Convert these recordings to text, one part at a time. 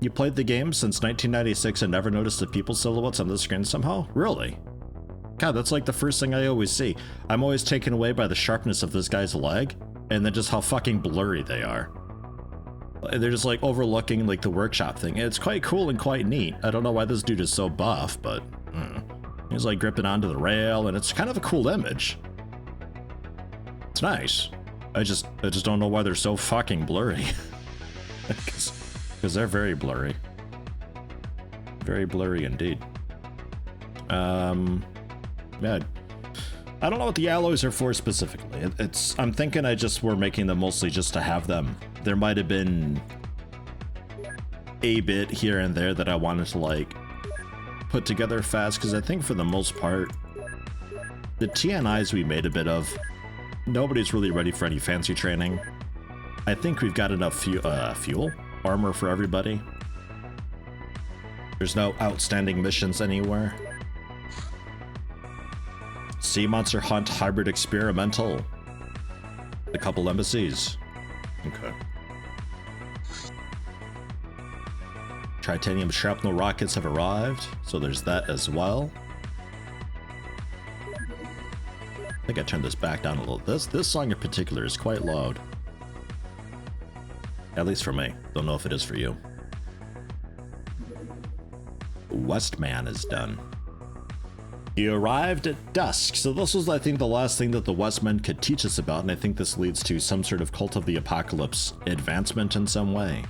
You played the game since 1996 and never noticed the people silhouettes on the screen somehow? Really? God, that's like the first thing I always see. I'm always taken away by the sharpness of this guy's leg, and then just how fucking blurry they are. They're just like overlooking like the workshop thing. It's quite cool and quite neat. I don't know why this dude is so buff, but he's like gripping onto the rail, and it's kind of a cool image. It's nice. I just don't know why they're so fucking blurry. Because they're very blurry. Very blurry indeed. Yeah. I don't know what the alloys are for specifically. I'm thinking we're making them mostly just to have them. There might have been a bit here and there that I wanted to like put together fast, because I think for the most part, the TNIs we made a bit of, nobody's really ready for any fancy training. I think we've got enough fuel, armor for everybody. There's no outstanding missions anywhere. Sea Monster Hunt Hybrid Experimental. A couple embassies. Okay. Titanium shrapnel rockets have arrived, so there's that as well. I think I turned this back down a little. This song in particular is quite loud. At least for me. Don't know if it is for you. Westman is done. He arrived at dusk, so this was, I think, the last thing that the Westmen could teach us about, and I think this leads to some sort of Cult of the Apocalypse advancement in some way.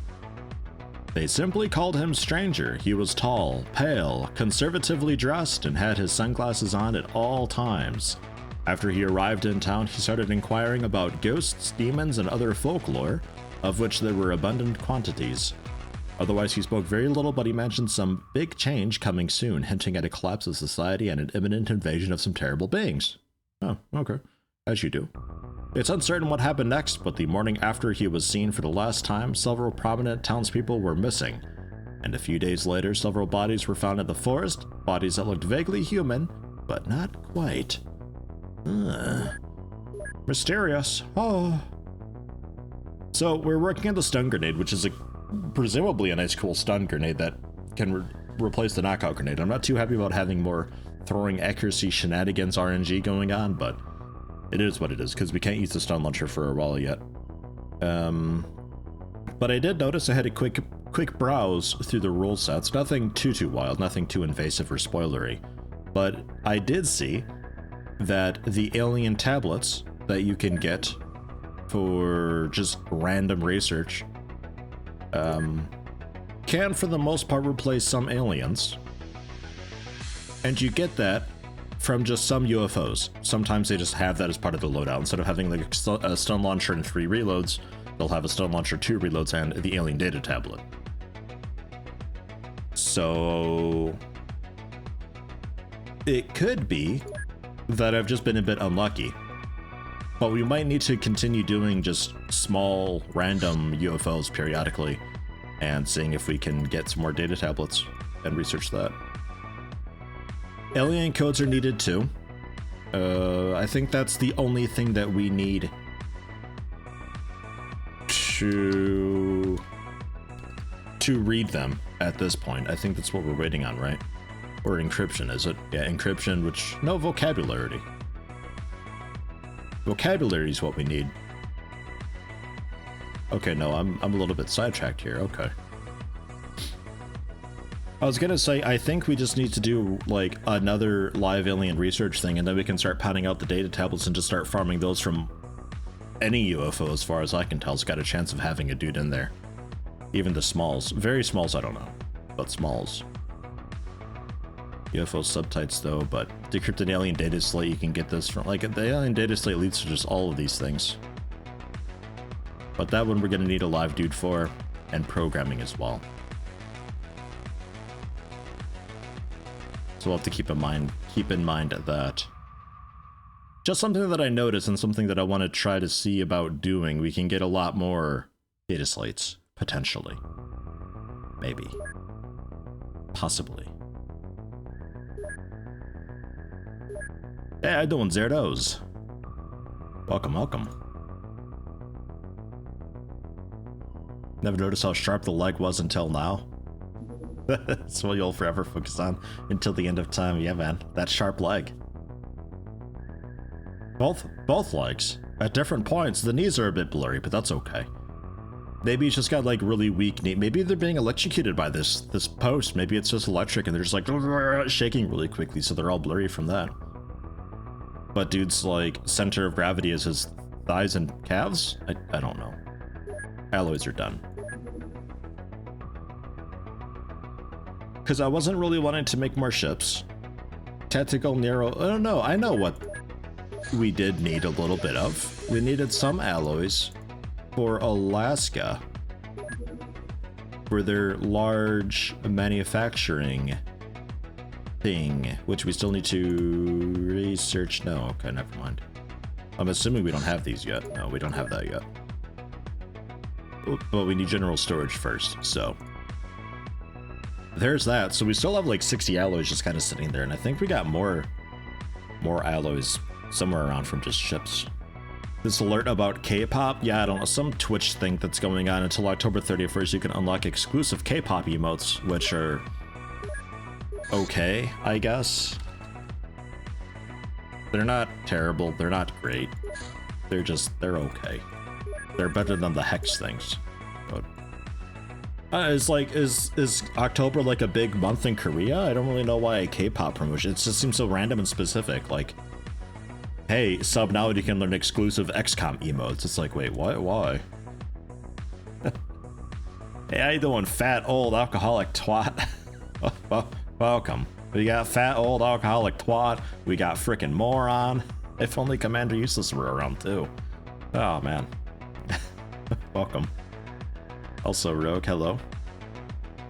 They simply called him Stranger. He was tall, pale, conservatively dressed, and had his sunglasses on at all times. After he arrived in town, he started inquiring about ghosts, demons, and other folklore, of which there were abundant quantities. Otherwise, he spoke very little, but he mentioned some big change coming soon, hinting at a collapse of society and an imminent invasion of some terrible beings. Oh, okay. As you do. It's uncertain what happened next, but the morning after he was seen for the last time, several prominent townspeople were missing. And a few days later, several bodies were found in the forest, bodies that looked vaguely human, but not quite. Mysterious. Oh. So, we're working on the stun grenade, which is presumably a nice cool stun grenade that can replace the knockout grenade. I'm not too happy about having more throwing accuracy shenanigans RNG going on, but it is what it is, because we can't use the stun launcher for a while yet. But I did notice I had a quick browse through the rule sets. Nothing too wild, nothing too invasive or spoilery. But I did see that the alien tablets that you can get for just random research can, for the most part, replace some aliens. And you get that from just some UFOs. Sometimes they just have that as part of the loadout. Instead of having like a stun launcher and 3 reloads, they'll have a stun launcher, 2 reloads, and the alien data tablet. So it could be that I've just been a bit unlucky. But we might need to continue doing just small, random UFOs periodically and seeing if we can get some more data tablets and research that. Alien codes are needed too. I think that's the only thing that we need to read them at this point. I think that's what we're waiting on, right? Or encryption, is it? Yeah, encryption, which... no, vocabulary. Vocabulary is what we need. Okay, no, I'm a little bit sidetracked here. Okay. I was gonna say, I think we just need to do, like, another live alien research thing, and then we can start pounding out the data tablets and just start farming those from any UFO, as far as I can tell. It's got a chance of having a dude in there. Even the smalls. Very smalls, I don't know. But smalls. UFO subtypes though, but decrypted alien data slate, you can get this from, like, the alien data slate leads to just all of these things. But that one we're gonna need a live dude for, and programming as well. So we'll have to keep in mind that. Just something that I noticed and something that I want to try to see about doing. We can get a lot more data slates, potentially. Maybe. Possibly. Hey, how you doing, Zerdos? Welcome, welcome. Never noticed how sharp the leg was until now. That's what you'll forever focus on until the end of time. Yeah, man. That sharp leg. Both legs. At different points, the knees are a bit blurry, but that's okay. Maybe he's just got like really weak knee. Maybe they're being electrocuted by this post. Maybe it's just electric and they're just like shaking really quickly, so they're all blurry from that. But dude's like center of gravity is his thighs and calves? I don't know. Alloys are done. Because I wasn't really wanting to make more ships. Tactical Nero, I don't know. I know what we did need a little bit of. We needed some alloys for Alaska for their large manufacturing thing, which we still need to research. No, okay, never mind. I'm assuming we don't have these yet. No, we don't have that yet. But we need general storage first, so there's that. So we still have like 60 alloys just kind of sitting there, and I think we got more alloys somewhere around from just ships. This alert about K-pop? Yeah, I don't know, some Twitch thing that's going on until October 31st. You can unlock exclusive K-pop emotes, which are okay, I guess. They're not terrible, they're not great. They're okay. They're better than the Hex things. But is October like a big month in Korea? I don't really know why a K-pop promotion. It just seems so random and specific. Like, hey, sub now you can learn exclusive XCOM emotes. It's like, wait, what? Why? Hey, how you doing, fat old alcoholic twat? Welcome. We got fat old alcoholic twat. We got frickin' moron. If only Commander Useless were around too. Oh man. Welcome. Also, Rogue, hello.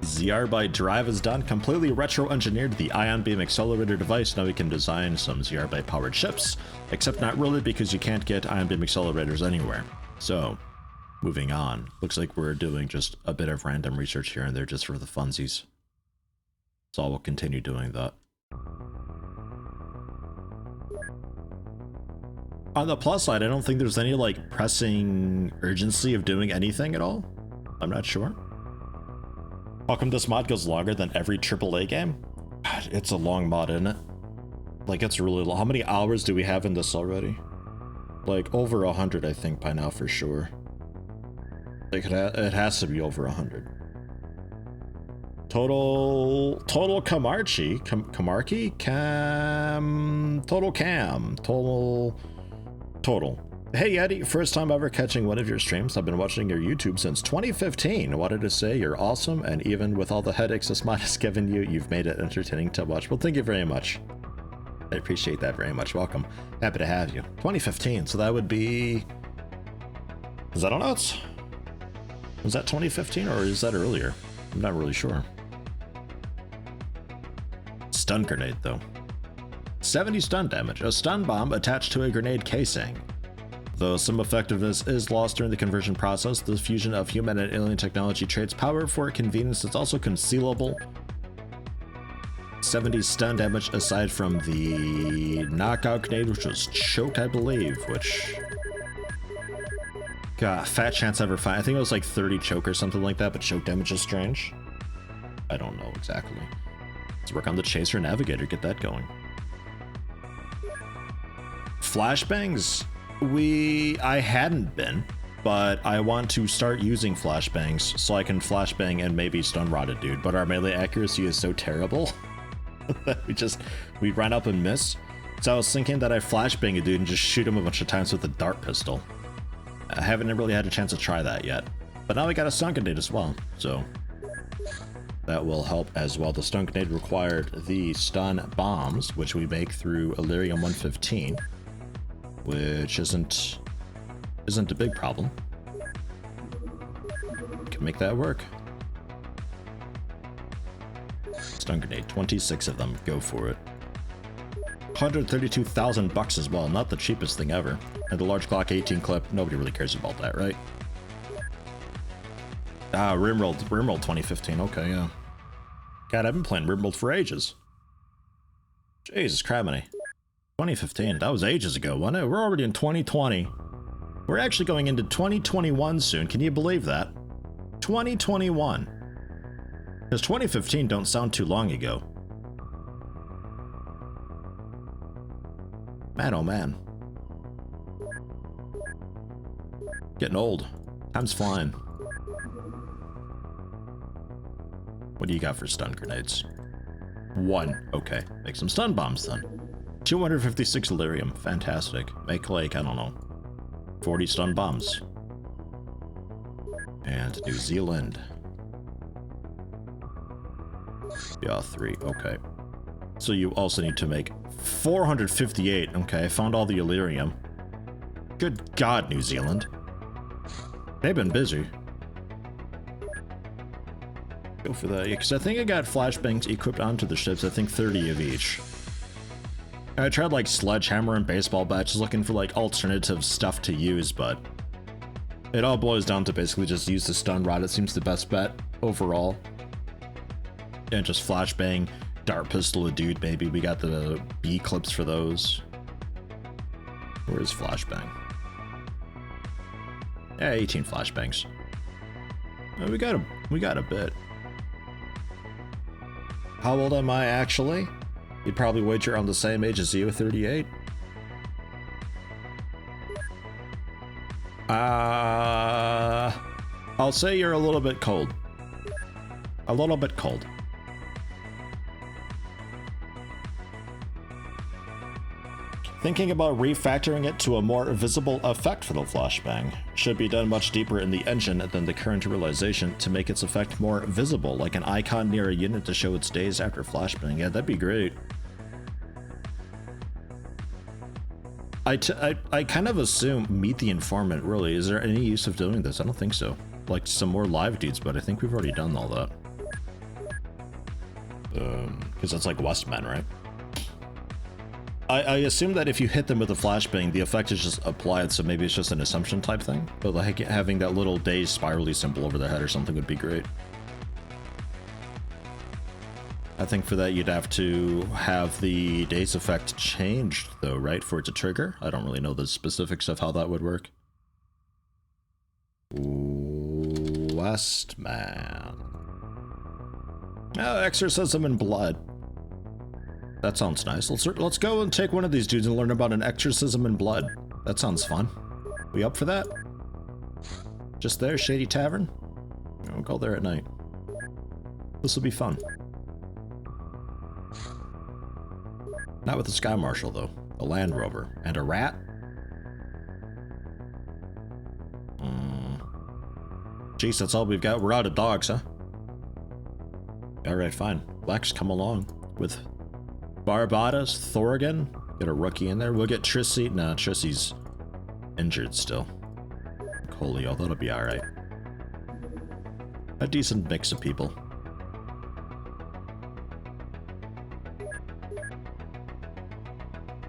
ZR by Drive is done. Completely retro-engineered the ion beam accelerator device. Now we can design some ZR by powered ships, except not really because you can't get ion beam accelerators anywhere. So, moving on. Looks like we're doing just a bit of random research here and there just for the funsies. So we'll continue doing that. On the plus side, I don't think there's any like pressing urgency of doing anything at all. I'm not sure. How come this mod goes longer than every AAA game? God, it's a long mod, isn't it? Like, it's really long. How many hours do we have in this already? Like, over 100, I think, by now, for sure. Like, it has to be over 100. Total Camarchi? Total. Hey Yeti, first time ever catching one of your streams. I've been watching your YouTube since 2015. I wanted to say you're awesome, and even with all the headaches this mod has given you, you've made it entertaining to watch. Well, thank you very much. I appreciate that very much. Welcome. Happy to have you. 2015, so that would be... Is that on us? Was that 2015 or is that earlier? I'm not really sure. Stun grenade, though. 70 stun damage. A stun bomb attached to a grenade casing. Though some effectiveness is lost during the conversion process, the fusion of human and alien technology trades power for convenience. It's also concealable. 70 stun damage aside from the knockout grenade, which was choked, I believe, which... God, fat chance ever find. I think it was like 30 choke or something like that, but choke damage is strange. I don't know exactly. Let's work on the Chaser Navigator, get that going. Flashbangs? I hadn't been, but I want to start using flashbangs so I can flashbang and maybe stun rod a dude, but our melee accuracy is so terrible that we run up and miss. So I was thinking that I flashbang a dude and just shoot him a bunch of times with a dart pistol. I haven't really had a chance to try that yet, but now we got a stun grenade as well, so that will help as well. The stun grenade required the stun bombs, which we make through Illyrium 115. Which isn't a big problem. Can make that work. Stun grenade, 26 of them, go for it. 132,000 bucks as well, not the cheapest thing ever. And the large Glock 18 clip, nobody really cares about that, right? Ah, Rimworld 2015, okay, yeah. God, I've been playing Rimworld for ages. Jesus criminy. 2015, that was ages ago, wasn't it? We're already in 2020. We're actually going into 2021 soon, can you believe that? 2021. Because 2015 don't sound too long ago. Man, oh man. Getting old. Time's flying. What do you got for stun grenades? 1. Okay. Make some stun bombs then. 256 Illyrium. Fantastic. Make like, I don't know, 40 stun bombs. And New Zealand. Yeah, 3. Okay. So you also need to make 458. Okay, I found all the Illyrium. Good God, New Zealand. They've been busy. Go for that, because I think I got flashbangs equipped onto the ships. I think 30 of each. I tried like sledgehammer and baseball bats looking for like alternative stuff to use, but it all boils down to basically just use the stun rod. It seems the best bet overall. And just flashbang, dart pistol a dude maybe. We got the B clips for those. Where is flashbang? Yeah, 18 flashbangs. Oh, we got a bit. How old am I actually? You'd probably wager on the same age as you, 38. I'll say you're a little bit cold. A little bit cold. Thinking about refactoring it to a more visible effect for the flashbang. Should be done much deeper in the engine than the current realization to make its effect more visible, like an icon near a unit to show its days after flashbang. Yeah, that'd be great. I kind of assume meet the informant, really. Is there any use of doing this? I don't think so. Like some more live dudes, but I think we've already done all that. Because that's like Westmen, right? I assume that if you hit them with a flashbang, the effect is just applied, so maybe it's just an assumption type thing. But like having that little daze spirally symbol over their head or something would be great. I think for that you'd have to have the daze effect changed though, right? For it to trigger? I don't really know the specifics of how that would work. Westman. Oh, exorcism in blood. That sounds nice. Let's go and take one of these dudes and learn about an exorcism in blood. That sounds fun. We up for that? Just there, Shady Tavern? We'll go there at night. This will be fun. Not with the Sky Marshal, though. A Land Rover. And a rat? Jeez, that's all we've got. We're out of dogs, huh? Alright, fine. Lex, come along. With Barbados, Thorgan. Get a rookie in there. We'll get Trissy. Nah, Trissy's injured still. Colio, that'll be alright. A decent mix of people.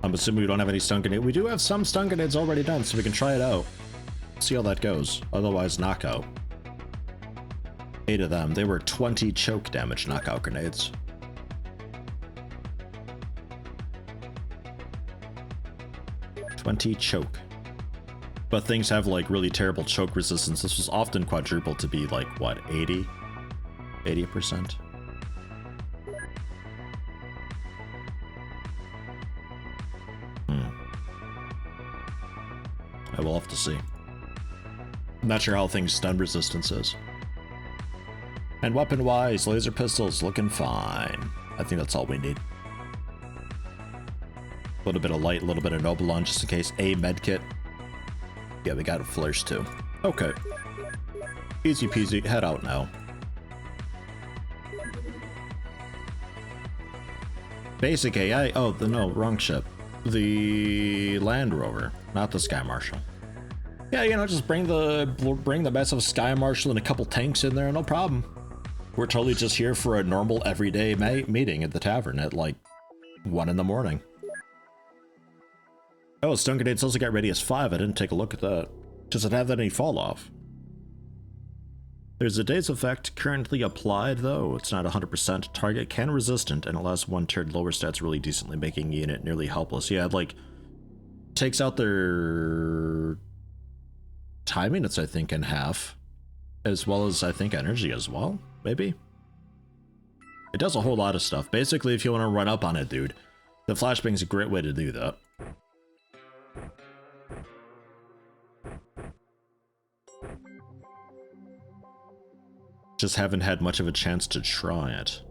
I'm assuming we don't have any stun grenades. We do have some stun grenades already done, so we can try it out. See how that goes. Otherwise, knockout. 8 of them. They were 20 choke damage knockout grenades. Choke. But things have like really terrible choke resistance. This was often quadrupled to be like, what, 80%? I will have to see. I'm not sure how things stun resistance is. And weapon-wise, laser pistols looking fine. I think that's all we need. A little bit of light, a little bit of Nobilon, just in case. A medkit. Yeah, we got a flourish too. Okay. Easy peasy, head out now. Basic AI, oh, no, wrong ship. The Land Rover, not the Sky Marshal. Yeah, you know, just bring the massive Sky Marshal and a couple tanks in there, no problem. We're totally just here for a normal everyday meeting at the tavern at like 1 in the morning. Oh, stun grenades also got radius 5. I didn't take a look at that. Does it have any fall off? There's a daze effect currently applied, though it's not 100%. Target can resistant and allows one turn lower stats really decently, making the unit nearly helpless. Yeah, it like takes out their time units, I think, in half, as well as I think energy as well. Maybe. It does a whole lot of stuff. Basically, if you want to run up on it, dude, the flashbang's a great way to do that. Just haven't had much of a chance to try it.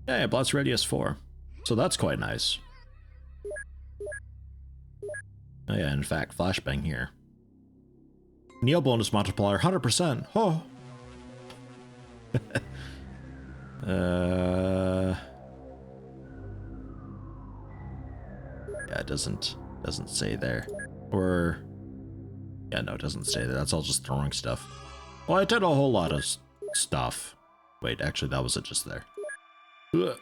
Yeah, blast radius 4. So that's quite nice. Oh yeah, in fact, flashbang here. Neo bonus multiplier, 100%. Oh. Yeah, it doesn't say there. Or yeah, no, it doesn't say there. That's all just throwing stuff. Well, I did a whole lot of stuff. Wait, actually, that was it just there. Ugh.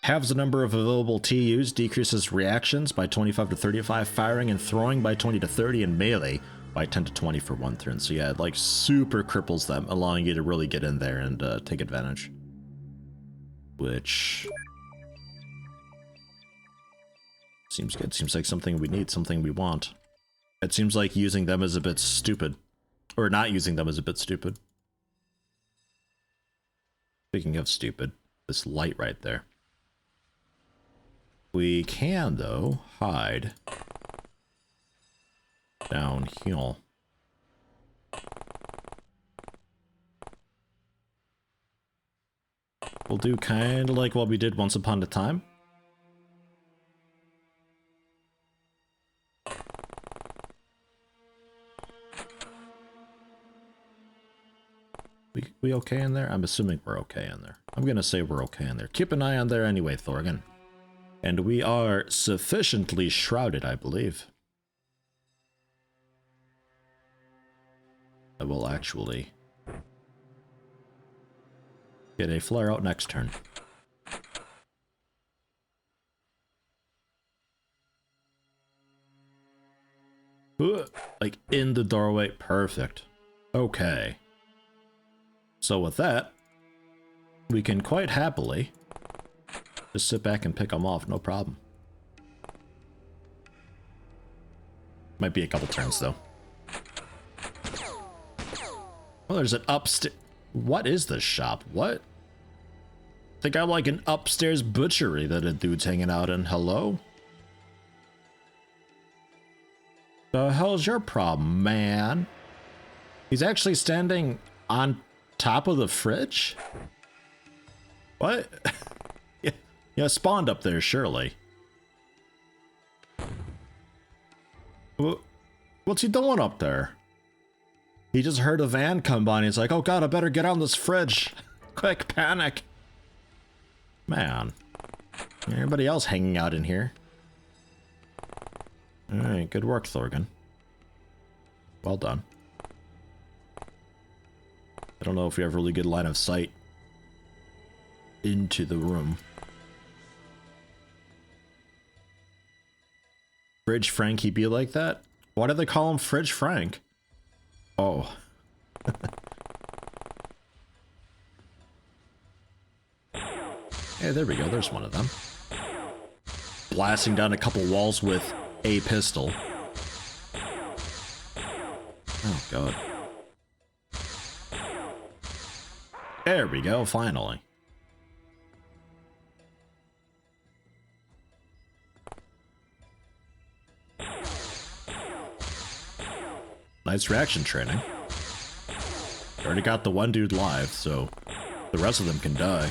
Halves the number of available TUs, decreases reactions by 25 to 35, firing and throwing by 20 to 30, and melee by 10 to 20 for 1 turn. So yeah, it like super cripples them, allowing you to really get in there and take advantage. Which seems good. Seems like something we need, something we want. It seems like using them is a bit stupid. Or not using them is a bit stupid. Speaking of stupid, this light right there. We can, though, hide down here. We'll do kind of like what we did once upon a time. We okay in there? I'm assuming we're okay in there. I'm gonna say we're okay in there. Keep an eye on there anyway, Thorgan. And we are sufficiently shrouded, I believe. I will actually get a flare out next turn. Like in the doorway, perfect. Okay. So with that, we can quite happily just sit back and pick them off, no problem. Might be a couple turns though. Oh, there's an upstairs. What is this shop? What? They got like an upstairs butchery that a dude's hanging out in. Hello? The hell's your problem, man? He's actually standing on top of the fridge? What? Yeah, spawned up there, surely. What's he doing up there? He just heard a van come by and he's like, oh god, I better get on this fridge. Quick, panic. Man. Everybody else hanging out in here. Alright, good work, Thorgan. Well done. I don't know if you have really good line of sight into the room. Fridge Frank, he be like that? Why do they call him Fridge Frank? Oh. Hey, there we go. There's one of them. Blasting down a couple walls with a pistol. Oh, God. There we go, finally. Nice reaction training. Already got the one dude live, so the rest of them can die.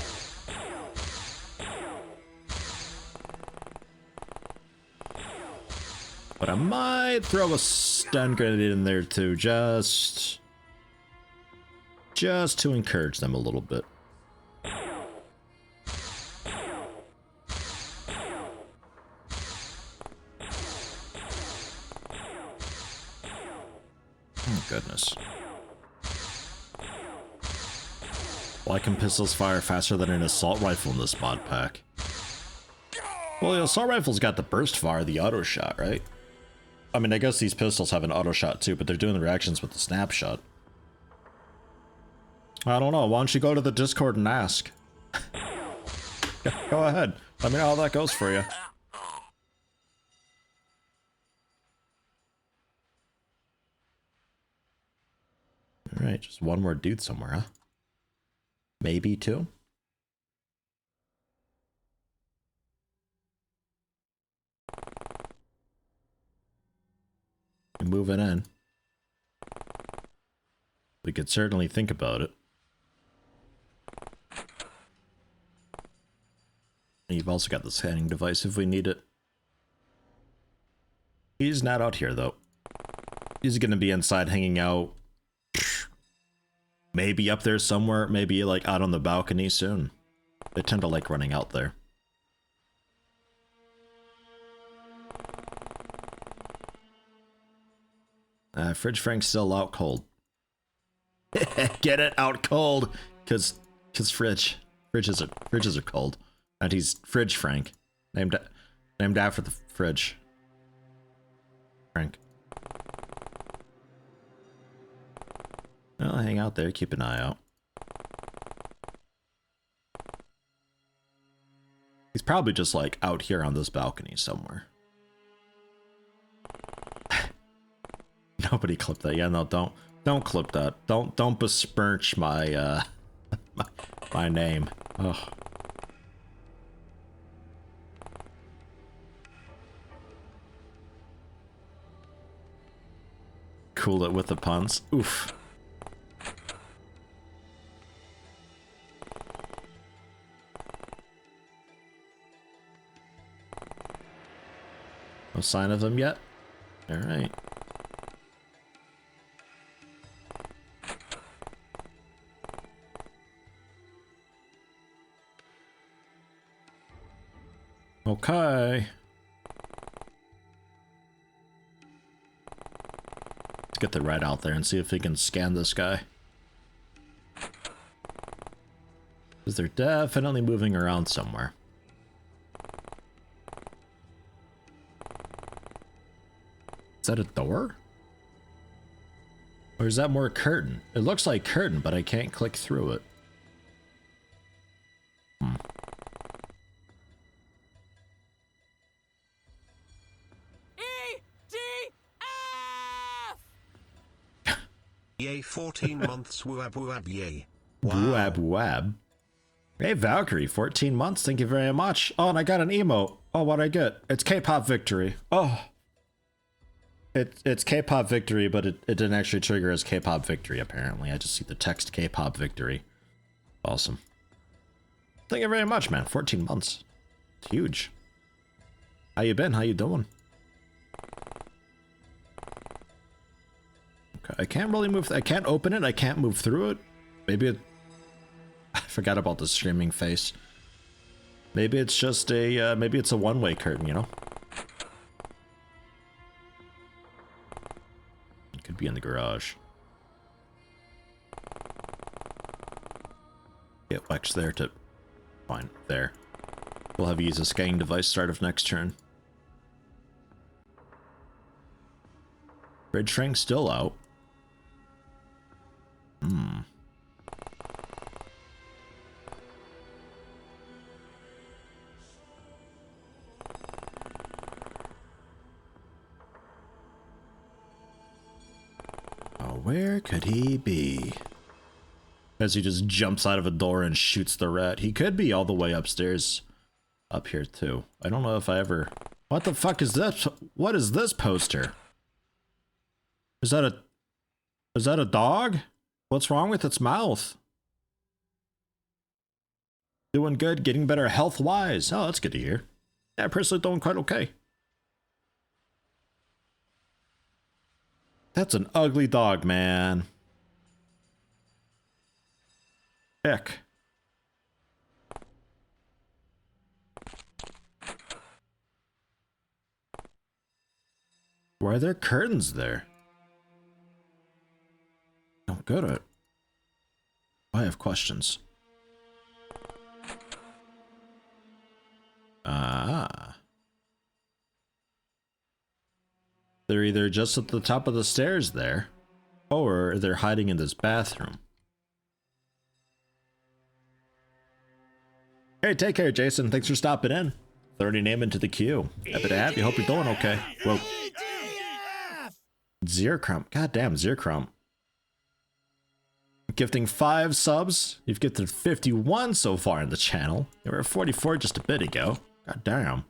But I might throw a stun grenade in there too, just to encourage them a little bit. Oh, goodness. Why can pistols fire faster than an assault rifle in this mod pack? Well, the assault rifle's got the burst fire, the auto shot, right? I mean, I guess these pistols have an auto shot too, but they're doing the reactions with the snapshot. I don't know. Why don't you go to the Discord and ask? Go ahead. Let me know how that goes for you. Alright, just one more dude somewhere, huh? Maybe two? Moving in. We could certainly think about it. You've also got the scanning device if we need it. He's not out here, though. He's gonna be inside hanging out. Maybe up there somewhere. Maybe, like, out on the balcony soon. They tend to like running out there. Fridge Frank's still out cold. Get it out cold, cause fridges are cold, and he's Fridge Frank, named after the fridge. Frank. Well, hang out there, keep an eye out. He's probably just like out here on this balcony somewhere. Nobody clipped that. Yeah, no, don't clip that. Don't besmirch my my name. Oh. Cool it with the puns. Oof. No sign of them yet? Alright. Okay. Let's get the red out there and see if we can scan this guy. Because they're definitely moving around somewhere. Is that a door? Or is that more curtain? It looks like curtain, but I can't click through it. Yay, 14 months, wooab wooab, yay. Wow. Wooab wooab. Hey, Valkyrie, 14 months, thank you very much. Oh, and I got an emote. Oh, what'd I get? It's K-pop victory. Oh. It's K-pop victory, but it didn't actually trigger as K-pop victory, apparently. I just see the text K-pop victory. Awesome. Thank you very much, man. 14 months. It's huge. How you been? How you doing? I can't really move. I can't open it. I can't move through it. Maybe it. I forgot about the streaming face. Maybe it's just a. Maybe it's a one-way curtain. You know. It could be in the garage. Get Wex there to. Fine. There. We'll have you use a scanning device start of next turn. Red Shrink still out. Hmm. Oh, where could he be? As he just jumps out of a door and shoots the rat. He could be all the way upstairs. Up here, too. I don't know if I ever... What the fuck is this? What is this poster? Is that a dog? What's wrong with its mouth? Doing good, getting better health-wise. Oh, that's good to hear. Yeah, personally doing quite okay. That's an ugly dog, man. Heck. Why are there curtains there? Don't get it. I have questions. Ah. They're either just at the top of the stairs there, or they're hiding in this bathroom. Hey, take care, Jason. Thanks for stopping in. Throw your name into the queue. Happy to have you. Hope you're doing okay. Whoa. Zercrump. Goddamn, Zercrump. gifting 5 subs. You've gifted 51 so far in the channel. You were at 44 just a bit ago. God damn.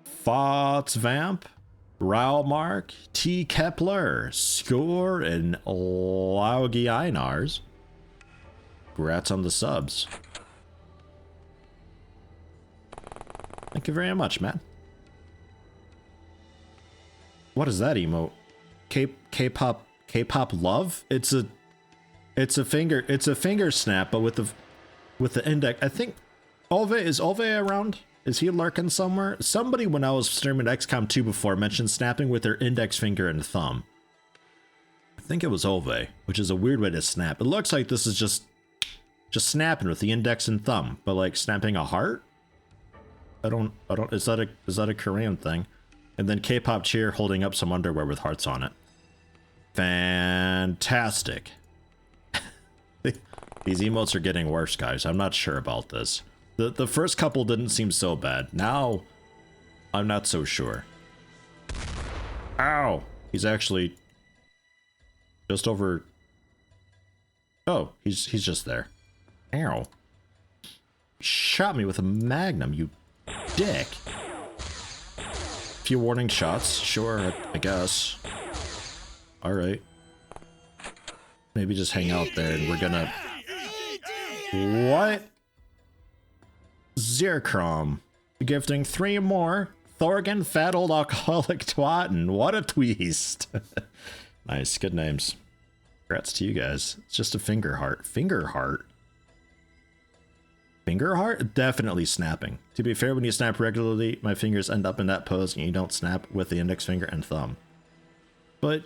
Fots Vamp, Raumark, T. Kepler, Score, and Laugi Einars. Congrats on the subs. Thank you very much, man. What is that emote? K-pop love? It's a finger snap, but with the index. I think is Ove around? Is he lurking somewhere? Somebody when I was streaming XCOM 2 before mentioned snapping with their index finger and thumb. I think it was Ove, which is a weird way to snap. It looks like this is just snapping with the index and thumb, but like snapping a heart? I don't is that a Korean thing? And then K-pop cheer holding up some underwear with hearts on it. Fantastic. These emotes are getting worse, guys. I'm not sure about this. The first couple didn't seem so bad. Now, I'm not so sure. Ow! He's actually just over. Oh, he's just there. Ow! Shot me with a magnum, you dick. Few warning shots, sure, I guess. All right. Maybe just hang out there, and we're gonna. What? Zirkrom, gifting 3 more. Thorgan, fat old alcoholic twattin'. What a twist. Nice, good names. Congrats to you guys. It's just a finger heart. Finger heart? Finger heart? Definitely snapping. To be fair, when you snap regularly, my fingers end up in that pose and you don't snap with the index finger and thumb. But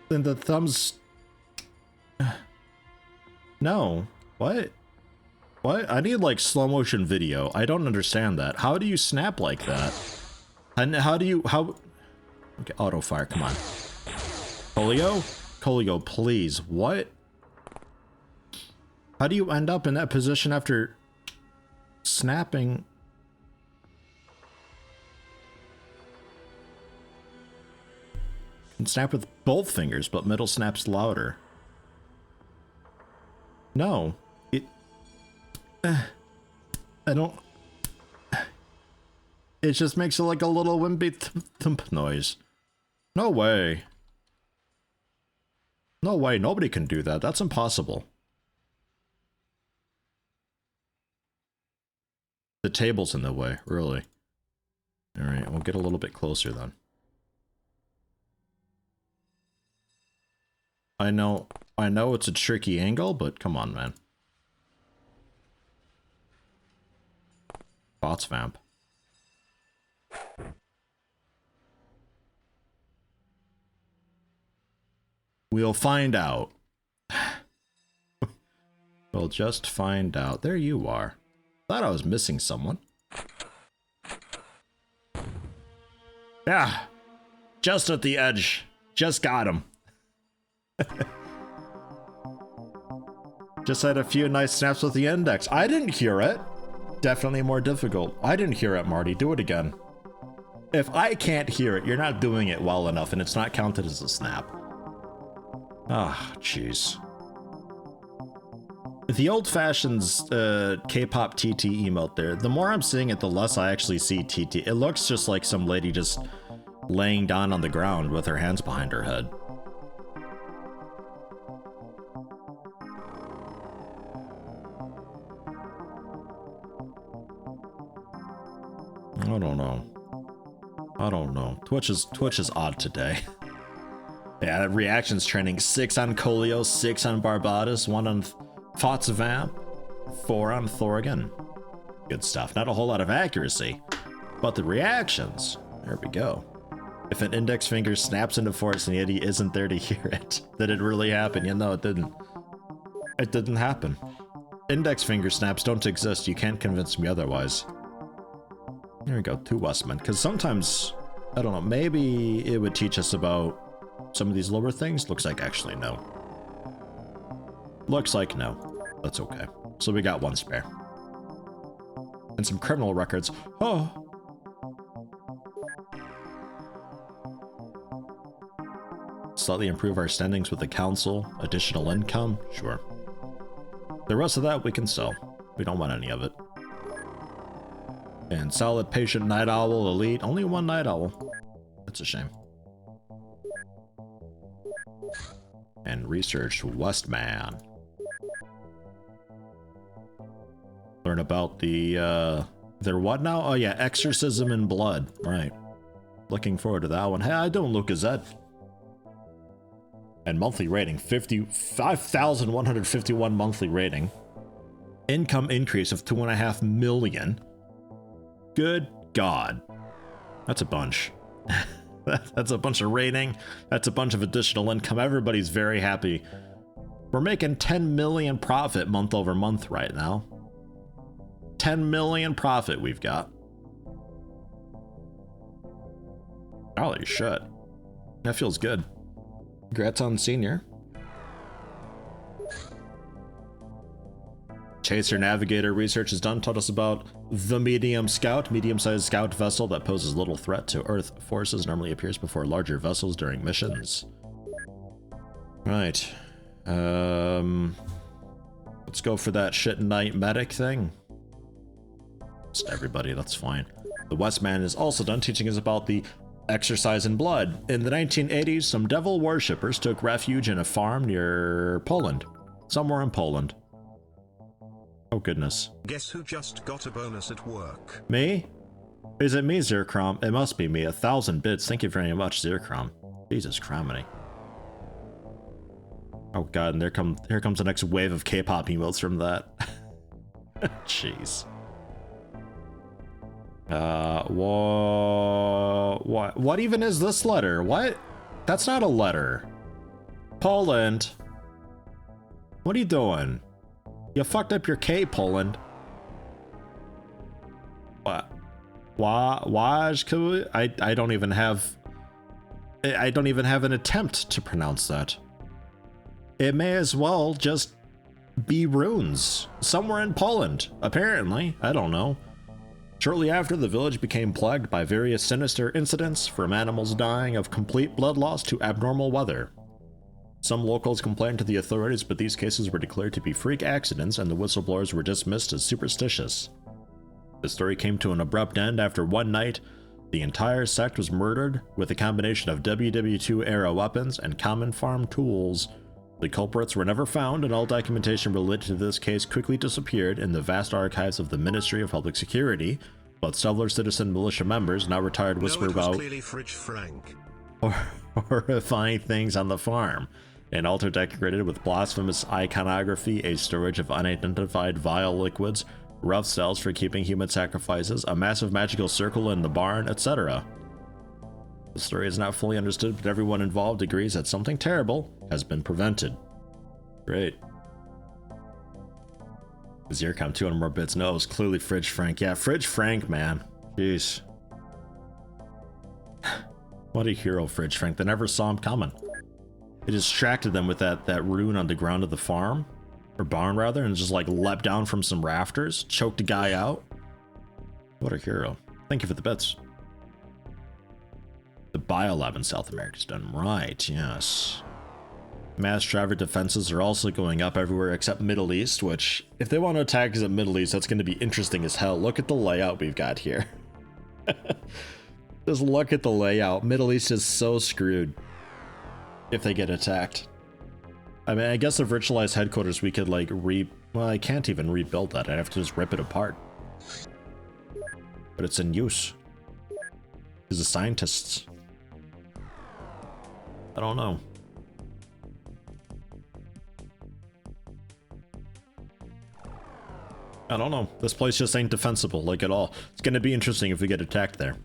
then the thumbs. No. What? What? I need like slow motion video. I don't understand that. How do you snap like that? And how do you, okay, auto fire, come on. Colio? Colio, please. What? How do you end up in that position after snapping? You can snap with both fingers, but middle snaps louder. No. I don't. It just makes it like a little wimpy thump noise. No way. No way, nobody can do that. That's impossible. The table's in the way, really. Alright, we'll get a little bit closer then. I know it's a tricky angle, but come on, man. Bots vamp. We'll find out. We'll just find out. There you are. Thought I was missing someone. Yeah. Just at the edge. Just got him. Just had a few nice snaps with the index. I didn't hear it. Definitely more difficult. I didn't hear it, Marty. Do it again. If I can't hear it, you're not doing it well enough, and it's not counted as a snap. Ah, jeez. The old-fashioned K-pop TT emote there, the more I'm seeing it, the less I actually see TT. It looks just like some lady just laying down on the ground with her hands behind her head. I don't know. I don't know. Twitch is odd today. Yeah, reactions training. 6 on Colio, 6 on Barbados, 1 on Fots Vamp, 4 on Thorgan. Good stuff. Not a whole lot of accuracy, but the reactions. There we go. If an index finger snaps into force and Yeti isn't there to hear it, did it really happen? No, it didn't. It didn't happen. Index finger snaps don't exist. You can't convince me otherwise. There we go, 2 Westmen. Because sometimes, I don't know, maybe it would teach us about some of these lower things. Looks like actually no. Looks like no. That's okay. So we got 1 spare. And some criminal records. Oh. Slightly improve our standings with the council. Additional income? Sure. The rest of that we can sell. We don't want any of it. And solid patient night owl elite. Only one night owl. That's a shame. And research Westman. Learn about the, their what now? Oh yeah, exorcism in blood. Right. Looking forward to that one. Hey, I don't look Gazette. And monthly rating, 5,151 monthly rating. Income increase of 2.5 million. Good God. That's a bunch. That's a bunch of rating. That's a bunch of additional income. Everybody's very happy. We're making 10 million profit month over month right now. 10 million profit we've got. Holy shit. That feels good. Congrats on senior. Chaser Navigator research is done. Told us about the Medium Scout, medium-sized scout vessel that poses little threat to Earth forces. Normally appears before larger vessels during missions. Right. Let's go for that shit knight medic thing. Just everybody, that's fine. The Westman is also done teaching us about the exercise in blood. In the 1980s, some devil worshippers took refuge in a farm near Poland. Somewhere in Poland. Oh goodness. Guess who just got a bonus at work? Me? Is it me, Zircrom? It must be me. 1,000 bits. Thank you very much, Zircrom. Jesus criminy. Oh god, and here comes the next wave of K-pop emotes from that. Jeez. What even is this letter? What? That's not a letter. Poland. What are you doing? You fucked up your K, Poland. What? Why? I don't even have an attempt to pronounce that. It may as well just be runes. Somewhere in Poland, apparently. I don't know. Shortly after, the village became plagued by various sinister incidents, from animals dying of complete blood loss to abnormal weather. Some locals complained to the authorities, but these cases were declared to be freak accidents and the whistleblowers were dismissed as superstitious. The story came to an abrupt end after one night. The entire sect was murdered with a combination of WW2 era weapons and common farm tools. The culprits were never found, and all documentation related to this case quickly disappeared in the vast archives of the Ministry of Public Security, but several citizen militia members, now retired, whisper about clearly Fridge Frank. horrifying things on the farm. An altar decorated with blasphemous iconography, a storage of unidentified vile liquids, rough cells for keeping human sacrifices, a massive magical circle in the barn, etc. The story is not fully understood, but everyone involved agrees that something terrible has been prevented. Great. Zircom, 200 more bits. No, it was clearly Fridge Frank. Yeah, Fridge Frank, man. Jeez. What a hero, Fridge Frank. They never saw him coming. It distracted them with that rune on the ground of the farm, or barn rather, and just like leapt down from some rafters, choked a guy out. What a hero. Thank you for the bits. The biolab in South America is done right, yes. Mass driver defenses are also going up everywhere except Middle East, which, if they want to attack us at Middle East, that's going to be interesting as hell. Look at the layout we've got here. Just look at the layout. Middle East is so screwed if they get attacked. I mean, I guess the virtualized headquarters we could like well, I can't even rebuild that. I have to just rip it apart. But it's in use. Because the scientists. I don't know. I don't know. This place just ain't defensible, like at all. It's gonna be interesting if we get attacked there.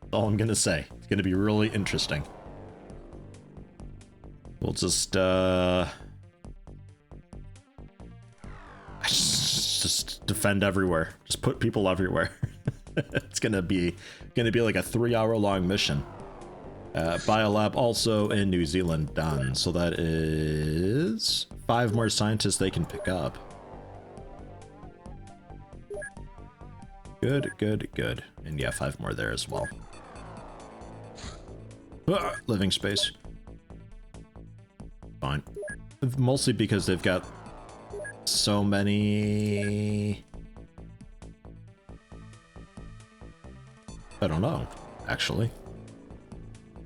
That's all I'm gonna say. It's gonna be really interesting. We'll just defend everywhere. Just put people everywhere. It's gonna be like a 3-hour-long mission. Biolab also in New Zealand done. So that is 5 more scientists they can pick up. Good, good, good. And yeah, 5 more there as well. Living space. fine. Mostly because they've got so many... I don't know, actually.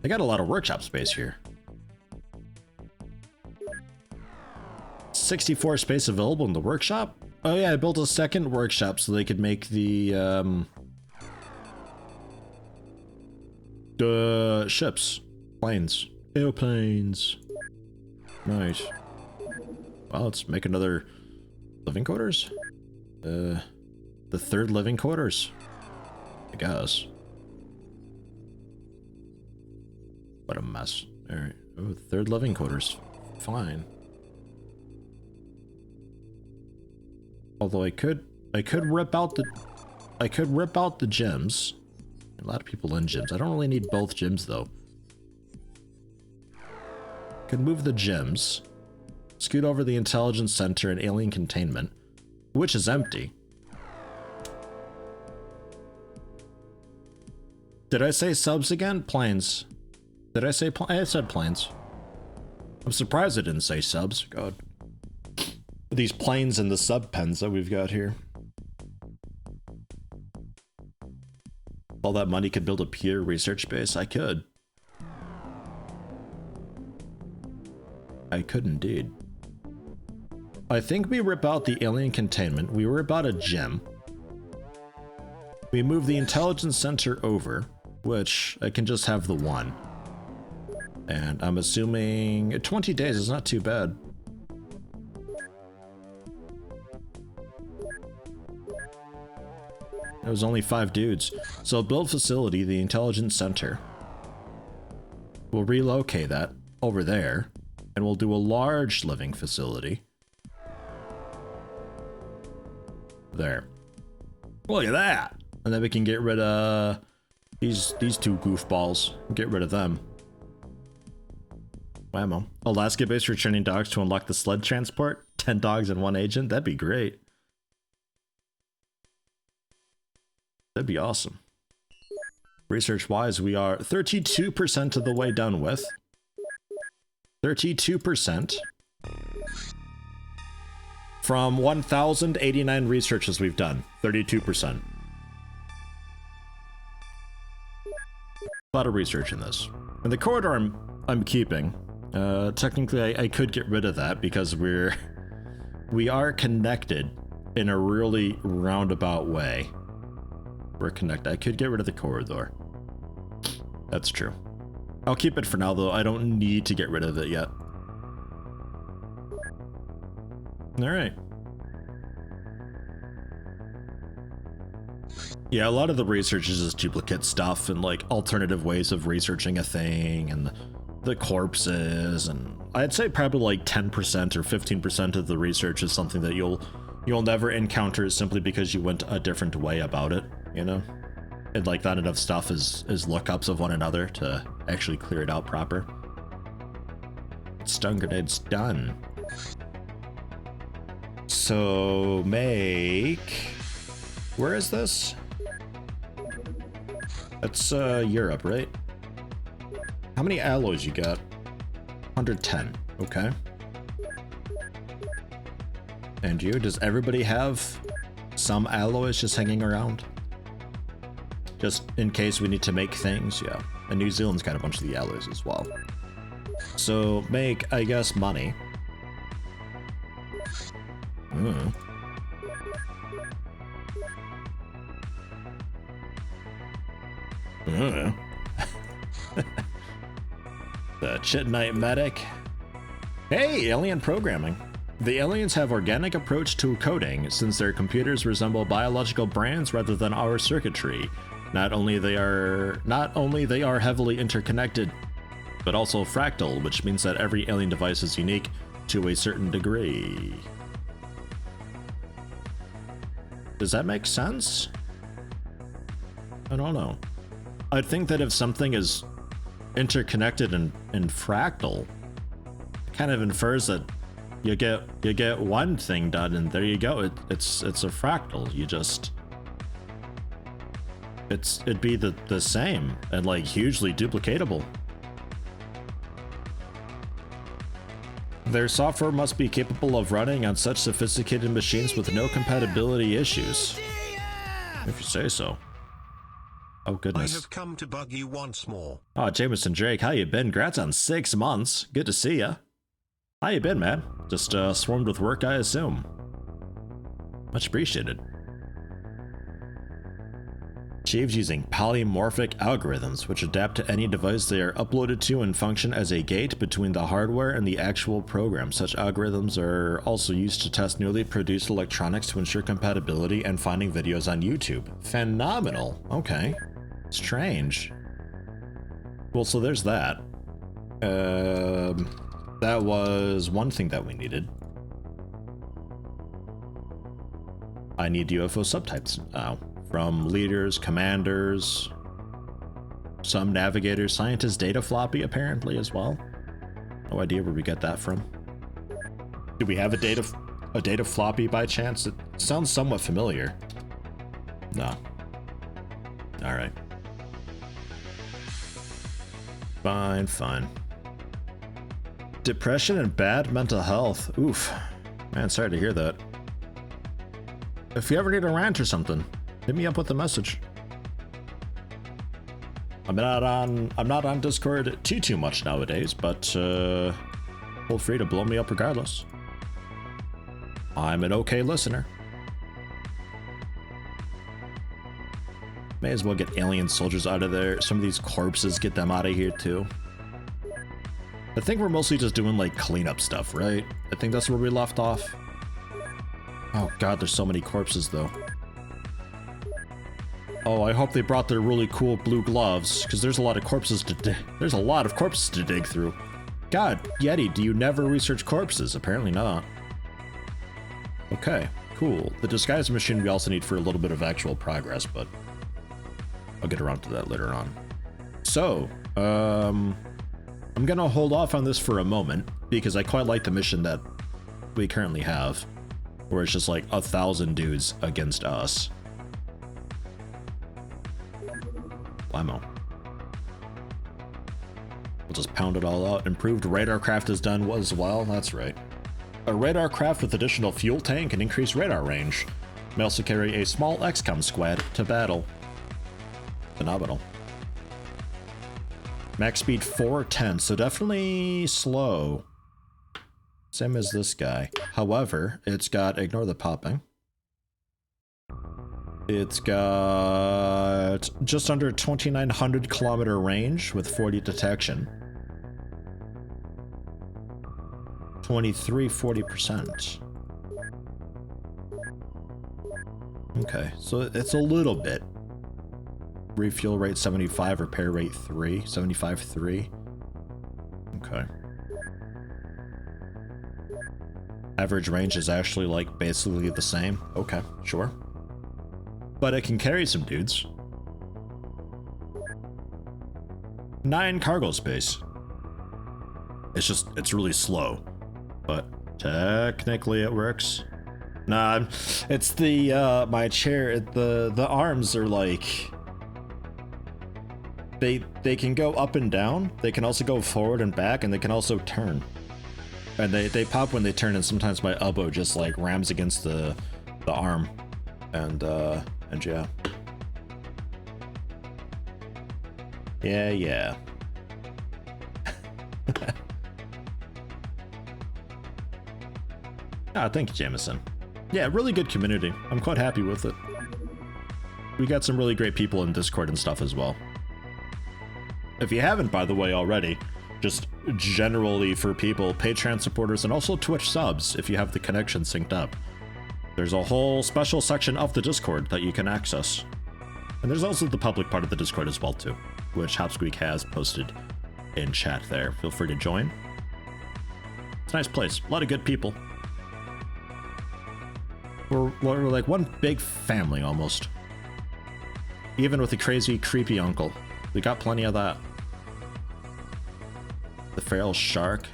They got a lot of workshop space here. 64 space available in the workshop? Oh yeah, I built a second workshop so they could make the ships. Planes. Airplanes. Nice. Well, let's make another living quarters? The third living quarters? I guess. What a mess. Alright. Oh, third living quarters. Fine. Although I could rip out the gyms. A lot of people in gyms. I don't really need both gyms though. Could move the gyms. Scoot over the intelligence center and alien containment, which is empty. Did I say subs again? Planes. Did I say I said planes. I'm surprised I didn't say subs. God. These planes and the sub pens that we've got here. All that money could build a pure research base. I could. I could indeed. I think we rip out the alien containment. We rip out a gym. We move the intelligence center over, which I can just have the one. And I'm assuming 20 days is not too bad. It was only 5 dudes. So build facility, the intelligence center. We'll relocate that over there, and we'll do a large living facility. There. Look at that! And then we can get rid of these two goofballs. Get rid of them. Whammo. Alaska base for training dogs to unlock the sled transport? 10 dogs and 1 agent? That'd be great. That'd be awesome. Research-wise, we are 32% of the way done with. 32%. From 1,089 researches we've done. 32%. A lot of research in this. And the corridor I'm keeping. Technically, I could get rid of that because we are connected in a really roundabout way. We're connected. I could get rid of the corridor. That's true. I'll keep it for now, though. I don't need to get rid of it yet. Alright. Yeah, a lot of the research is just duplicate stuff and like alternative ways of researching a thing and the corpses, and I'd say probably like 10% or 15% of the research is something that you'll never encounter simply because you went a different way about it, you know? And like not enough stuff is lookups of one another to actually clear it out proper. Stun grenade's done. So make... Where is this? That's Europe, right? How many alloys you got? 110. Okay. And you? Does everybody have some alloys just hanging around? Just in case we need to make things, yeah. And New Zealand's got a bunch of the alloys as well. So make, I guess, money. The Chitinite Medic. Hey, alien programming. The aliens have organic approach to coding since their computers resemble biological brains rather than our circuitry. Not only they are heavily interconnected, but also fractal, which means that every alien device is unique to a certain degree. Does that make sense? I don't know. I'd think that if something is interconnected and fractal, it kind of infers that you get one thing done and there you go. It's a fractal. You just it'd be the same and like hugely duplicatable. Their software must be capable of running on such sophisticated machines with no compatibility issues. If you say so. Oh, goodness. I have come to bug you once more. Oh, Jameson Drake, how you been? Congrats on 6 months. Good to see ya. How you been, man? Just swarmed with work, I assume. Much appreciated. Achieved using polymorphic algorithms, which adapt to any device they are uploaded to and function as a gate between the hardware and the actual program. Such algorithms are also used to test newly produced electronics to ensure compatibility and finding videos on YouTube. Phenomenal. Okay. Strange. Well, so there's that. That was one thing that we needed. I need UFO subtypes now. From leaders, commanders, some navigators, scientists, data floppy apparently as well. No idea where we get that from. Do we have a data floppy by chance? It sounds somewhat familiar. No. All right. Fine, fine. Depression and bad mental health. Oof. Man, sorry to hear that. If you ever need a rant or something, hit me up with a message. I'm not on Discord too much nowadays, but feel free to blow me up regardless. I'm an okay listener. May as well get alien soldiers out of there. Some of these corpses, get them out of here too. I think we're mostly just doing like cleanup stuff, right? I think that's where we left off. Oh god, there's so many corpses though. Oh, I hope they brought their really cool blue gloves, because there's a lot of corpses to dig through. God, Yeti, do you never research corpses? Apparently not. Okay, cool. The disguise machine we also need for a little bit of actual progress, but I'll get around to that later on. So, I'm gonna hold off on this for a moment, because I quite like the mission that we currently have, where it's just like 1,000 dudes against us. Blammo. We'll just pound it all out. Improved radar craft is done as well. That's right. A radar craft with additional fuel tank and increased radar range. May also carry a small XCOM squad to battle. Phenomenal. Max speed 410, so definitely slow. Same as this guy. However, it's got, ignore the popping. It's got just under 2,900 kilometer range with 40 detection. 40%. Okay, so it's a little bit. Refuel rate 75, repair rate 3, 75.3. Okay. Average range is actually like basically the same. Okay, sure. But it can carry some dudes. 9 cargo space. It's really slow. But technically it works. Nah, it's the, my chair, the arms are like... They can go up and down, they can also go forward and back, and they can also turn. And they pop when they turn, and sometimes my elbow just like rams against the arm. And yeah. Yeah. Ah, thank you, Jameson. Yeah, really good community. I'm quite happy with it. We got some really great people in Discord and stuff as well. If you haven't, by the way, already, just generally for people, Patreon supporters, and also Twitch subs, if you have the connection synced up. There's a whole special section of the Discord that you can access. And there's also the public part of the Discord as well, too, which Hopsqueak has posted in chat there. Feel free to join. It's a nice place. A lot of good people. We're like one big family, almost. Even with the crazy, creepy uncle. We got plenty of that. The feral shark.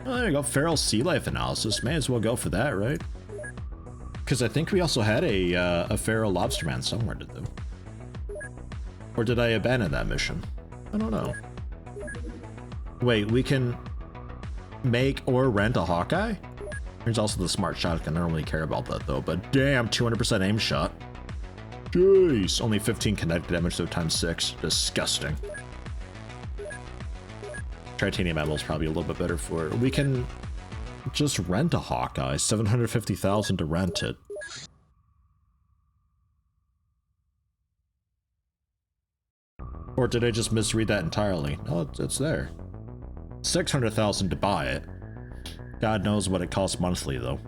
Oh, there you go. Feral sea life analysis. May as well go for that, right? Because I think we also had a feral lobster man somewhere, did they? Or did I abandon that mission? I don't know. Wait, we can... make or rent a Hawkeye? There's also the smart shotgun. I don't really care about that though, but damn, 200% aim shot. Jeez, only 15 kinetic damage though times 6. Disgusting. Titanium ammo is probably a little bit better for it. We can just rent a Hawkeye. 750,000 to rent it. Or did I just misread that entirely? No, it's there. 600,000 to buy it. God knows what it costs monthly, though.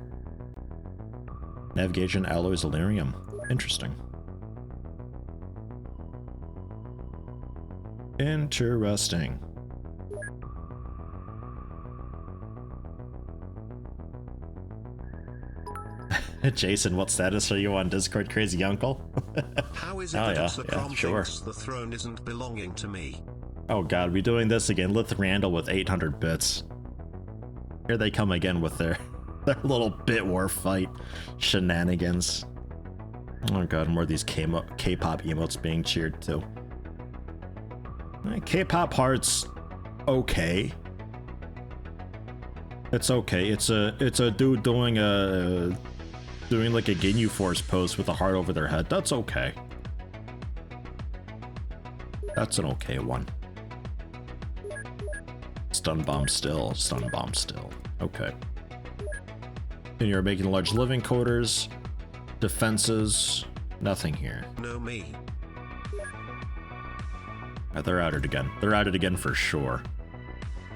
Navigation alloys Illyrium. Interesting. Interesting. Jason, what status are you on Discord, crazy uncle? How is it that XCOM sure. thinks the throne isn't belonging to me? Oh god, we doing this again. Lithrandal with 800 bits. Here they come again with their little bit war fight shenanigans. Oh god, more of these K-pop emotes being cheered too. K-pop hearts, okay. It's okay. It's a dude doing like a Ginyu Force pose with a heart over their head. That's okay. That's an okay one. Stun bomb still. Stun bomb still. Okay. And you're making large living quarters, defenses, nothing here. No me. They're at it again. They're at it again for sure.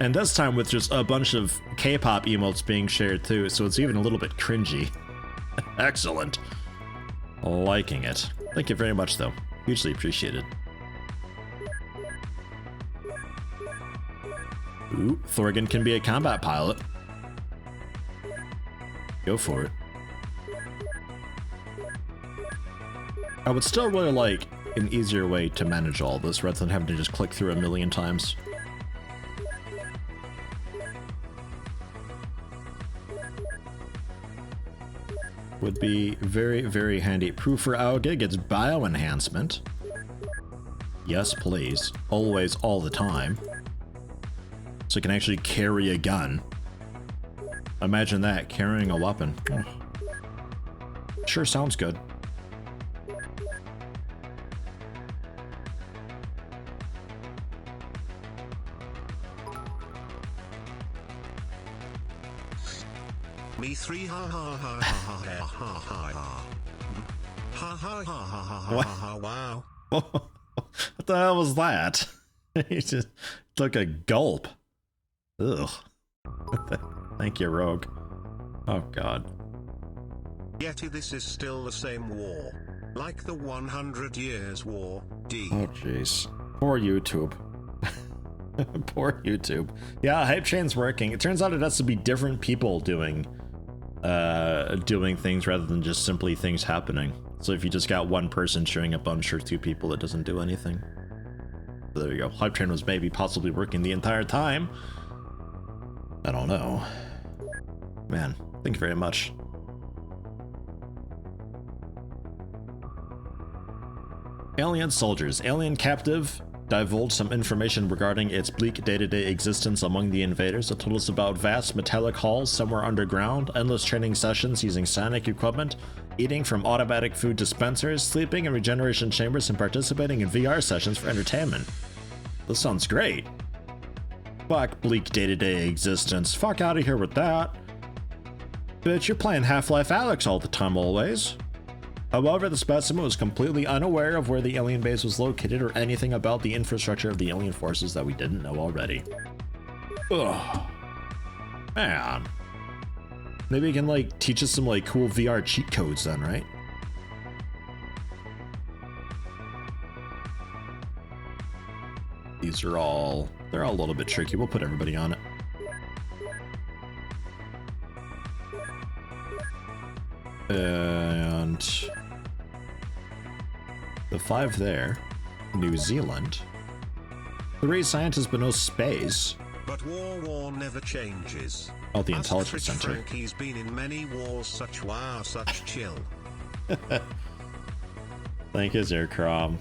And this time with just a bunch of K-pop emotes being shared too, so it's even a little bit cringy. Excellent. Liking it. Thank you very much though. Hugely appreciated. Ooh, Thorgan can be a combat pilot. Go for it. I would still really like an easier way to manage all this rather than having to just click through a million times. Would be very, very handy. Proofer Auga gets bio enhancement. Yes, please. Always, all the time. So you can actually carry a gun. Imagine that, carrying a weapon. Oh. Sure sounds good. Me three ha ha ha ha ha ha ha ha ha ha ha ha ha wow. What the hell was that? He just took a gulp. Ugh. Thank you, Rogue. Oh god. Yeti, this is still the same war. Like the 100 Years' War, D. Oh jeez. Poor YouTube. Poor YouTube. Yeah, hype chain's working. It turns out it has to be different people doing things rather than just simply things happening. So if you just got one person showing up on sure 2 people, it doesn't do anything. So there you go. Hype train was maybe possibly working the entire time. I don't know. Man, thank you very much. Alien soldiers. Alien captive divulged some information regarding its bleak day-to-day existence among the invaders. It told us about vast metallic halls somewhere underground, endless training sessions using psionic equipment, eating from automatic food dispensers, sleeping in regeneration chambers, and participating in VR sessions for entertainment. This sounds great. Fuck bleak day-to-day existence. Fuck out of here with that. Bitch, you're playing Half-Life Alyx all the time always. However, the specimen was completely unaware of where the alien base was located or anything about the infrastructure of the alien forces that we didn't know already. Ugh. Man. Maybe you can, like, teach us some, like, cool VR cheat codes then, right? These are all... they're all a little bit tricky. We'll put everybody on it. And... the 5 there. New Zealand. 3 scientists but no space. But war never changes. Oh, the Intelligence Center. Frankie's been in many wars, such wow, such chill. Thank you, Zerkrom.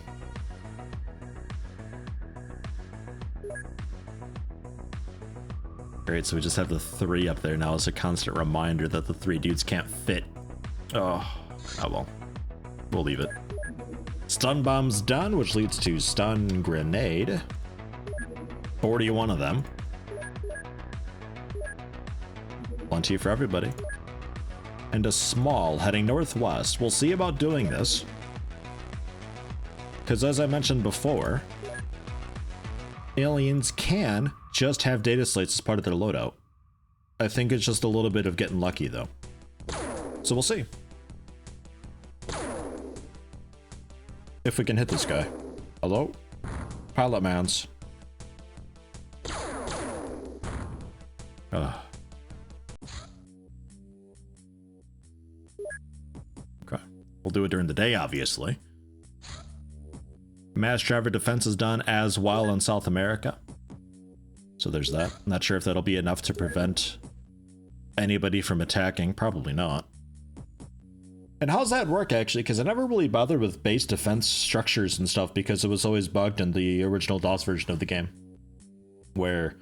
Great, so we just have the 3 up there now as a constant reminder that the 3 dudes can't fit. Oh well. We'll leave it. Stun bomb's done, which leads to stun grenade. 41 of them. Plenty for everybody. And a small heading northwest. We'll see about doing this. Because as I mentioned before, aliens can just have data slates as part of their loadout. I think it's just a little bit of getting lucky though. So we'll see. If we can hit this guy. Hello? Pilot mans. Okay. We'll do it during the day, obviously. Mass driver defense is done as well in South America. So there's that. Not sure if that'll be enough to prevent anybody from attacking. Probably not. And how's that work, actually? Because I never really bothered with base defense structures and stuff because it was always bugged in the original DOS version of the game. Where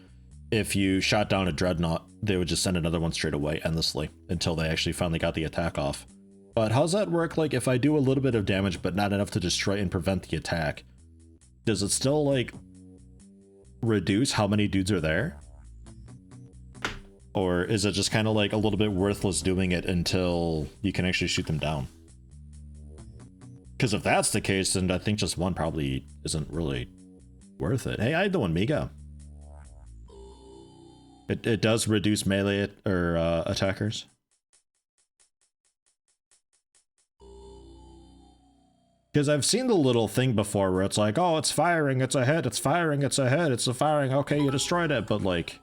if you shot down a dreadnought, they would just send another one straight away endlessly until they actually finally got the attack off. But how's that work, like, if I do a little bit of damage but not enough to destroy and prevent the attack? Does it still, like, reduce how many dudes are there? Or is it just kind of like a little bit worthless doing it until you can actually shoot them down? Because if that's the case, then I think just one probably isn't really worth it. Hey, I had the one Miga. It does reduce melee or attackers. Because I've seen the little thing before where it's like, oh, it's firing, it's ahead, it's firing, it's ahead, it's a firing, okay, you destroyed it, but like,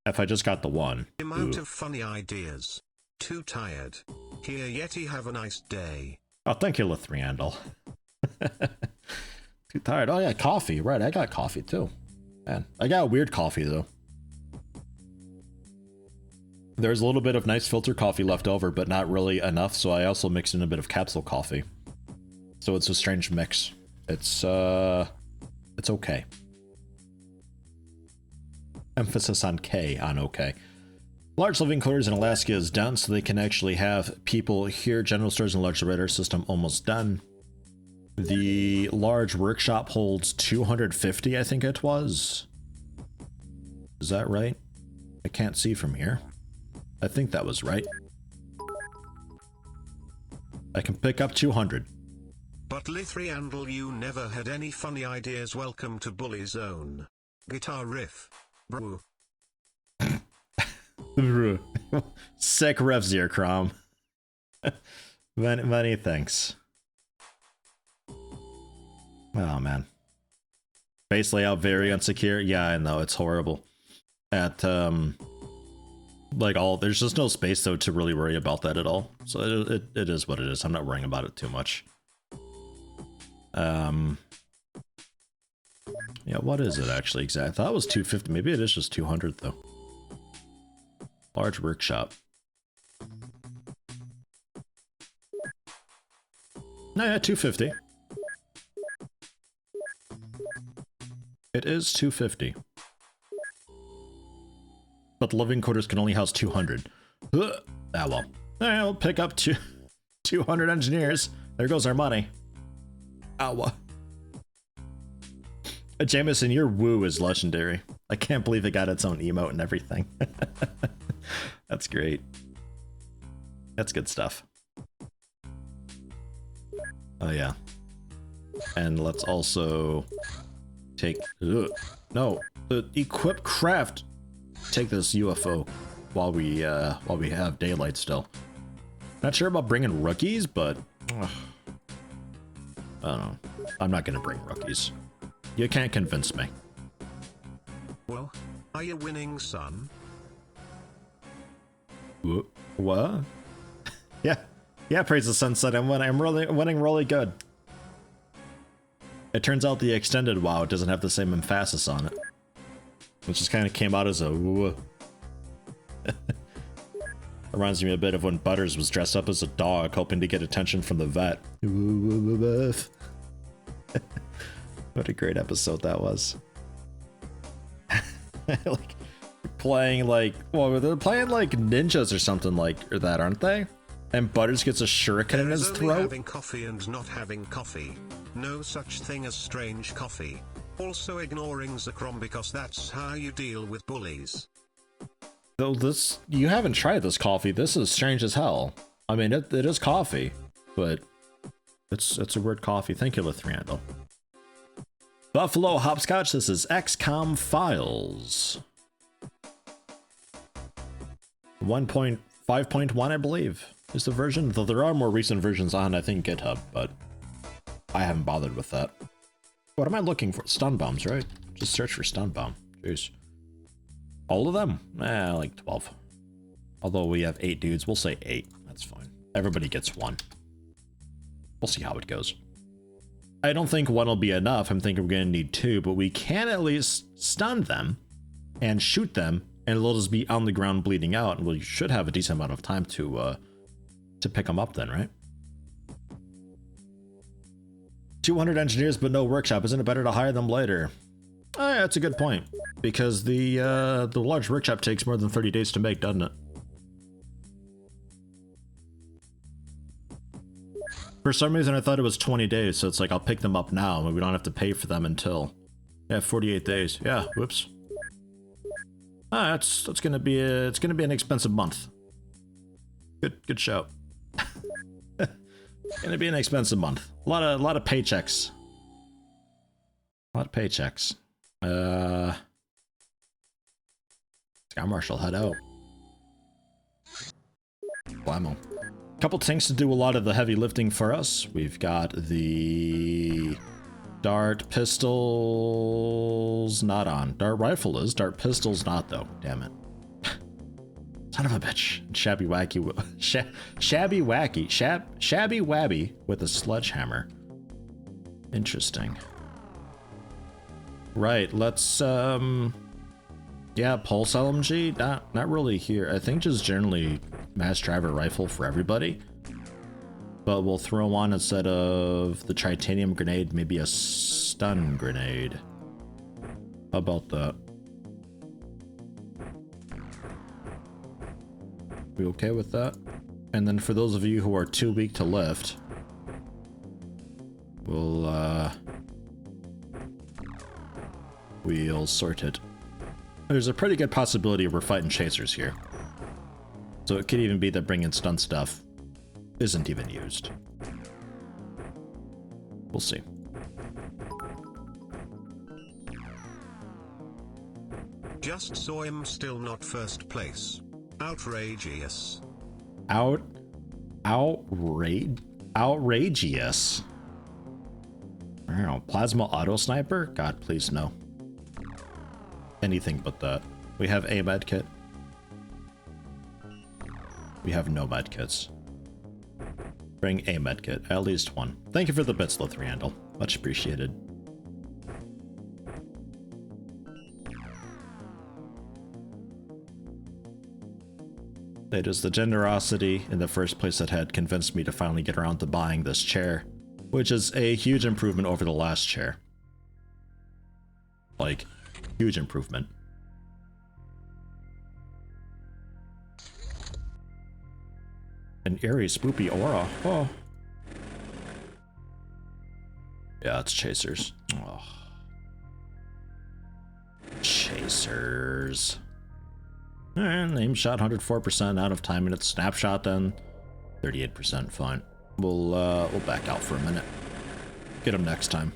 if I just got the one. Amount of funny ideas. Too tired. Here, Yeti, have a nice day. Oh, thank you, Lithriandel. Too tired. Oh yeah, coffee, right, I got coffee too. Man, I got a weird coffee though. There's a little bit of nice filter coffee left over, but not really enough, so I also mixed in a bit of capsule coffee. So it's a strange mix. It's okay. Emphasis on K, on okay. Large living quarters in Alaska is done, so they can actually have people here. General stores and large radar system almost done. The large workshop holds 250, I think it was. Is that right? I can't see from here. I think that was right. I can pick up 200. But Lithriandel, you never had any funny ideas. Welcome to Bully Zone. Guitar riff. Brew. Sick riff, Zercrom. Many thanks. Oh man. Base layout very unsecure. Yeah, I know, it's horrible. At like there's just no space though to really worry about that at all. So it is what it is. I'm not worrying about it too much. Yeah, what is it actually exactly? I thought it was 250. Maybe it is just 200 though. Large workshop. No, yeah, 250. It is 250. But the living quarters can only house 200. Ah, well. I'll pick up 200 engineers. There goes our money. Ow. Jameson, your woo is legendary. I can't believe it got its own emote and everything. That's great. That's good stuff. Oh yeah. And let's also take... no. Equip craft. Take this UFO while we have daylight still. Not sure about bringing rookies, but... I don't know. I'm not gonna bring rookies. You can't convince me. Well, are you winning, son? What? Yeah, praise the sunset. I'm winning really good. It turns out the extended WoW doesn't have the same emphasis on it, which just kind of came out as a Reminds me a bit of when Butters was dressed up as a dog, hoping to get attention from the vet. What a great episode that was. Like, playing like, well, they're playing like ninjas or something like that, aren't they? And Butters gets a shuriken in his throat. Having coffee and not having coffee. No such thing as strange coffee. Also ignoring XCOM because that's how you deal with bullies. Though this, you haven't tried this coffee. This is strange as hell. I mean, it is coffee, but it's a weird coffee. Thank you, Lithriandel. Buffalo Hopscotch, this is xcomfiles. 1.5.1, I believe, is the version. Though there are more recent versions on, I think, GitHub, but I haven't bothered with that. What am I looking for? Stun bombs, right? Just search for stun bomb. Jeez. All of them? Like 12. Although we have 8 dudes, we'll say 8. That's fine. Everybody gets 1. We'll see how it goes. I don't think 1 will be enough. I'm thinking we're going to need 2, but we can at least stun them and shoot them, and they'll just be on the ground bleeding out, and we should have a decent amount of time to pick them up then, right? 200 engineers, but no workshop. Isn't it better to hire them later? Yeah, that's a good point, because the large workshop takes more than 30 days to make, doesn't it? For some reason, I thought it was 20 days, so it's like I'll pick them up now, and we don't have to pay for them until 48 days. Yeah, whoops. That's gonna be it's gonna be an expensive month. Good show. Gonna be an expensive month. A lot of paychecks. A lot of paychecks. Sky Marshal, head out. Blammo. Couple tanks to do a lot of the heavy lifting for us. We've got the dart pistols not on. Dart rifle is. Dart pistols not though. Damn it. Son of a bitch. Shabby Wabby with a sledgehammer. Interesting. Right, let's yeah, pulse LMG, not really here. I think just generally mass driver rifle for everybody. But we'll throw on, instead of the titanium grenade, maybe a stun grenade. How about that? We okay with that? And then for those of you who are too weak to lift, we'll sort it. There's a pretty good possibility we're fighting chasers here. So it could even be that bringing stun stuff isn't even used. We'll see. Just saw him, still not first place. Outrageous. Outrageous. I don't know. Plasma auto sniper? God, please no. Anything but that. We have a med kit. We have no med kits. Bring a med kit, at least one. Thank you for the bits, Lithriandel. Much appreciated. It is the generosity in the first place that had convinced me to finally get around to buying this chair, which is a huge improvement over the last chair. Like, huge improvement. An eerie, spoopy aura. Oh. Yeah, it's chasers. Oh. Chasers. And aim shot 104% out of time minutes. Snapshot then 38%. Fine. We'll back out for a minute. Get him next time.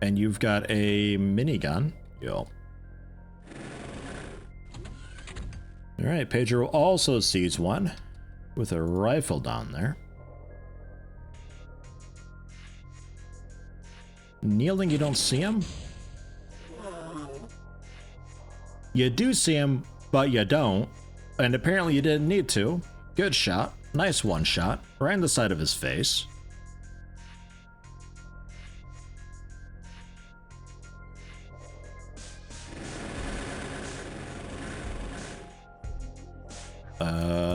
And you've got a minigun. Yo. All right. Pedro also sees one with a rifle down there. Kneeling, you don't see him? You do see him, but you don't. And apparently you didn't need to. Good shot. Nice one shot. Right in the side of his face.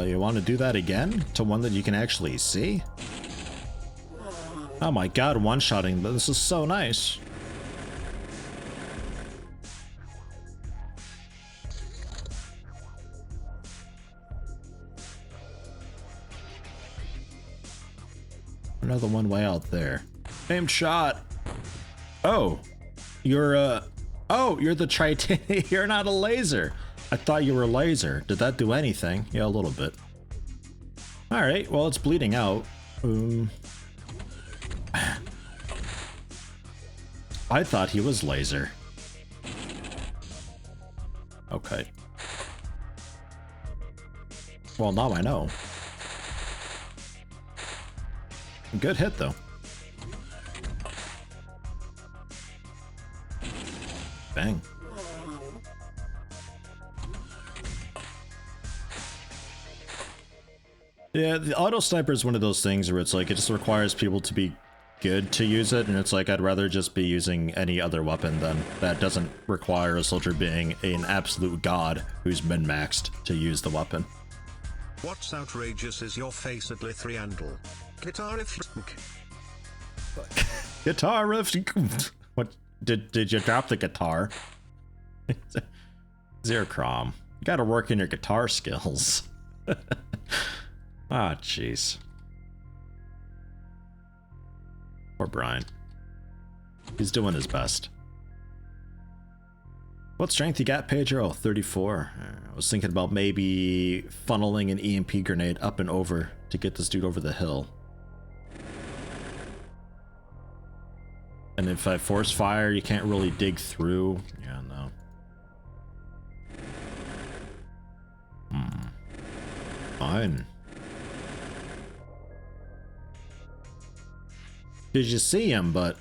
You want to do that again? To one that you can actually see? Oh my god, one-shotting. This is so nice. another one way out there. Aimed shot. Oh, you're you're the Tritanium. You're not a laser. I thought you were a laser. Did that do anything? Yeah, a little bit. All right, well, it's bleeding out. I thought he was laser. Okay. Well, now I know. Good hit, though. Bang. Yeah, the auto sniper is one of those things where it's like it just requires people to be good to use it, and it's like I'd rather just be using any other weapon than that doesn't require a soldier being an absolute god who's min-maxed to use the weapon. What's outrageous is your face at Lithriandel. Guitar riff. Guitar riff. What did you drop the guitar? Zercrom, you gotta work in your guitar skills. Ah, jeez. Poor Brian. He's doing his best. What strength you got, Pedro? 34. I was thinking about maybe funneling an EMP grenade up and over to get this dude over the hill. And if I force fire, you can't really dig through. Yeah, no. Fine. Did you see him, but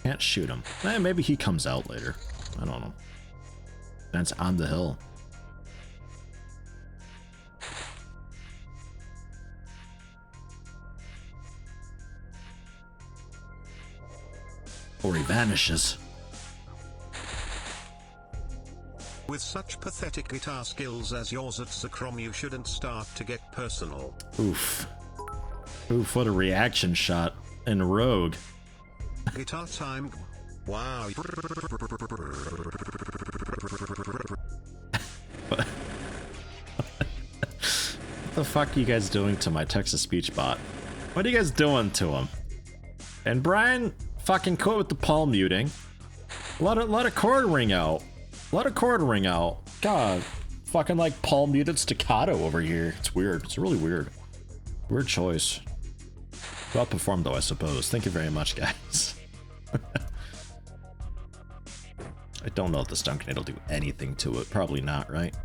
can't shoot him. Maybe he comes out later. I don't know. That's on the hill. Or he vanishes. With such pathetic guitar skills as yours at XCOM, you shouldn't start to get personal. Oof. Oof, what a reaction shot in Rogue. Guitar time. Wow. What the fuck are you guys doing to my Texas speech bot? What are you guys doing to him? And Brian, fucking quit with the palm muting. Let a chord ring out. Let a chord ring out. God, fucking like palm muted staccato over here. It's weird. It's really weird. Weird choice. Well performed though, I suppose. Thank you very much, guys. I don't know if the stun grenade will do anything to it. Probably not, right?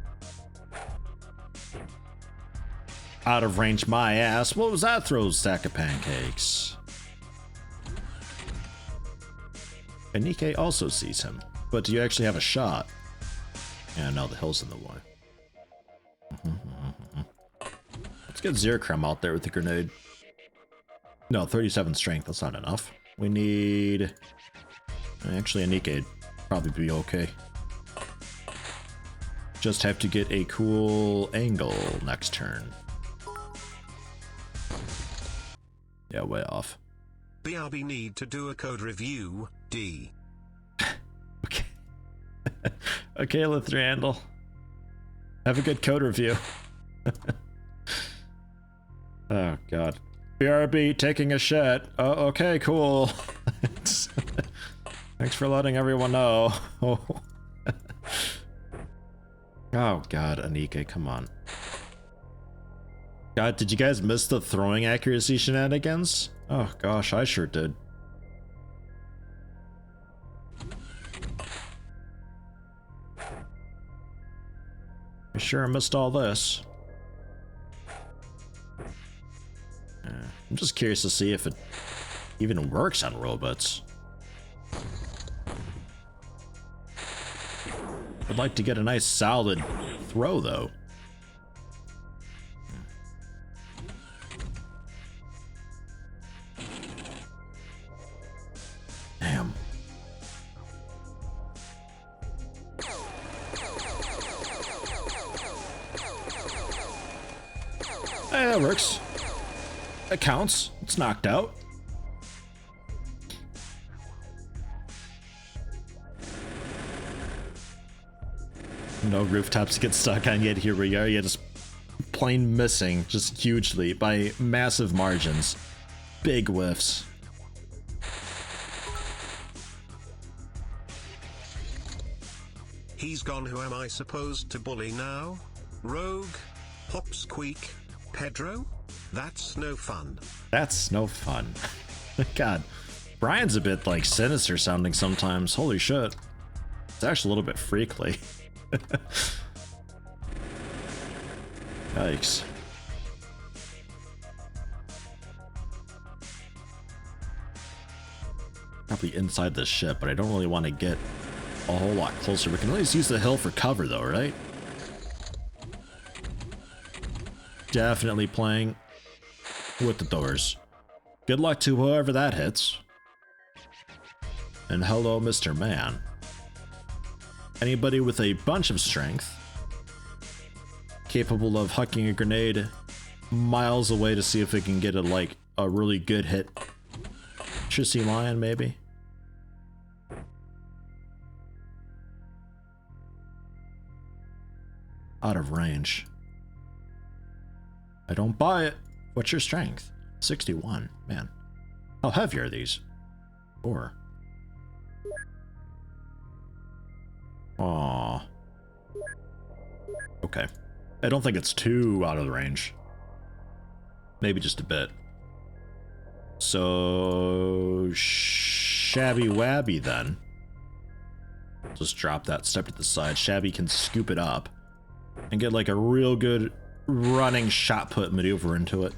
Out of range, my ass. What was that throw, stack of pancakes? Anike also sees him. But do you actually have a shot? Yeah, no, the hill's in the way. Let's get Zercrom out there with the grenade. No, 37 strength, that's not enough. We need... Actually, Anike'd probably be okay. Just have to get a cool angle next turn. Yeah, way off. BRB need to do a code review, D. Okay. Okay, Lithriandel. Have a good code review. Oh, God. BRB taking a shit. Oh, okay, cool. Thanks for letting everyone know. Oh, oh God, Anike, come on. God, did you guys miss the throwing accuracy shenanigans? Oh gosh, I sure did. I sure missed all this. I'm just curious to see if it even works on robots. I'd like to get a nice solid throw though. Damn. Hey, that works. That counts. It's knocked out. No rooftops get stuck on yet. Here we are. You just plane missing just hugely by massive margins. Big whiffs. He's gone. Who am I supposed to bully now? Rogue? Hopsqueak? Pedro? That's no fun. That's no fun. God, Brian's a bit like sinister sounding sometimes. Holy shit. It's actually a little bit freakly. Yikes. Probably inside the ship, but I don't really want to get a whole lot closer. We can at least use the hill for cover though, right? Definitely playing with the doors. Good luck to whoever that hits. And hello, Mr. Man. Anybody with a bunch of strength, capable of hucking a grenade miles away to see if it can get a really good hit. Trissy Lion, maybe? Out of range. I don't buy it. What's your strength? 61. Man. How heavy are these? 4. Aww. Okay. I don't think it's too out of the range. Maybe just a bit. So... Shabby Wabby then. Just drop that, step to the side. Shabby can scoop it up and get like a real good running shot put maneuver into it.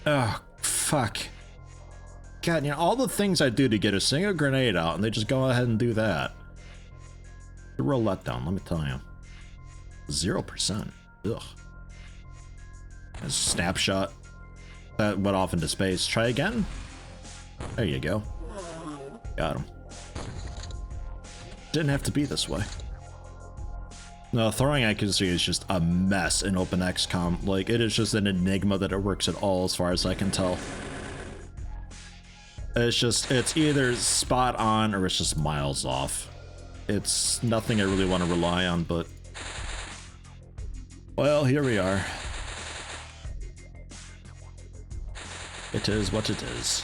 Oh, fuck. God, you know, all the things I do to get a single grenade out, and they just go ahead and do that. The real letdown, let me tell you. 0%. Ugh. A snapshot. That went off into space. Try again? There you go. Got him. Didn't have to be this way. No, throwing accuracy is just a mess in OpenXCOM. Like, it is just an enigma that it works at all, as far as I can tell. It's just, it's either spot on or it's just miles off. It's nothing I really want to rely on, but... Well, here we are. It is what it is.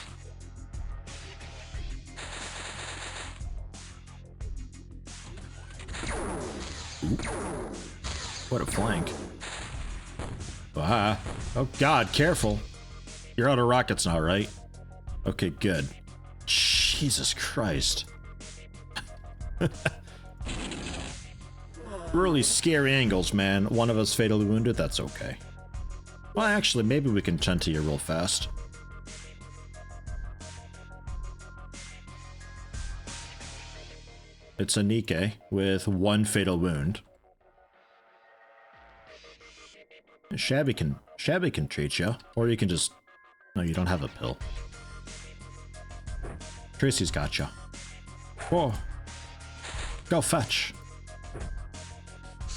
Ooh. What a flank. Ah. Oh god, careful. You're out of rockets now, right? Okay, good. Jesus Christ. Really scary angles, man. One of us fatally wounded, that's okay. Well, actually, maybe we can tend to you real fast. It's a Nikke with 1 fatal wound. Shabby can treat you, or you can just... No, you don't have a pill. Tracy's got you. Whoa. Go fetch.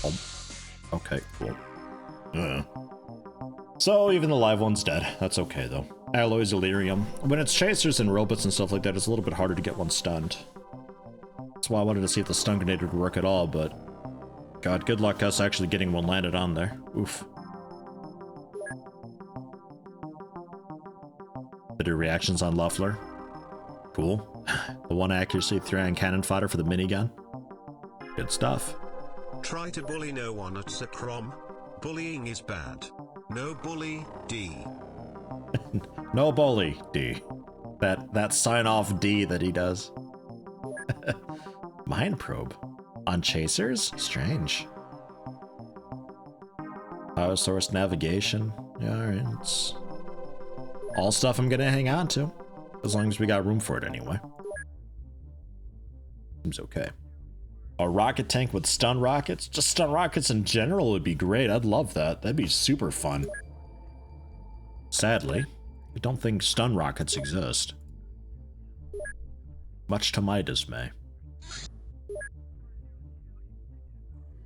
Oh. Okay, cool. So even the live one's dead. That's okay though. Alloy's Illyrium. When it's chasers and robots and stuff like that, it's a little bit harder to get one stunned. That's why I wanted to see if the stun grenade would work at all, but... God, good luck us actually getting one landed on there. Oof. Bit of reactions on Luffler. Cool. The 1 accuracy 3 on cannon fodder for the minigun. Good stuff. Try to bully no one at XCOM. Bullying is bad. No bully, D. No bully, D. That sign-off D that he does. Mind probe. On chasers? Strange. Power source navigation. Yeah, alright. It's all stuff I'm gonna hang on to. As long as we got room for it anyway. Seems okay. A rocket tank with stun rockets? Just stun rockets in general would be great. I'd love that. That'd be super fun. Sadly, I don't think stun rockets exist. Much to my dismay.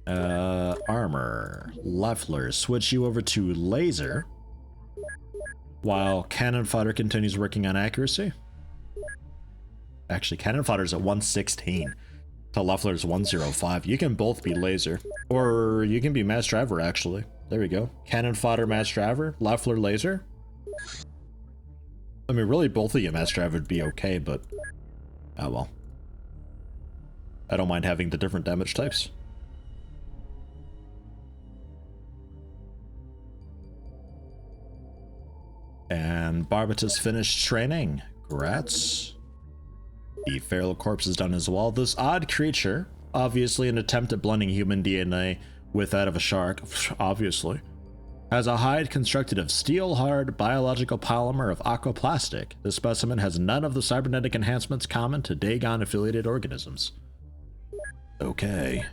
Armor. Leffler. Switch you over to laser. While cannon fodder continues working on accuracy. Actually, cannon fodder is at 116. to Leffler's 105. You can both be laser. Or you can be mass driver, actually. There we go. Cannon fodder mass driver, Leffler laser. I mean, really, both of you mass driver would be okay, but... oh well. I don't mind having the different damage types. And Barbatus finished training. Grats. The feral corpse is done as well. This odd creature, obviously an attempt at blending human DNA with that of a shark, obviously, has a hide constructed of steel-hard biological polymer of aquaplastic. This specimen has none of the cybernetic enhancements common to Dagon-affiliated organisms. Okay.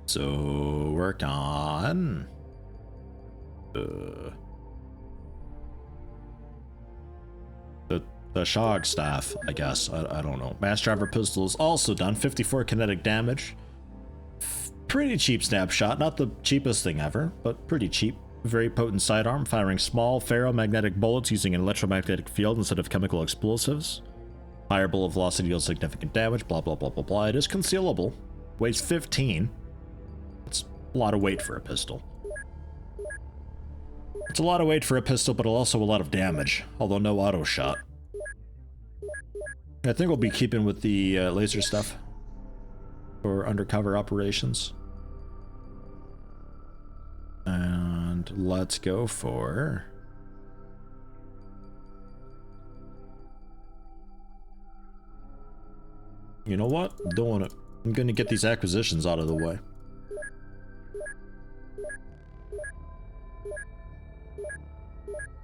So, worked on... The Shog staff, I guess. I don't know. Mass driver pistol is also done. 54 kinetic damage. Pretty cheap snapshot. Not the cheapest thing ever, but pretty cheap. Very potent sidearm, firing small ferromagnetic bullets using an electromagnetic field instead of chemical explosives. Higher bullet velocity deals significant damage, blah, blah, blah, blah, blah. It is concealable. Weighs 15. It's a lot of weight for a pistol. It's a lot of weight for a pistol, but also a lot of damage, although no auto shot. I think we'll be keeping with the laser stuff for undercover operations. And let's go for... you know what? I'm doing it. I'm gonna get these acquisitions out of the way.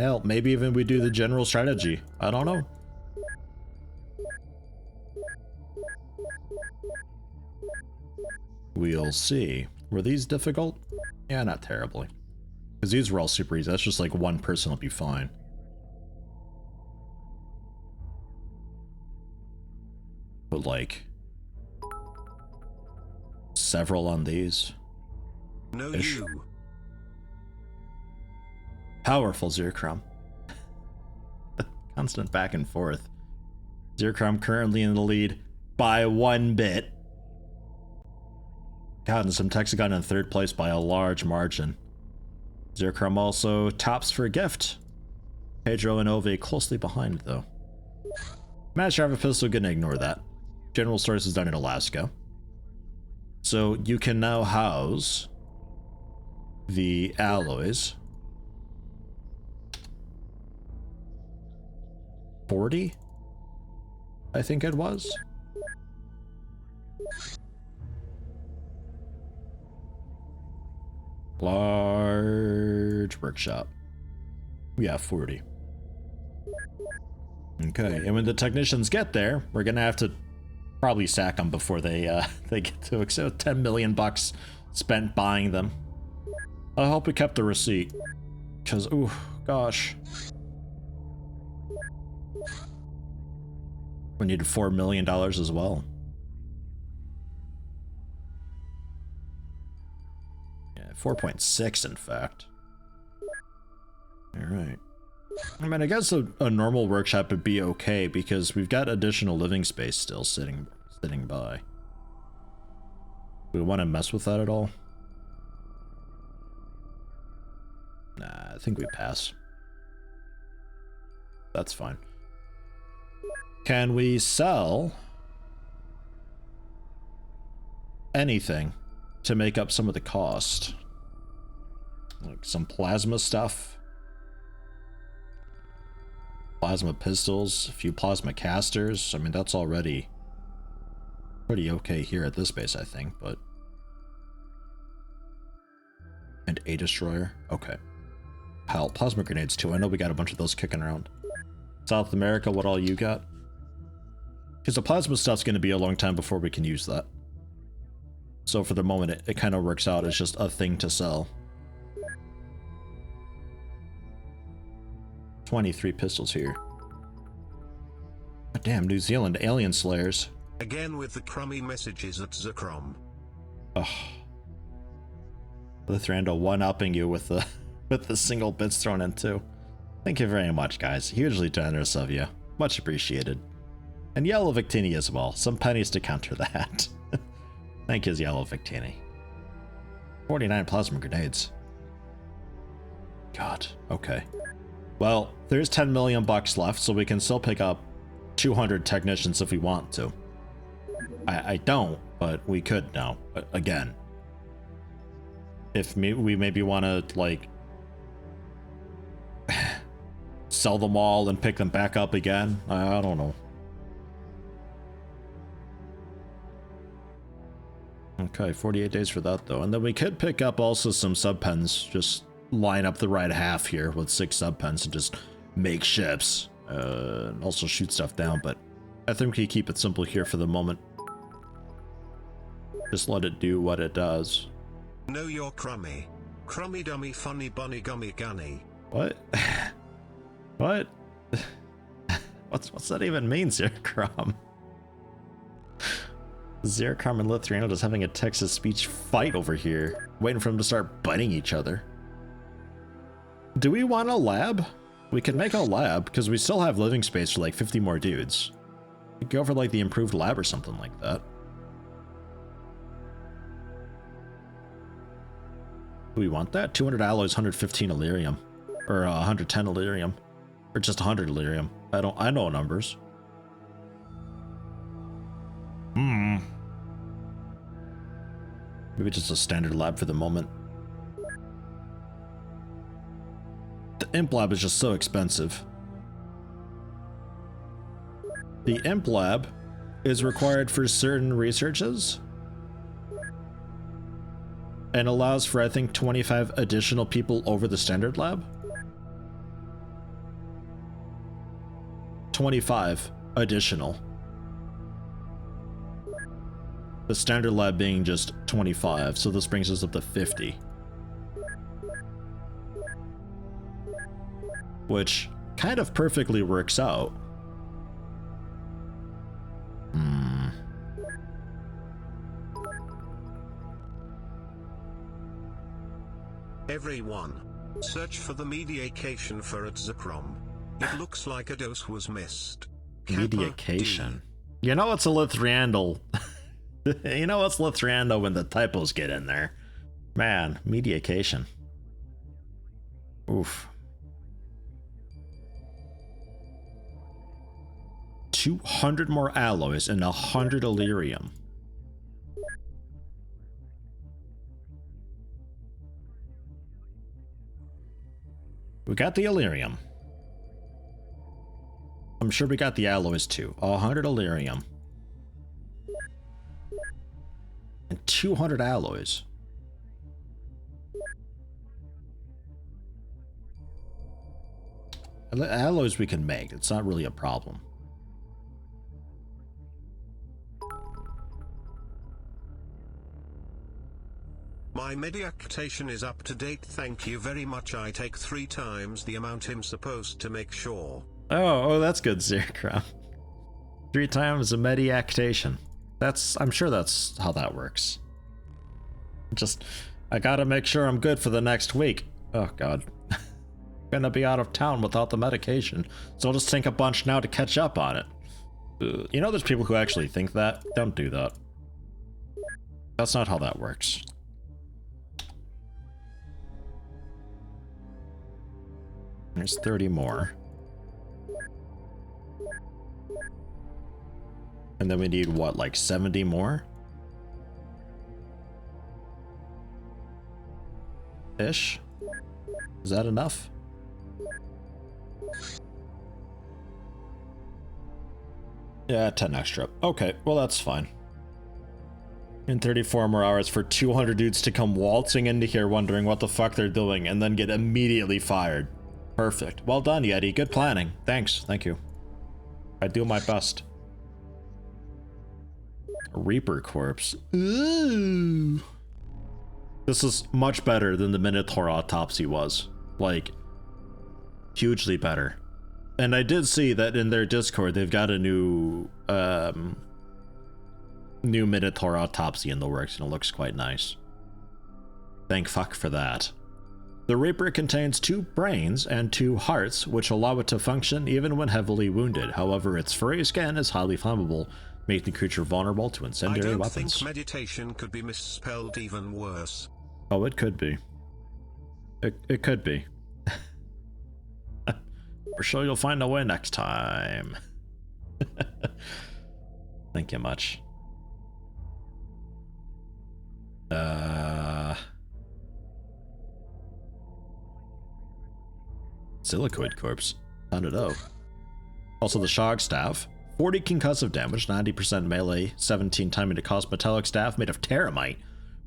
Hell, maybe even we do the general strategy. I don't know. We'll see. Were these difficult? Yeah, not terribly. Because these were all super easy. That's just like one person will be fine. But like... several on these. No, Ish. you. Powerful Zircrom. Constant back and forth. Zircrom currently in the lead by 1 bit. God, and some Texagon in 3rd place by a large margin. Zircrom also tops for gift. Pedro and Ove closely behind, though. Mass driver pistol, gonna ignore that. General Stores is done in Alaska. So you can now house the alloys. 40? I think it was. Large workshop. Yeah, 40. Okay, and when the technicians get there, we're gonna have to probably sack them before they get to it. So 10 million bucks spent buying them. I hope we kept the receipt, cause ooh, gosh. We needed $4 million as well. Yeah, 4.6 in fact. All right. I mean, I guess a normal workshop would be okay because we've got additional living space still sitting by. Do we want to mess with that at all? Nah, I think we pass. That's fine. Can we sell anything to make up some of the cost? Like some plasma stuff? Plasma pistols, a few plasma casters. I mean, that's already pretty okay here at this base, I think, but... and a destroyer? Okay. Hell, plasma grenades too. I know we got a bunch of those kicking around. South America, what all you got? Because the plasma stuff's going to be a long time before we can use that. So for the moment, it kind of works out as just a thing to sell. 23 pistols here. God damn, New Zealand alien slayers. Again with the crummy messages at Zircrom. Ugh. Lithrando one-upping you with the single bits thrown in too. Thank you very much, guys. Hugely generous of you. Much appreciated. And Yellow Victini as well. Some pennies to counter that. Thank you, Yellow Victini. 49 plasma grenades. God, okay. Well, there's 10 million bucks left, so we can still pick up 200 technicians if we want to. I don't, but we could now. Again. If we maybe want to, like, sell them all and pick them back up again. I don't know. Okay, 48 days for that, though. And then we could pick up also some subpens. Just line up the right half here with 6 subpens and just make ships. And also shoot stuff down, but I think we keep it simple here for the moment. Just let it do what it does. Know your crummy. Crummy dummy funny bunny gummy gunny. What? What? What's that even mean, Zercrom? Zercrom and Lithuania just having a Texas speech fight over here, waiting for them to start biting each other. Do we want a lab? We can make a lab, because we still have living space for like 50 more dudes. We could go for like the improved lab or something like that. Do we want that? 200 alloys, 115 Illyrium. Or 110 Illyrium. Or just 100 Illyrium. I know numbers. Maybe just a standard lab for the moment. The Imp Lab is just so expensive. The Imp Lab is required for certain researches and allows for, I think, 25 additional people over the standard lab. 25 additional. The standard lab being just 25, so this brings us up to 50. Which kind of perfectly works out. Everyone, search for the mediation for at Zekrom. It looks like a dose was missed. Mediation. You know it's a Lithrandal. You know what's Lithrando when the typos get in there. Man, mediation. Oof. 200 more alloys and 100 Illyrium. We got the Illyrium. I'm sure we got the alloys too. 100 Illyrium. And 200 alloys. Alloys we can make. It's not really a problem. My mediactation is up to date, thank you very much. I take 3 times the amount I'm supposed to make sure. Oh, that's good, Zercrom. 3 times the mediactation. I'm sure that's how that works. I gotta make sure I'm good for the next week. Oh god. Gonna be out of town without the medication, so I'll just take a bunch now to catch up on it. You know there's people who actually think that? Don't do that. That's not how that works. There's 30 more. And then we need, what, like 70 more? Ish? Is that enough? Yeah, 10 extra. Okay, well that's fine. And 34 more hours for 200 dudes to come waltzing into here wondering what the fuck they're doing and then get immediately fired. Perfect. Well done, Yeti. Good planning. Thanks. Thank you. I do my best. Reaper corpse. Ooh. This is much better than the Minotaur autopsy was. Like, hugely better. And I did see that in their Discord they've got a new Minotaur autopsy in the works, and it looks quite nice. Thank fuck for that. The Reaper contains 2 brains and 2 hearts, which allow it to function even when heavily wounded. However, its furry skin is highly flammable, making the creature vulnerable to incendiary weapons. I don't think meditation could be misspelled even worse. Oh, it could be. It could be. We're sure you'll find a way next time. Thank you much. Silicoid corpse. Found it out. Also the Shog staff. 40 concussive damage, 90% melee, 17 timing to cost. Metallic staff made of terramite.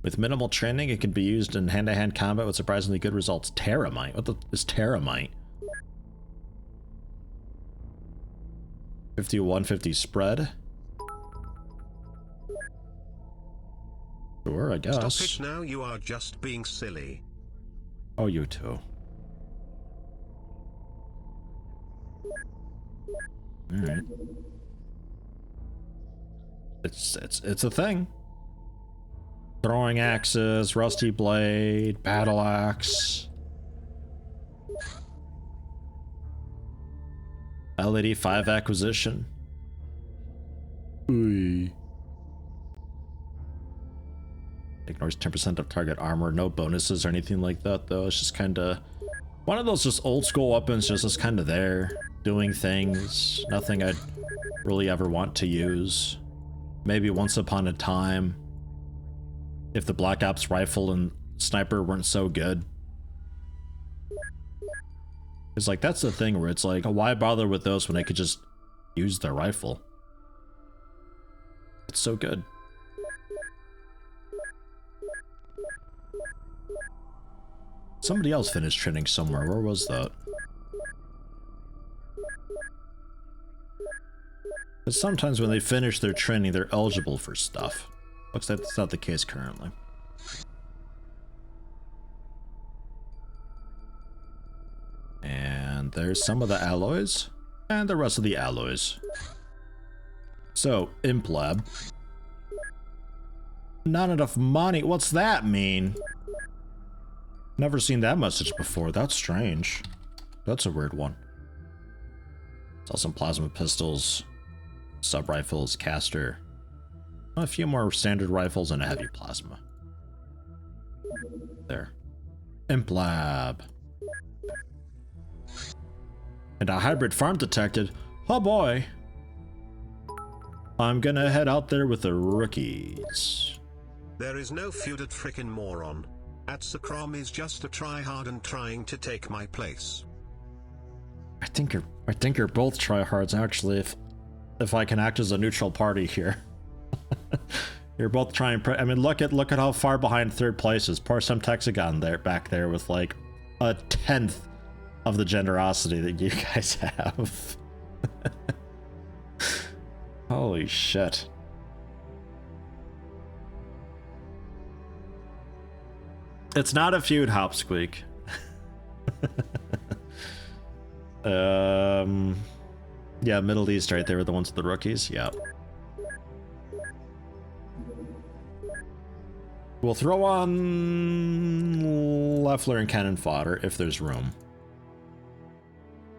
With minimal training, it can be used in hand-to-hand combat with surprisingly good results. Terramite? What is terramite? 5150 spread. Sure, I guess. Stop it now, you are just being silly. Oh, you too. Alright. It's a thing. Throwing axes, rusty blade, battle axe. LED 5 acquisition. Ooh. Ignores 10% of target armor, no bonuses or anything like that though. It's just kinda one of those just old school weapons, just kinda there, doing things. Nothing I'd really ever want to use. Maybe once upon a time, if the Black Ops rifle and sniper weren't so good. It's like, that's the thing where it's like, why bother with those when I could just use the rifle? It's so good. Somebody else finished training somewhere. Where was that? But sometimes when they finish their training, they're eligible for stuff. Looks like that's not the case currently. And there's some of the alloys, and the rest of the alloys. So, Imp Lab. Not enough money. What's that mean? Never seen that message before. That's strange. That's a weird one. Saw some plasma pistols, sub-rifles, caster. A few more standard rifles and a heavy plasma. There. Imp Lab. And a hybrid farm detected. Oh boy. I'm gonna head out there with the rookies. There is no feuded frickin' moron. XCOM is just a tryhard and trying to take my place. I think you're both tryhards actually. If I can act as a neutral party here. You're both trying. I mean, look at how far behind third place is. Poor some Texagon there back there with like a 10th of the generosity that you guys have. Holy shit. It's not a feud, Hopsqueak. Yeah, Middle East right there were the ones with the rookies. Yeah. We'll throw on Leffler and cannon fodder if there's room.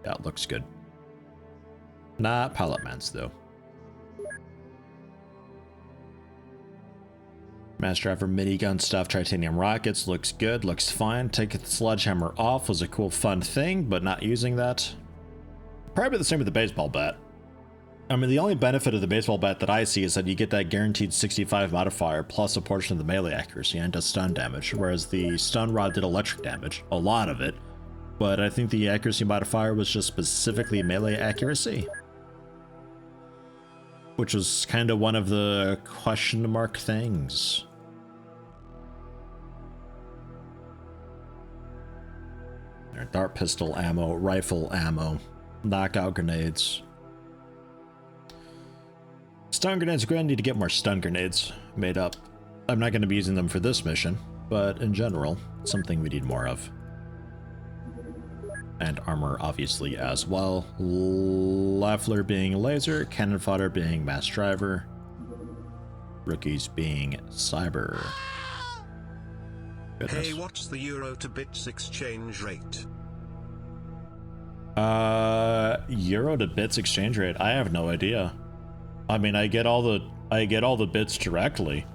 Yeah, it looks good. Not pallet mans though. Mass driver minigun stuff, titanium rockets, looks good, looks fine. Taking the sledgehammer off was a cool fun thing, but not using that. Probably the same with the baseball bat. I mean, the only benefit of the baseball bat that I see is that you get that guaranteed 65 modifier plus a portion of the melee accuracy and does stun damage, whereas the stun rod did electric damage, a lot of it. But I think the accuracy modifier was just specifically melee accuracy, which was kind of one of the question mark things. Dart pistol ammo, rifle ammo, knockout grenades. Stun grenades, we're gonna need to get more stun grenades made up. I'm not gonna be using them for this mission, but in general, something we need more of. And armor, obviously, as well. Leffler being laser, cannon fodder being mass driver, rookies being cyber. Goodness. Hey, what's the euro to bits exchange rate? Euro to bits exchange rate. I have no idea. I mean, I get all the bits directly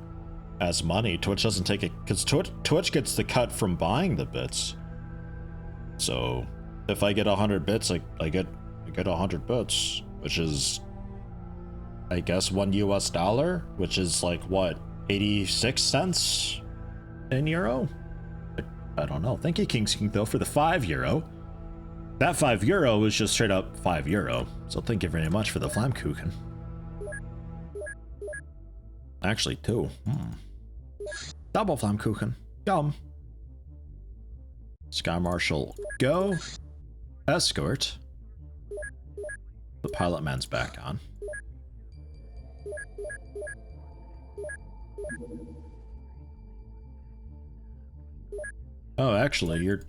as money. Twitch doesn't take it because Twitch gets the cut from buying the bits. So if I get 100 bits, I get 100 bits, which is, I guess, $1 US, which is like what, 86 cents in euro? I don't know. Thank you, King's King, though, for the €5. That €5 is just straight up €5. So thank you very much for the Flammkuchen. Actually, 2. Double Flammkuchen. Yum. Sky Marshal, go. Escort. The pilot man's back on. Oh, actually, you're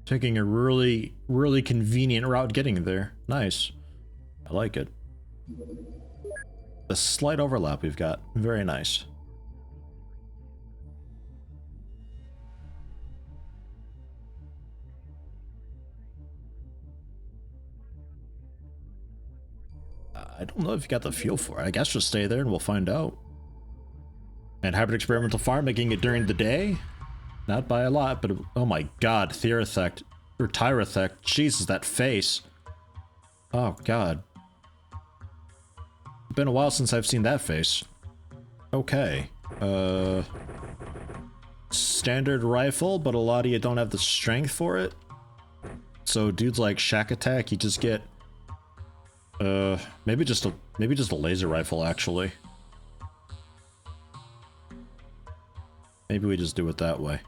taking a really, really convenient route getting there. Nice. I like it. The slight overlap we've got. Very nice. I don't know if you got the fuel for it. I guess just stay there and we'll find out. And hybrid experimental farm, making it during the day? Not by a lot, but oh my god, Thyrathect, or Tyrathect, Jesus, that face. Oh god. Been a while since I've seen that face. Okay. Standard rifle, but a lot of you don't have the strength for it. So dudes like Shack Attack, you just get maybe just a laser rifle actually. Maybe we just do it that way.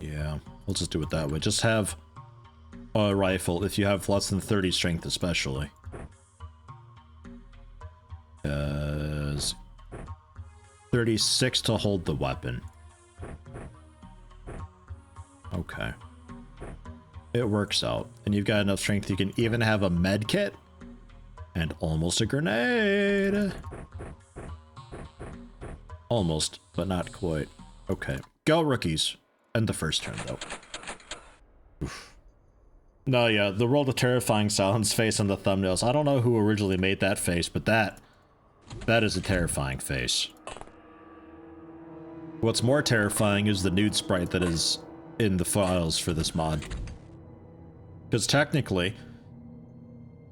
Yeah, we'll just do it that way. Just have a rifle if you have less than 30 strength especially. 36 to hold the weapon. Okay. It works out. And you've got enough strength you can even have a med kit and almost a grenade. Almost, but not quite. Okay. Go, rookies. End the first turn, though. Oof. No, yeah, the World of Terrifying Silence face on the thumbnails. I don't know who originally made that face, but that is a terrifying face. What's more terrifying is the nude sprite that is in the files for this mod. Because technically,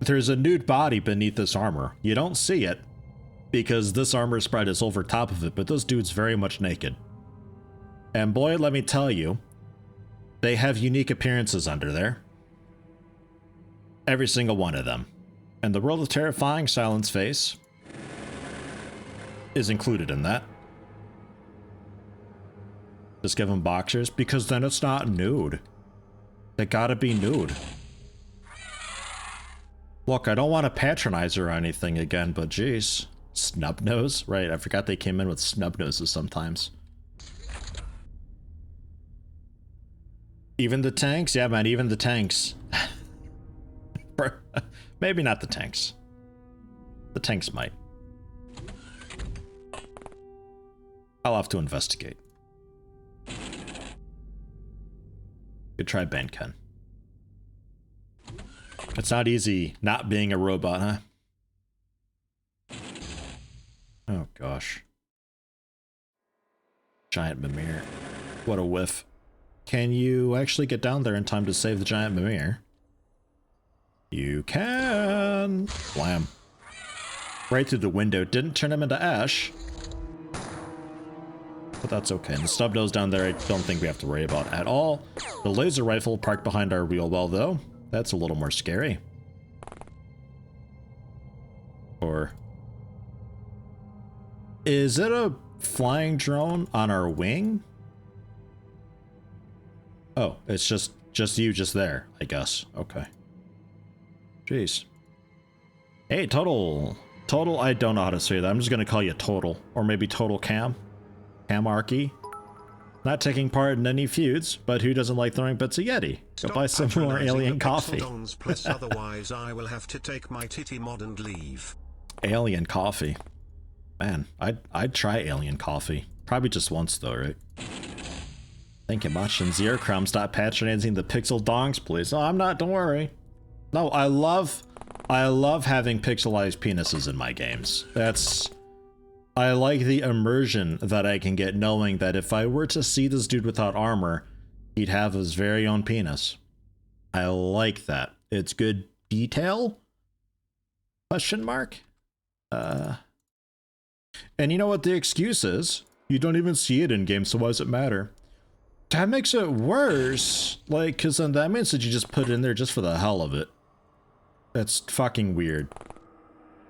there's a nude body beneath this armor. You don't see it, because this armor sprite is over top of it, but this dude's very much naked. And boy, let me tell you, they have unique appearances under there. Every single one of them. And the World of Terrifying Silence face is included in that. Just give them boxers, because then it's not nude. They gotta be nude. Look, I don't want to patronize her or anything again, but geez. Snub nose? Right, I forgot they came in with snub noses sometimes. Even the tanks? Yeah, man, even the tanks. Maybe not the tanks. The tanks might. I'll have to investigate. Good try, Benken. It's not easy not being a robot, huh? Oh, gosh. Giant Mimir. What a whiff. Can you actually get down there in time to save the giant Mimir? You can! Blam. Right through the window. Didn't turn him into ash. But that's okay. And the stub nose down there, I don't think we have to worry about at all. The laser rifle parked behind our wheel well, though. That's a little more scary. Or... is it a flying drone on our wing? Oh, it's just you just there, I guess. Okay. Jeez. Hey, Total. Total, I don't know how to say that. I'm just gonna call you Total. Or maybe Total Cam. Camarchy. Not taking part in any feuds, but who doesn't like throwing bits of Yeti? Go buy some more alien coffee. Plus otherwise I will have to take my titty mod and leave. Alien coffee. Man, I'd try alien coffee. Probably just once though, right? Thank you much. And Zerocrom, stop patronizing the pixel dongs, please. Oh, I'm not, don't worry. No, I love having pixelized penises in my games. I like the immersion that I can get knowing that if I were to see this dude without armor, he'd have his very own penis. I like that. It's good detail? Question mark? And you know what the excuse is? You don't even see it in game, so why does it matter? That makes it worse. Like, cause then that means that you just put it in there just for the hell of it. That's fucking weird.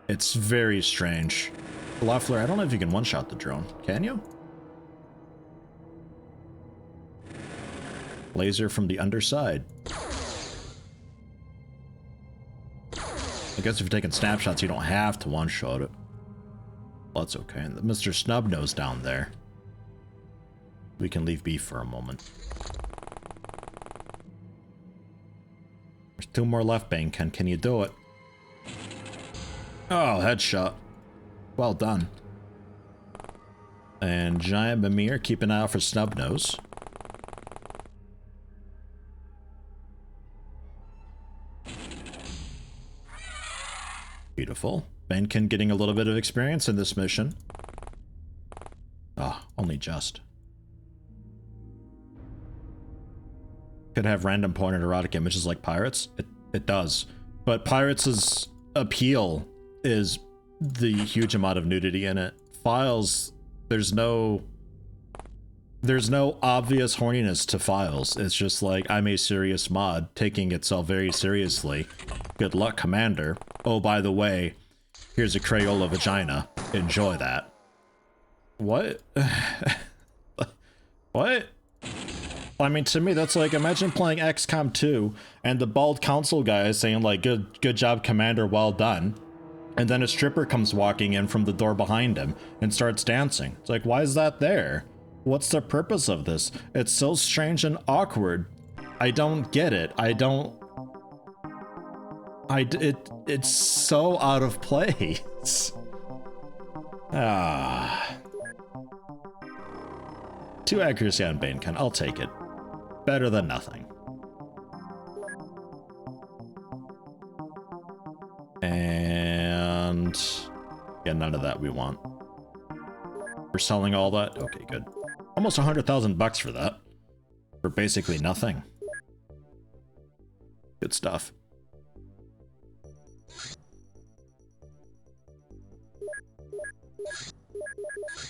It's very strange. Loeffler, I don't know if you can one-shot the drone. Can you? Laser from the underside. I guess if you're taking snapshots, you don't have to one-shot it. Well, that's okay. And Mr. Snubnose down there. We can leave B for a moment. There's 2 more left, Banekin. Can you do it? Oh, headshot. Well done. And Giant Mimir, keep an eye out for Snubnose. Beautiful. Banekin getting a little bit of experience in this mission. Ah, only just. Could have random porn erotic images like pirates. It does. But pirates' appeal is the huge amount of nudity in it. Files, there's no obvious horniness to Files. It's just like, I'm a serious mod taking itself very seriously. Good luck, Commander. Oh, by the way, here's a Crayola vagina. Enjoy that. What? What? I mean, to me, that's like, imagine playing XCOM 2 and the bald council guy is saying like, good job, Commander, well done. And then a stripper comes walking in from the door behind him and starts dancing. It's like, why is that there? What's the purpose of this? It's so strange and awkward. I don't get it. It's so out of place. Ah. 2 accuracy on Banekin. I'll take it. Better than nothing. And yeah, none of that we want. We're selling all that? Okay, good. Almost 100,000 bucks for that. For basically nothing. Good stuff.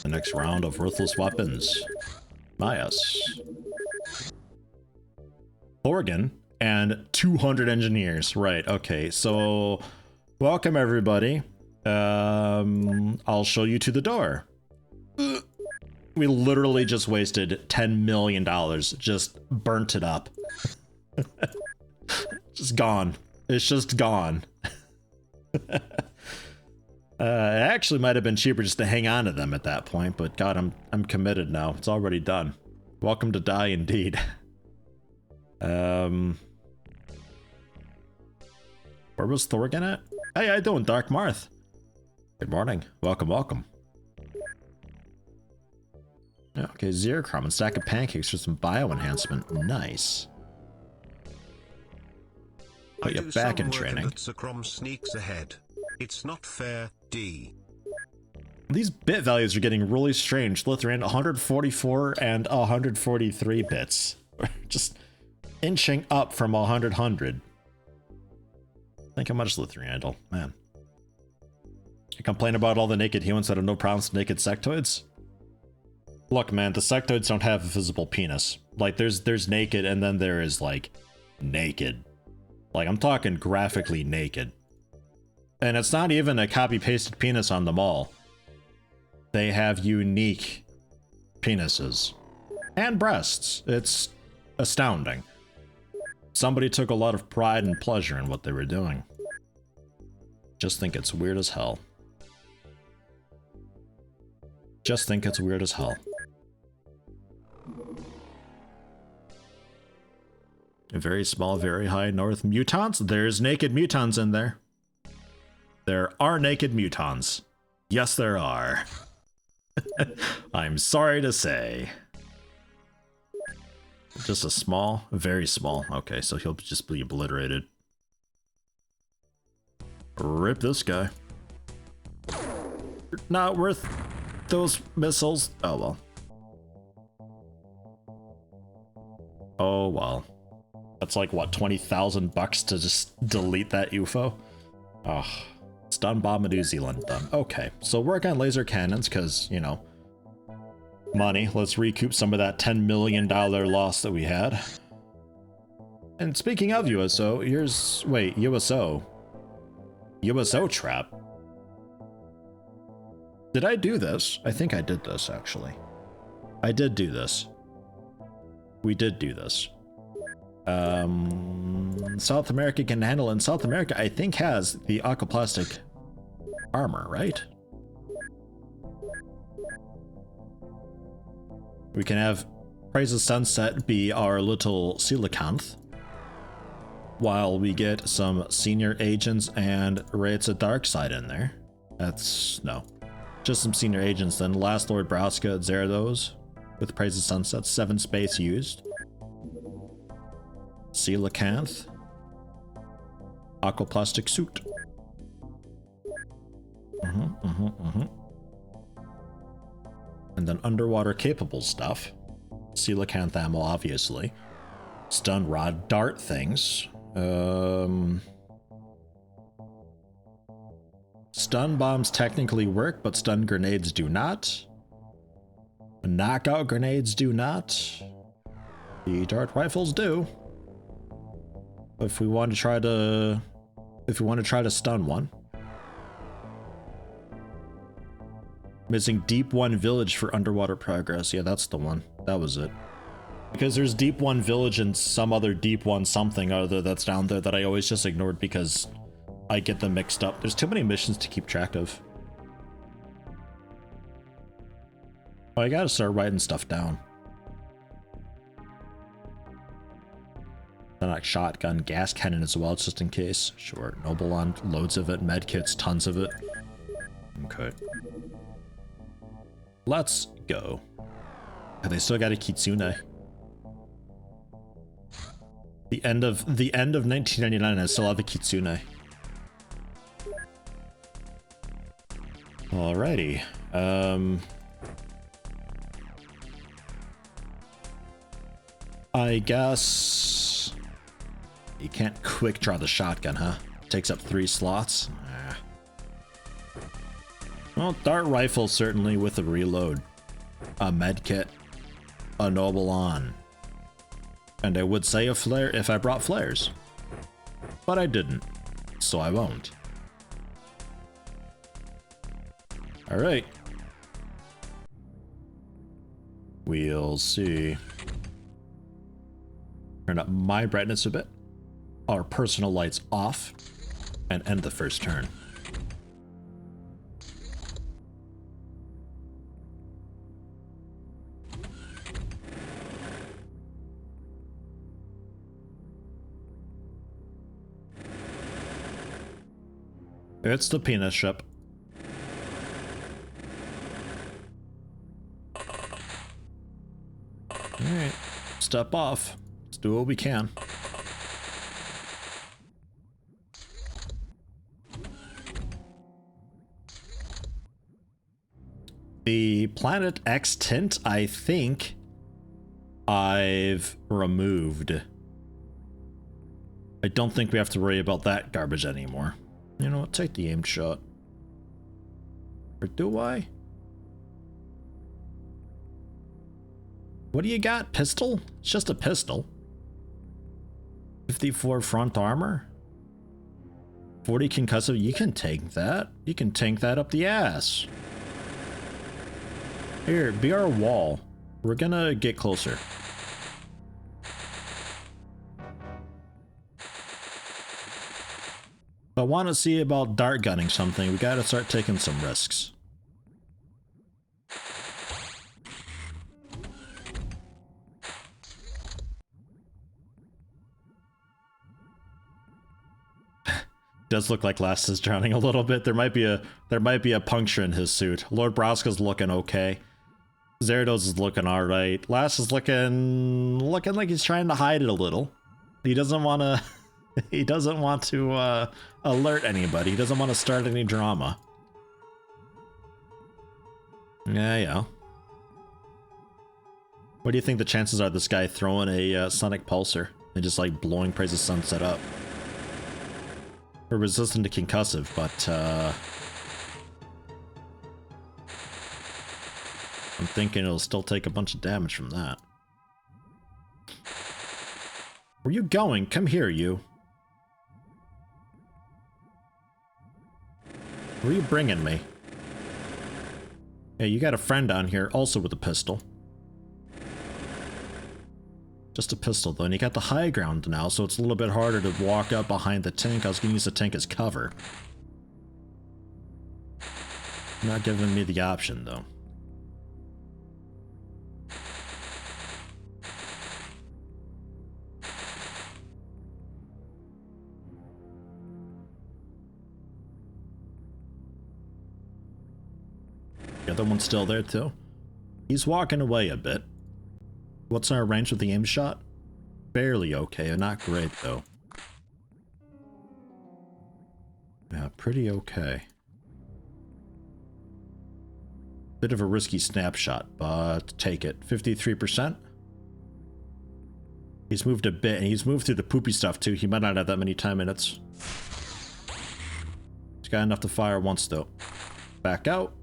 The next round of worthless weapons. Mayas. Thorgan and 200 engineers. Right, okay, so welcome everybody. I'll show you to the door. We literally just wasted $10 million. Just burnt it up. Just gone. It's just gone. It actually might have been cheaper just to hang on to them at that point, but God, I'm committed now. It's already done. Welcome to die indeed. Where was Thorgan at? Hey, how you doing, Dark Marth? Good morning. Welcome, welcome. Okay, Zerocrom and stack of pancakes for some bio enhancement. Nice. Put you back in training. XCOM sneaks ahead. It's not fair, D. These bit values are getting really strange. Lithuanian 144 and 143 bits. Just inching up from 100. Think how much Lithuanian, man. You complain about all the naked humans that have no problems with naked sectoids? Look, man, the sectoids don't have a visible penis. Like, there's naked, and then there is, like, naked. Like, I'm talking graphically naked. And it's not even a copy-pasted penis on them all. They have unique penises. And breasts. It's astounding. Somebody took a lot of pride and pleasure in what they were doing. Just think it's weird as hell. Just think it's weird as hell. A very small, very high north mutons. There's naked mutons in there. There are naked mutons. Yes, there are. I'm sorry to say. Just a small, very small. Okay, so he'll just be obliterated. Rip this guy. Not worth those missiles. Oh well. Oh well. That's like what, 20,000 bucks to just delete that UFO? Oh, stun bomb New Zealand done. Okay, so work on laser cannons because, you know, money. Let's recoup some of that $10 million loss that we had. And speaking of USO, here's, wait, USO trap. Did I do this? I think I did this actually. I did do this. We did do this. South America can handle, and South America I think has the aquaplastic armor, right? We can have Praise of Sunset be our little coelacanth, while we get some senior agents and Raids of Darkside in there. That's, no. Just some senior agents then. Last Lord Braska at Zerados with Praise of Sunset, 7 space used. Coelacanth. Aquaplastic suit. And then underwater capable stuff. Coelacanth ammo, obviously. Stun rod dart things. Stun bombs technically work, but stun grenades do not. Knockout grenades do not. The dart rifles do. If we want to try to stun one. Missing Deep 1 Village for underwater progress. Yeah, that's the one. That was it. Because there's Deep 1 Village and some other Deep 1 something other that's down there that I always just ignored because I get them mixed up. There's too many missions to keep track of. Oh, I gotta start writing stuff down. Like shotgun, gas cannon as well, just in case. Sure, Nobelon, loads of it. Medkits, tons of it. Okay. Let's go. Oh, they still got a Kitsune. The end of 1999, I still have a Kitsune. Alrighty. I guess you can't quick draw the shotgun, huh? Takes up 3 slots. Well, dart rifle certainly with a reload, a medkit, a Nobelon, and I would say a flare if I brought flares, but I didn't, so I won't. All right, we'll see. Turn up my brightness a bit, our personal lights off, and end the first turn. It's the penis ship. Alright, step off. Let's do what we can. The Planet X tint, I think I've removed. I don't think we have to worry about that garbage anymore. You know what, take the aimed shot. Or do I? What do you got? Pistol? It's just a pistol. 54 front armor? 40 concussive, you can tank that. You can tank that up the ass. Here, be our wall. We're gonna get closer. If I want to see about dart gunning something, we gotta start taking some risks. Does look like Last is drowning a little bit. There might be a puncture in his suit. Lord Broska's looking okay. Zerados is looking alright. Last is looking like he's trying to hide it a little. He doesn't want to he doesn't want to alert anybody. He doesn't want to start any drama. Yeah. What do you think the chances are this guy throwing a sonic pulsar and just like blowing Praise the Sunset up? We're resistant to concussive, but I'm thinking it'll still take a bunch of damage from that. Where you going? Come here, you. Where are you bringing me? Hey, you got a friend down here, also with a pistol. Just a pistol, though, and you got the high ground now, so it's a little bit harder to walk up behind the tank. I was gonna use the tank as cover. Not giving me the option, though. The other one's still there, too. He's walking away a bit. What's our range with the aim shot? Barely okay, not great though. Yeah, pretty okay. Bit of a risky snapshot, but take it. 53%. He's moved a bit, and he's moved through the poopy stuff too. He might not have that many time minutes. He's got enough to fire once though. Back out.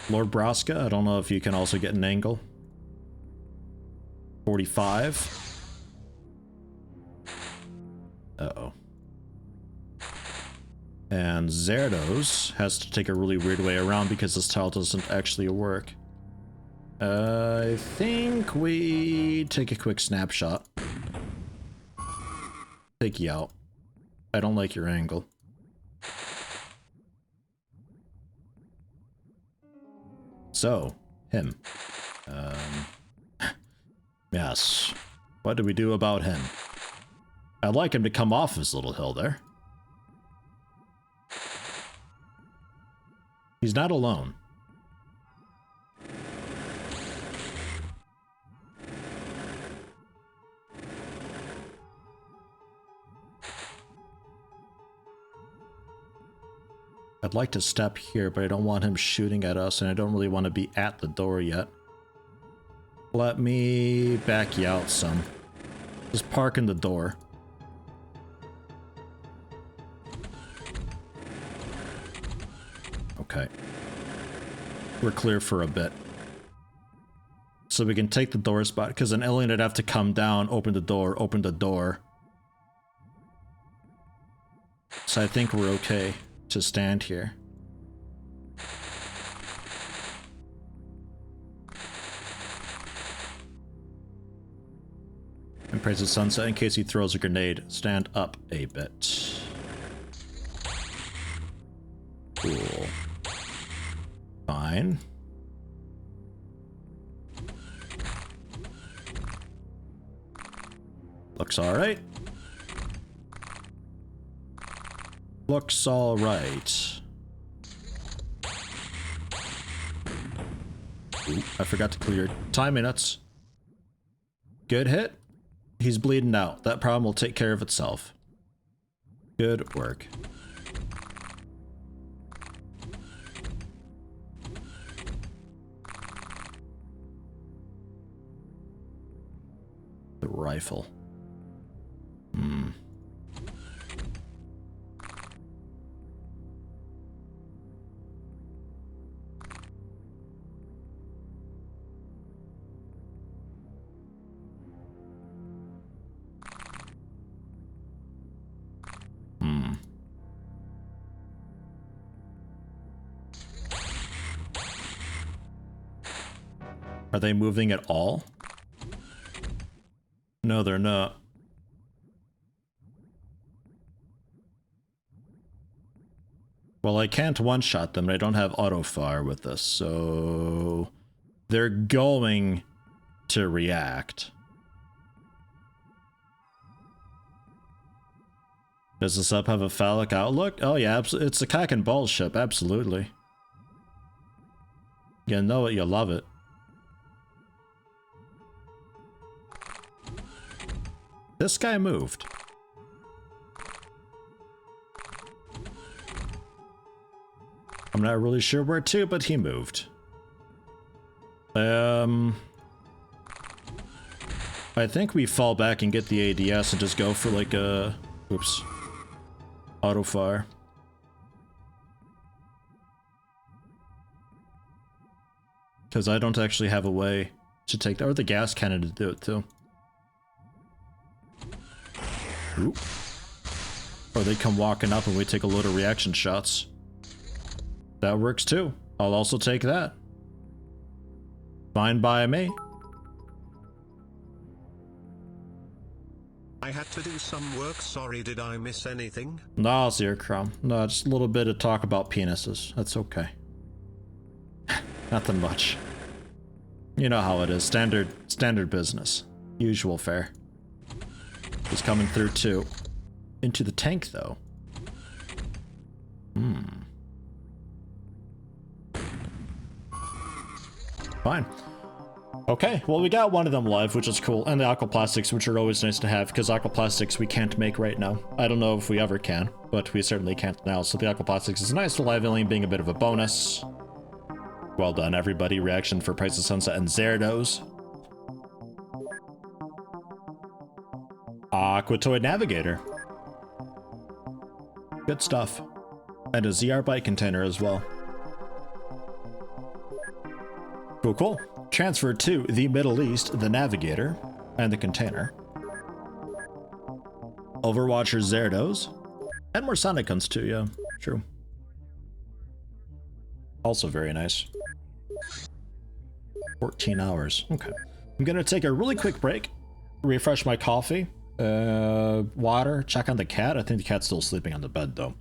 Lord Broska, I don't know if you can also get an angle. 45. Uh-oh. And Zerados has to take a really weird way around because this tile doesn't actually work. I think we take a quick snapshot. Take you out. I don't like your angle. So, him. Yes. What do we do about him? I'd like him to come off his little hill there. He's not alone. I'd like to step here, but I don't want him shooting at us, and I don't really want to be at the door yet. Let me back you out some. Just park in the door. Okay. We're clear for a bit. So we can take the door spot, because an alien would have to come down, open the door. So I think we're okay to stand here. And praise the sunset in case he throws a grenade. Stand up a bit. Cool. Fine. Looks alright. Looks alright. Ooh, I forgot to clear time minutes. Good hit. He's bleeding out. That problem will take care of itself. Good work. The rifle. Are they moving at all? No, they're not. Well, I can't one-shot them, and I don't have auto-fire with this, so... they're going to react. Does the sub have a phallic outlook? Oh yeah, it's a cock and balls ship, absolutely. You know it, you love it. This guy moved. I'm not really sure where to, but he moved. I think we fall back and get the ADS and just go for like a... Oops. Auto fire. Because I don't actually have a way to take that, or the gas cannon to do it too. Ooh. Or they come walking up and we take a load of reaction shots. That works too. I'll also take that. Fine by me. I had to do some work, sorry, did I miss anything? No, Zero Crumb. No, just a little bit of talk about penises. That's okay. Nothing much. You know how it is. Standard business. Usual fare. He's coming through too. Into the tank though. Fine. Okay, well we got one of them live, which is cool, and the aquaplastics, which are always nice to have, because aquaplastics we can't make right now. I don't know if we ever can, but we certainly can't now, so the aquaplastics is nice, the live alien being a bit of a bonus. Well done, everybody. Reaction for Price of Sunset and Zerdos. Aquatoid Navigator. Good stuff. And a ZR bike container as well. Cool, cool. Transfer to the Middle East, the Navigator, and the container. Overwatcher Zerdos. And more Sonic guns too, yeah. True. Also very nice. 14 hours. Okay. I'm gonna take a really quick break. Refresh my coffee. Water. Check on the cat. I think the cat's still sleeping on the bed though.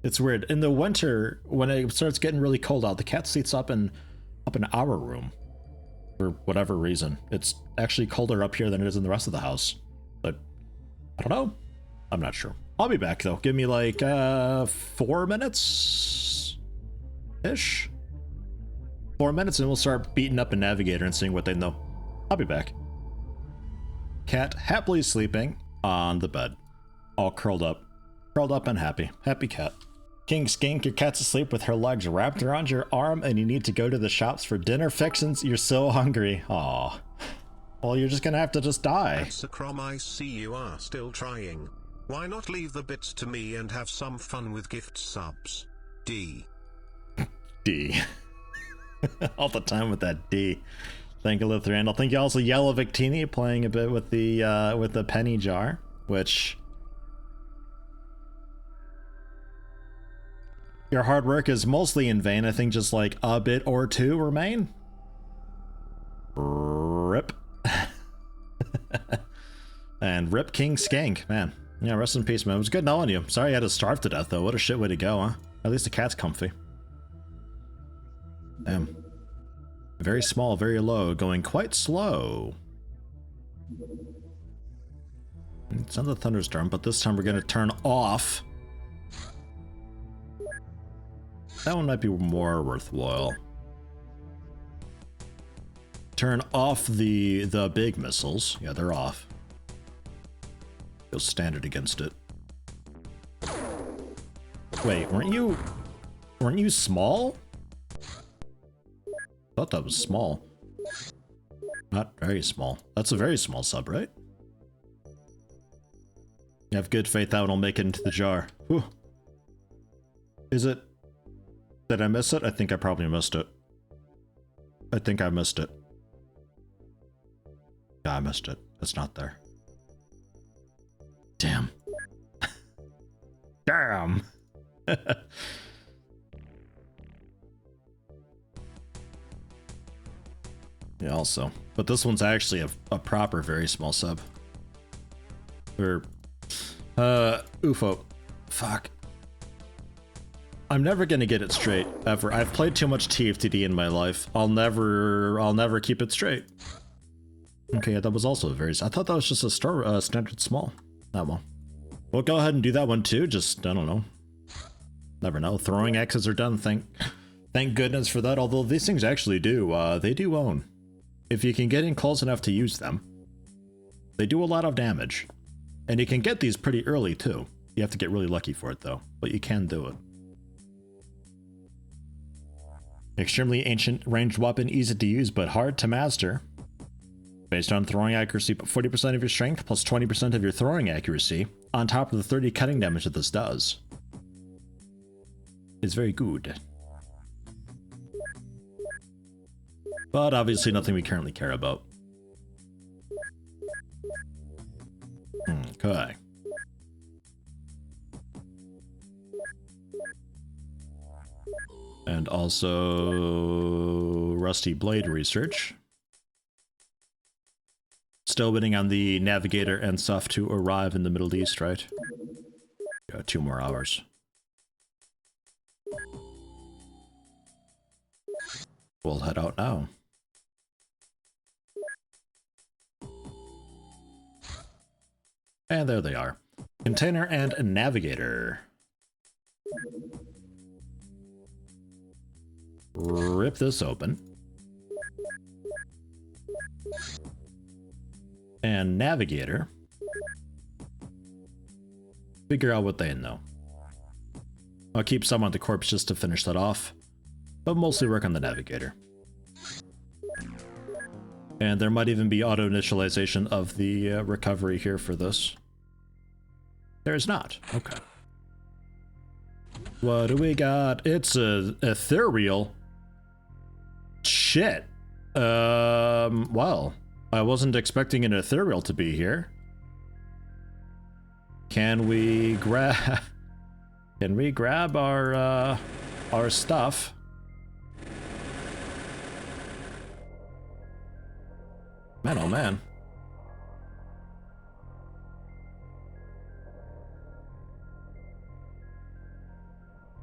It's weird. In the winter, when it starts getting really cold out, the cat sleeps up in our room. For whatever reason. It's actually colder up here than it is in the rest of the house. But I don't know. I'm not sure. I'll be back though. Give me like 4 minutes ish. 4 minutes and we'll start beating up a navigator and seeing what they know. I'll be back. Cat happily sleeping on the bed. All curled up. Curled up and happy. Happy cat. King Skink, your cat's asleep with her legs wrapped around your arm and you need to go to the shops for dinner fixins. You're so hungry. Aw. Well, you're just gonna have to just die. XCOM, I see you are still trying. Why not leave the bits to me and have some fun with gift subs? D. D. All the time with that D. Thank you, Lithrandal. Thank you also, Yellow Victini, playing a bit with the penny jar, which... Your hard work is mostly in vain. I think just like a bit or two remain. Rip. And rip King Skank, man. Yeah, rest in peace, man. It was good knowing you. Sorry you had to starve to death, though. What a shit way to go, huh? At least the cat's comfy. Damn. Very small, very low, going quite slow. It's not the thunderstorm, but this time we're gonna turn off. That one might be more worthwhile. Turn off the big missiles. Yeah, they're off. Go standard against it. Wait, weren't you small? I thought that was small. Not very small. That's a very small sub, right? I have good faith that one will make it into the jar. Whew. Is it? Did I miss it? I think I probably missed it. I think I missed it. Yeah, I missed it. It's not there. Damn. Damn. Yeah, also. But this one's actually a proper very small sub. Or UFO. Fuck. I'm never gonna get it straight, ever. I've played too much TFTD in my life. I'll never keep it straight. Okay, yeah, that was also very... I thought that was just a standard small. That one. We'll go ahead and do that one too. Just, I don't know. Never know. Throwing axes are done. Thank goodness for that. Although these things actually do, they do own. If you can get in close enough to use them, they do a lot of damage. And you can get these pretty early too. You have to get really lucky for it though, but you can do it. Extremely ancient ranged weapon, easy to use but hard to master. Based on throwing accuracy, but 40% of your strength plus 20% of your throwing accuracy, on top of the 30 cutting damage that this does. Is very good. But obviously nothing we currently care about. Okay. And also Rusty Blade research. Still waiting on the navigator and stuff to arrive in the Middle East, right? Got 2 more hours. We'll head out now. And there they are. Container and navigator. Rip this open. And navigator. Figure out what they know. I'll keep some on the corpse just to finish that off, but mostly work on the navigator. And there might even be auto-initialization of the recovery here for this. There's not. Okay. What do we got? It's a ethereal. Shit. Well, I wasn't expecting an ethereal to be here. Can we grab... Can we grab our stuff? Man, oh man.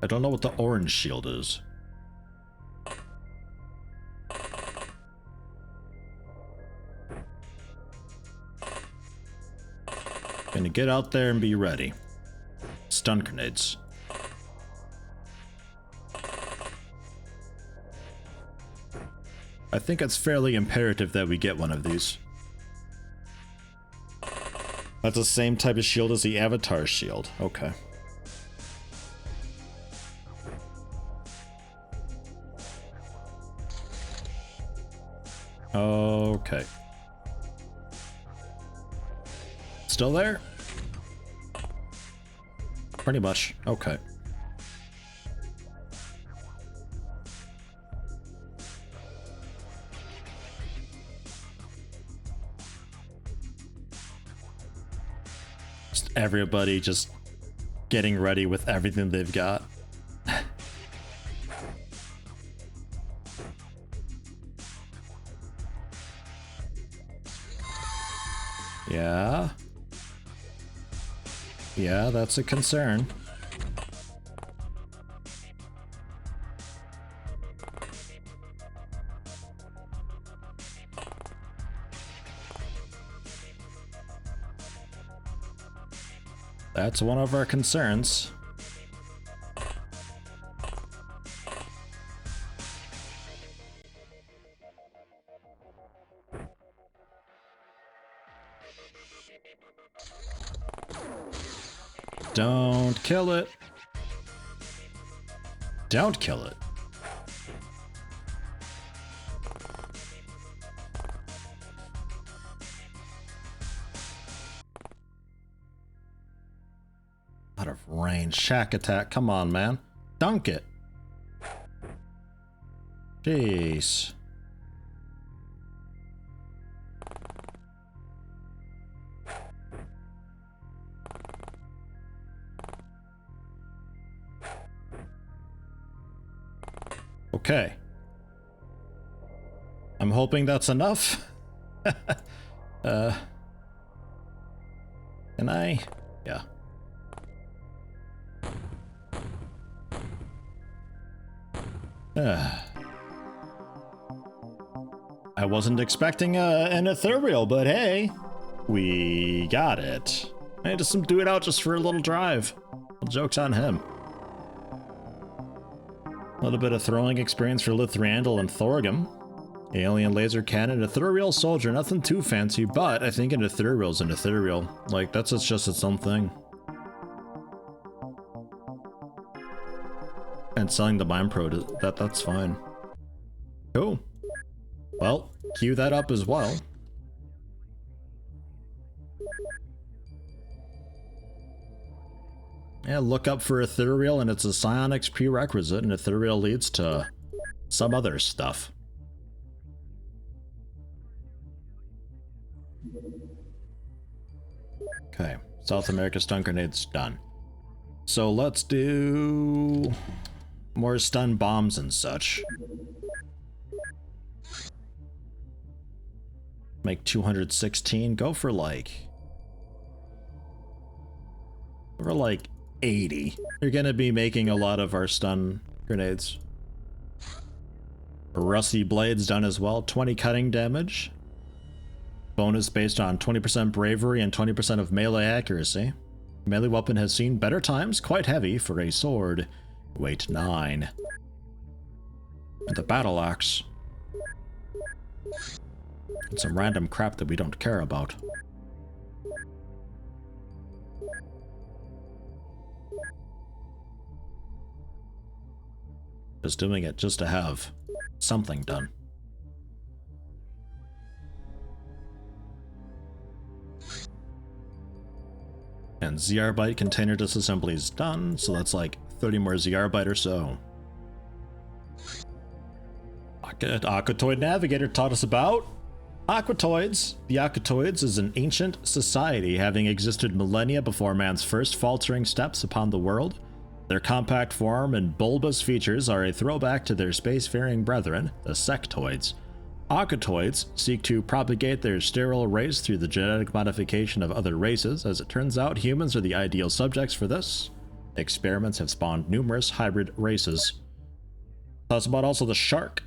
I don't know what the orange shield is. Gonna get out there and be ready. Stun grenades. I think it's fairly imperative that we get one of these. That's the same type of shield as the Avatar shield. Okay. Okay. Still there? Pretty much. Okay. Just everybody just getting ready with everything they've got. Yeah. Yeah, that's a concern. That's one of our concerns. Don't kill it. Don't kill it. Out of range. Shack attack. Come on, man. Dunk it. Jeez. Okay. I'm hoping that's enough. Can I? Yeah. I wasn't expecting an ethereal, but hey, we got it. Hey, just some dude out just for a little drive. Well, joke's on him. A little bit of throwing experience for Lithrandel and Thorgum. Alien laser cannon, ethereal soldier, nothing too fancy, but I think an ethereal's an ethereal. Like, that's just its own thing. And selling the Mind Pro, that's fine. Cool. Well, queue that up as well. Yeah, look up for ethereal, and it's a psionics prerequisite, and ethereal leads to some other stuff. Okay, South America stun grenades done. So let's do more stun bombs and such. Make 216. Go for like 80. You're gonna be making a lot of our stun grenades. Rusty blades done as well. 20 cutting damage. Bonus based on 20% bravery and 20% of melee accuracy. Melee weapon has seen better times, quite heavy for a sword. Weight 9. And the battle axe. And some random crap that we don't care about. Just doing it just to have something done. And ZR byte container disassembly is done, so that's like 30 more ZR byte or so. Aquatoid Navigator taught us about Aquatoids. The Aquatoids is an ancient society having existed millennia before man's first faltering steps upon the world. Their compact form and bulbous features are a throwback to their spacefaring brethren, the Sectoids. Aquatoids seek to propagate their sterile race through the genetic modification of other races. As it turns out, humans are the ideal subjects for this. Experiments have spawned numerous hybrid races. That's about also the shark.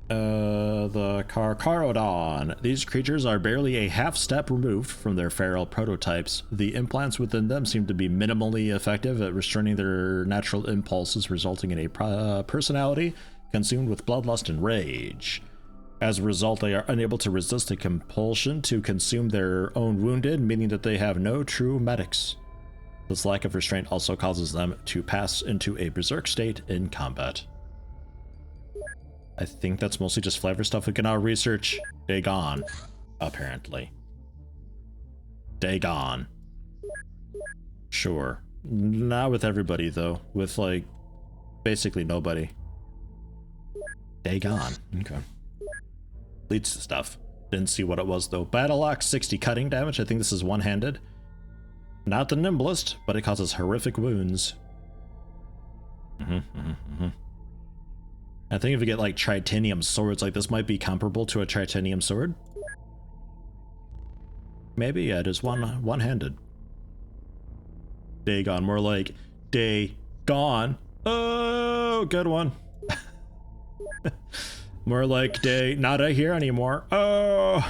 The Carcharodon. These creatures are barely a half step removed from their feral prototypes. The implants within them seem to be minimally effective at restraining their natural impulses, resulting in a personality consumed with bloodlust and rage. As a result, they are unable to resist the compulsion to consume their own wounded, meaning that they have no true medics. This lack of restraint also causes them to pass into a berserk state in combat. I think that's mostly just flavor stuff we can now research. Dagon, apparently. Dagon. Sure. Not with everybody, though. With, like, basically nobody. Dagon. Okay. Leads to stuff. Didn't see what it was, though. Battle Axe, 60 cutting damage. I think this is one-handed. Not the nimblest, but it causes horrific wounds. I think if we get like tritanium swords, like this might be comparable to a tritanium sword. Maybe, yeah, it is one-handed. Dagon, more like Day-gone. Oh, good one. More like Day, not a here anymore. Oh,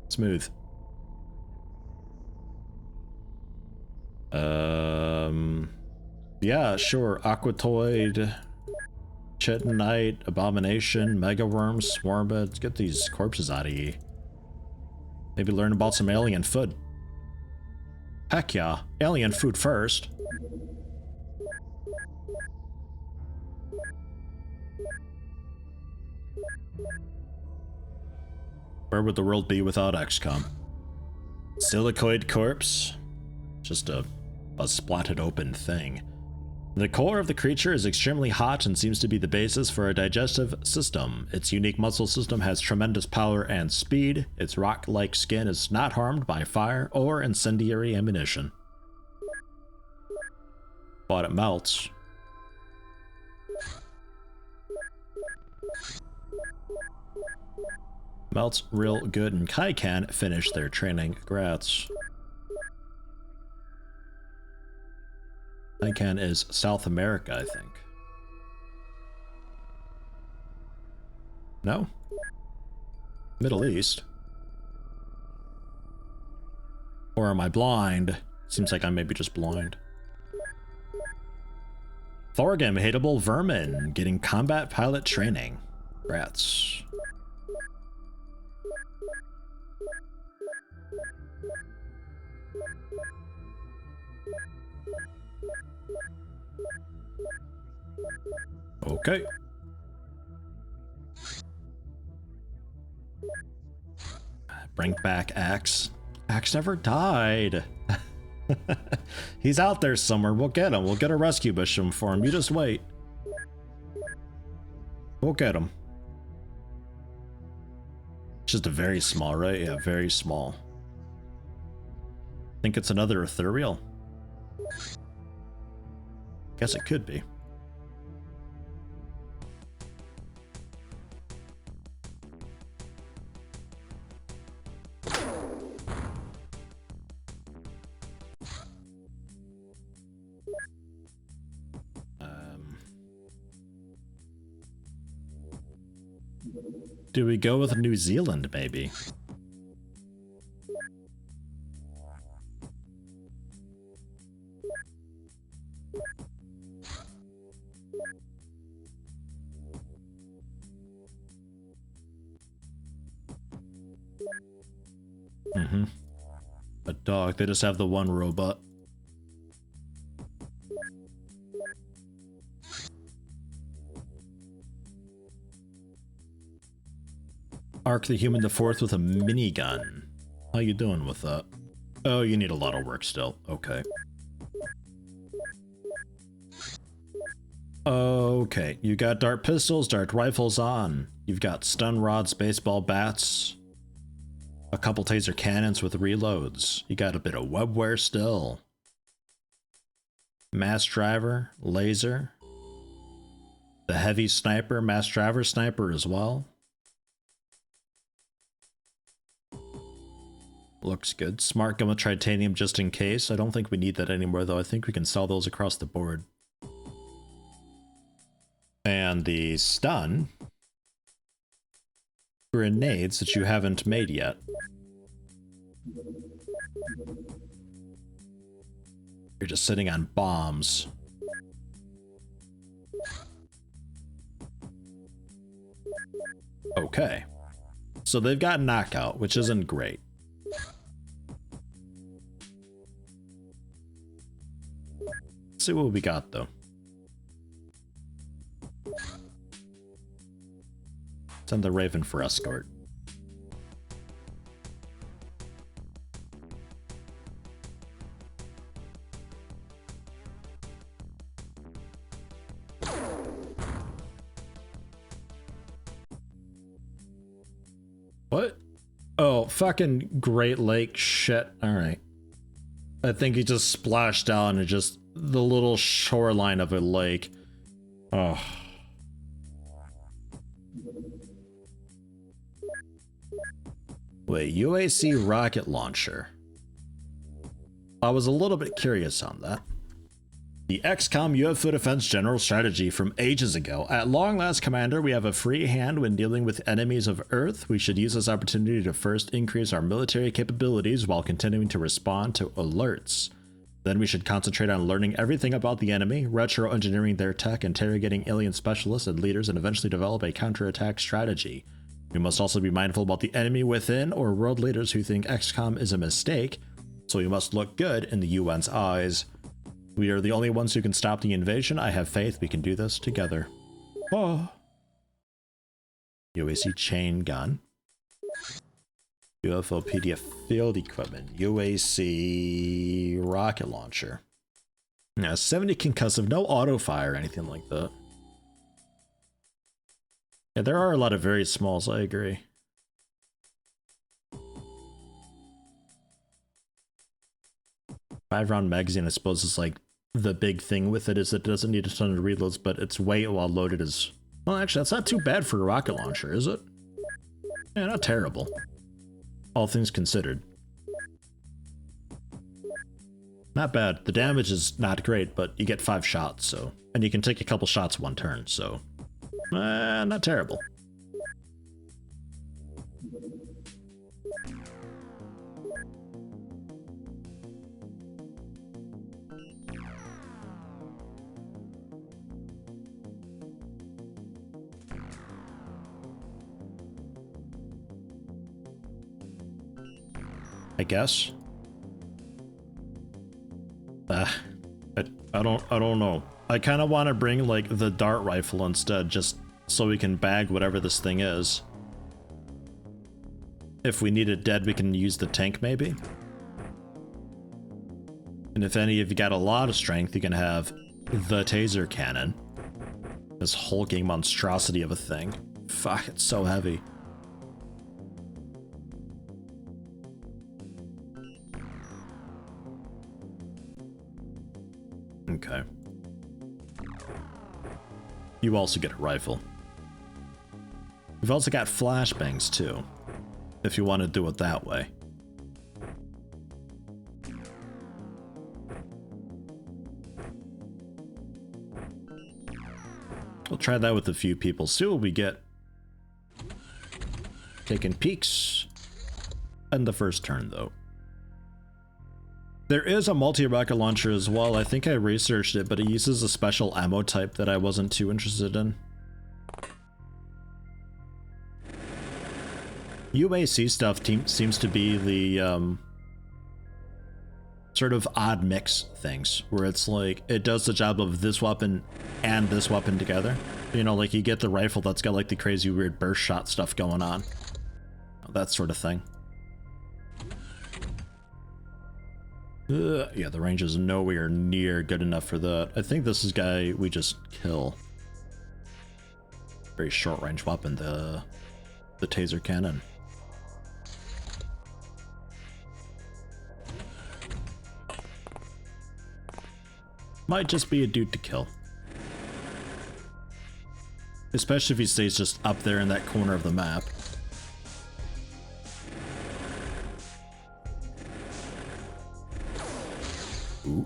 smooth. Yeah, sure. Aquatoid, Chitinite, Abomination, Mega Worm, Swarm. Let's get these corpses out of here. Maybe learn about some alien food. Heck yeah, alien food first. Where would the world be without XCOM? Silicoid corpse. Just a splatted open thing. The core of the creature is extremely hot and seems to be the basis for a digestive system. Its unique muscle system has tremendous power and speed. Its rock-like skin is not harmed by fire or incendiary ammunition. But it melts. Melts real good, and Kai can finish their training. Congrats. ICANN is South America, I think. No? Middle East. Or am I blind? Seems like I may be just blind. Thorgrim, hateable vermin, getting combat pilot training. Rats. Okay. Bring back Axe. Axe never died. He's out there somewhere. We'll get him. We'll get a rescue mission for him. You just wait. We'll get him. Just a very small, right? Yeah, very small. Think it's another ethereal? Guess it could be. Do we go with New Zealand, maybe? Mm-hmm. A dog. They just have the one robot. Arc the Human the Fourth with a minigun. How you doing with that? Oh, you need a lot of work still. Okay. Okay, you got dart pistols, dart rifles on. You've got stun rods, baseball bats, a couple taser cannons with reloads. You got a bit of webware still. Mass driver, laser. The heavy sniper, mass driver sniper as well. Looks good. Smart gun with titanium just in case. I don't think we need that anymore though. I think we can sell those across the board. And the stun grenades that you haven't made yet. You're just sitting on bombs. Okay. So they've got knockout, which isn't great. Let's see what we got though. Send the Raven for escort. What? Oh, fucking Great Lake shit. Alright. I think he just splashed down and just the little shoreline of a lake. Oh. Wait, UAC rocket launcher. I was a little bit curious on that. The XCOM UFO Defense general strategy from ages ago. At long last, Commander, we have a free hand when dealing with enemies of Earth. We should use this opportunity to first increase our military capabilities while continuing to respond to alerts. Then we should concentrate on learning everything about the enemy, retro-engineering their tech, interrogating alien specialists and leaders, and eventually develop a counterattack strategy. We must also be mindful about the enemy within or world leaders who think XCOM is a mistake, so we must look good in the UN's eyes. We are the only ones who can stop the invasion. I have faith we can do this together. Oh. UAC chain gun. UFO PDF field equipment. UAC rocket launcher. Now 70 concussive, no auto fire or anything like that. Yeah, there are a lot of very smalls, I agree. Five-round magazine, I suppose, is like the big thing with it is it doesn't need a ton of reloads, but its weight while loaded is... Well, actually, that's not too bad for a rocket launcher, is it? Yeah, not terrible. All things considered. Not bad. The damage is not great, but you get 5 shots, so... And you can take a couple shots one turn, so... not terrible. I guess. I don't know. I kind of want to bring like the dart rifle instead, just so we can bag whatever this thing is. If we need it dead, we can use the tank maybe. And if any of you got a lot of strength, you can have the taser cannon. This hulking monstrosity of a thing. Fuck, it's so heavy. Okay. You also get a rifle. We've also got flashbangs too, if you want to do it that way. We'll try that with a few people, see what we get. Taking peeks. And the first turn though. There is a multi-rocket launcher as well. I think I researched it, but it uses a special ammo type that I wasn't too interested in. UAC stuff seems to be the sort of odd mix things, where it's like it does the job of this weapon and this weapon together. You know, like you get the rifle that's got like the crazy weird burst shot stuff going on. That sort of thing. Yeah, the range is nowhere near good enough for that. I think this is guy we just kill. Very short range weapon, the taser cannon. Might just be a dude to kill. Especially if he stays just up there in that corner of the map. Ooh.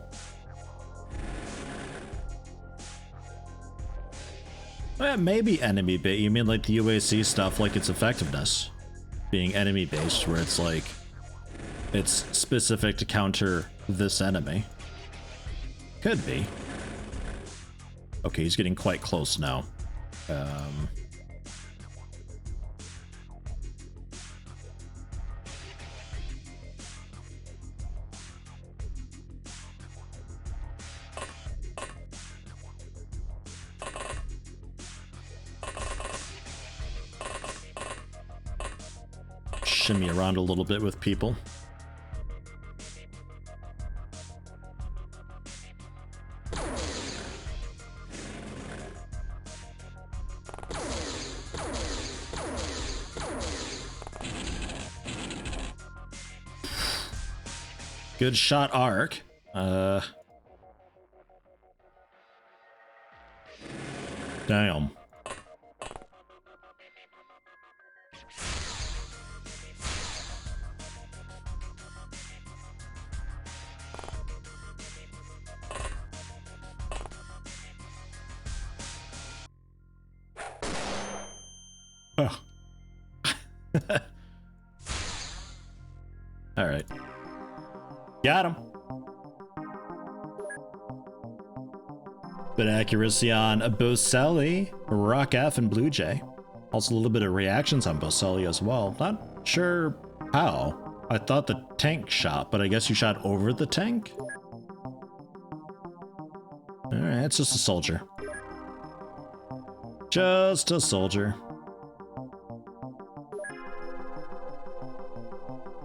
Well, maybe enemy bait. You mean like the UAC stuff, like its effectiveness being enemy based, where it's like it's specific to counter this enemy. Could be. Okay, he's getting quite close now. Shimmy around a little bit with people. Good shot, arc. Damn. Oh. All right. Got him. Bit of accuracy on Boselli, Rock F, and Blue Jay. Also a little bit of reactions on Boselli as well. Not sure how. I thought the tank shot, but I guess you shot over the tank? Alright, it's just a soldier. Just a soldier.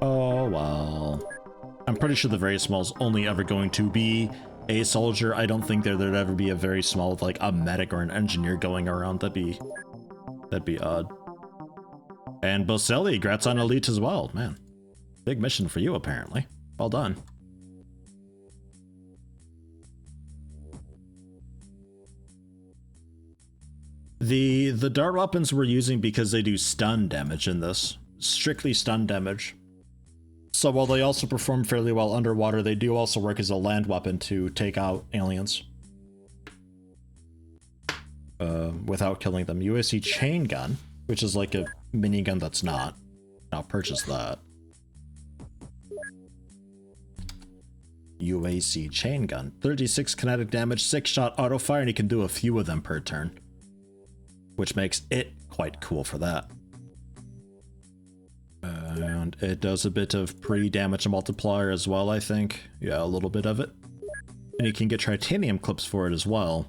Oh, well. I'm pretty sure the very small is only ever going to be a soldier. I don't think there'd ever be a very small, like a medic or an engineer going around. That'd be odd. And Boselli, grats on Elite as well. Man, big mission for you apparently. Well done. The dart weapons we're using because they do stun damage in this. Strictly stun damage. So while they also perform fairly well underwater, they do also work as a land weapon to take out aliens. Without killing them. UAC chain gun, which is like a minigun that's not. I'll purchase that. UAC chain gun. 36 kinetic damage, 6 shot auto fire, and you can do a few of them per turn. Which makes it quite cool for that. And it does a bit of pre-damage multiplier as well, I think. Yeah, a little bit of it. And you can get titanium clips for it as well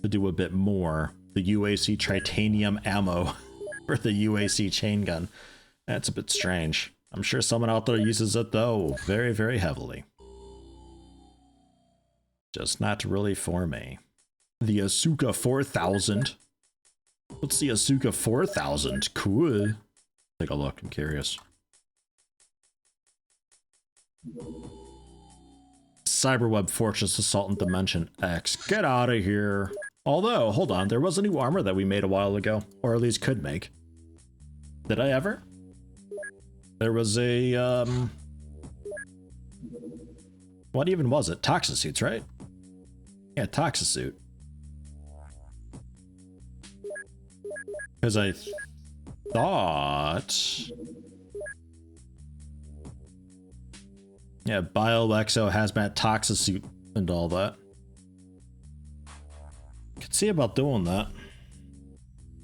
to do a bit more. The UAC titanium ammo for the UAC chain gun. That's a bit strange. I'm sure someone out there uses it though, very, very heavily. Just not really for me. The Asuka 4000. What's the Asuka 4000? Cool. Take a look, I'm curious. Cyberweb Fortress Assault Dimension X. Get out of here. Although, hold on, there was a new armor that we made a while ago, or at least could make. Did I ever? There was a, what even was it? Toxisuits, right? Yeah, Toxisuit. Because I thought... Yeah, BioXO Hazmat Toxisuit and all that. Could see about doing that.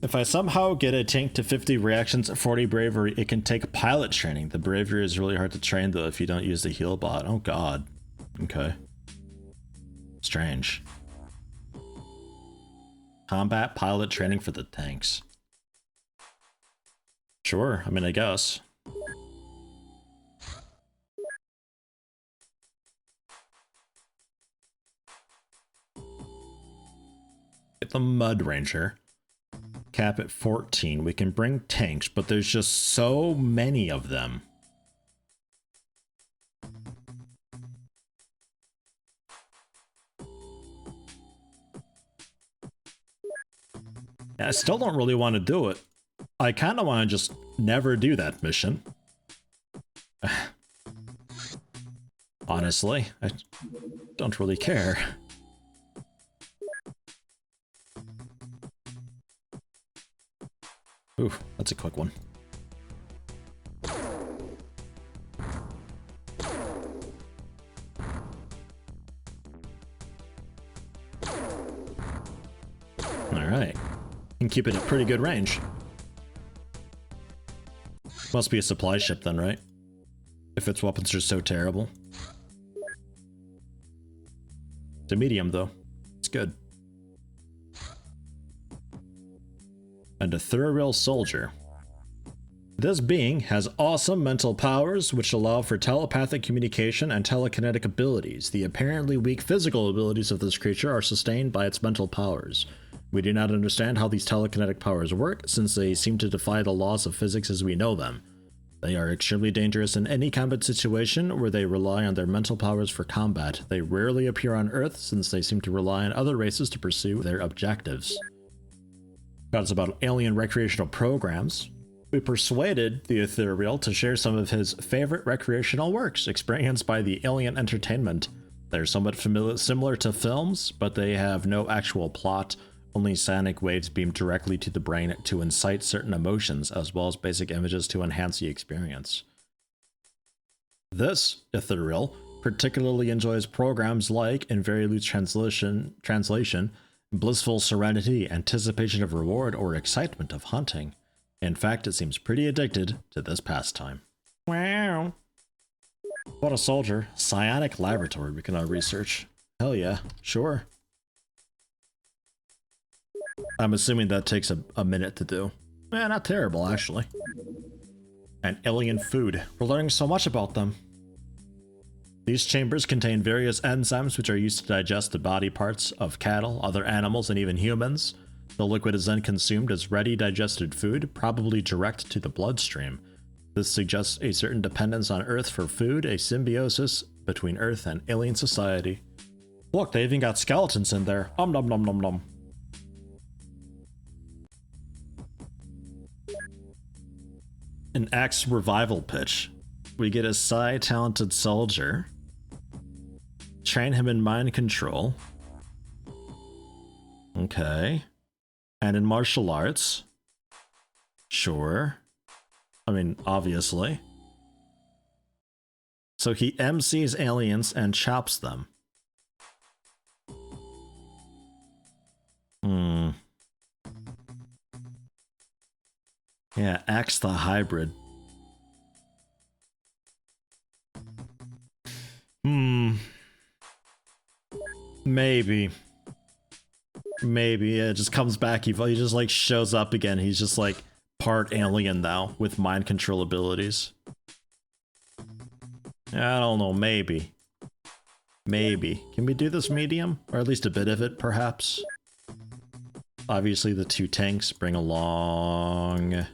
If I somehow get a tank to 50 reactions at 40 bravery, it can take pilot training. The bravery is really hard to train though if you don't use the heal bot. Oh god. Okay. Strange. Combat pilot training for the tanks. Sure, I mean, I guess. Get the Mud Ranger. Cap at 14. We can bring tanks, but there's just so many of them. I still don't really want to do it. I kind of want to just never do that mission. Honestly, I don't really care. Ooh, that's a quick one. Alright. Can keep it at pretty good range. Must be a supply ship then, right? If its weapons are so terrible. It's a medium though. It's good. And a Thuriel soldier. This being has awesome mental powers which allow for telepathic communication and telekinetic abilities. The apparently weak physical abilities of this creature are sustained by its mental powers. We do not understand how these telekinetic powers work, since they seem to defy the laws of physics as we know them. They are extremely dangerous in any combat situation where they rely on their mental powers for combat. They rarely appear on Earth, since they seem to rely on other races to pursue their objectives. It's about alien recreational programs. We persuaded the Ethereal to share some of his favorite recreational works experienced by the alien entertainment. They're somewhat similar to films, but they have no actual plot. Only sonic waves beam directly to the brain to incite certain emotions, as well as basic images to enhance the experience. This Ethereal particularly enjoys programs like, in very loose translation, blissful serenity, anticipation of reward, or excitement of hunting. In fact, it seems pretty addicted to this pastime. Wow. What a soldier. Psionic laboratory we can now research. Hell yeah, sure. I'm assuming that takes a minute to do. Eh, not terrible, actually. And alien food. We're learning so much about them. These chambers contain various enzymes which are used to digest the body parts of cattle, other animals, and even humans. The liquid is then consumed as ready digested food, probably direct to the bloodstream. This suggests a certain dependence on Earth for food, a symbiosis between Earth and alien society. Look, they even got skeletons in there. Nom nom nom nom. An axe revival pitch. We get a psi-talented soldier. Train him in mind control. Okay. And in martial arts. Sure. I mean, obviously. So he MCs aliens and chops them. Yeah, Axe the Hybrid. Maybe. Maybe it just comes back. He just like shows up again. He's just like part alien now with mind control abilities. I don't know. Maybe. Maybe. Can we do this medium? Or at least a bit of it, perhaps? Obviously, the 2 tanks bring along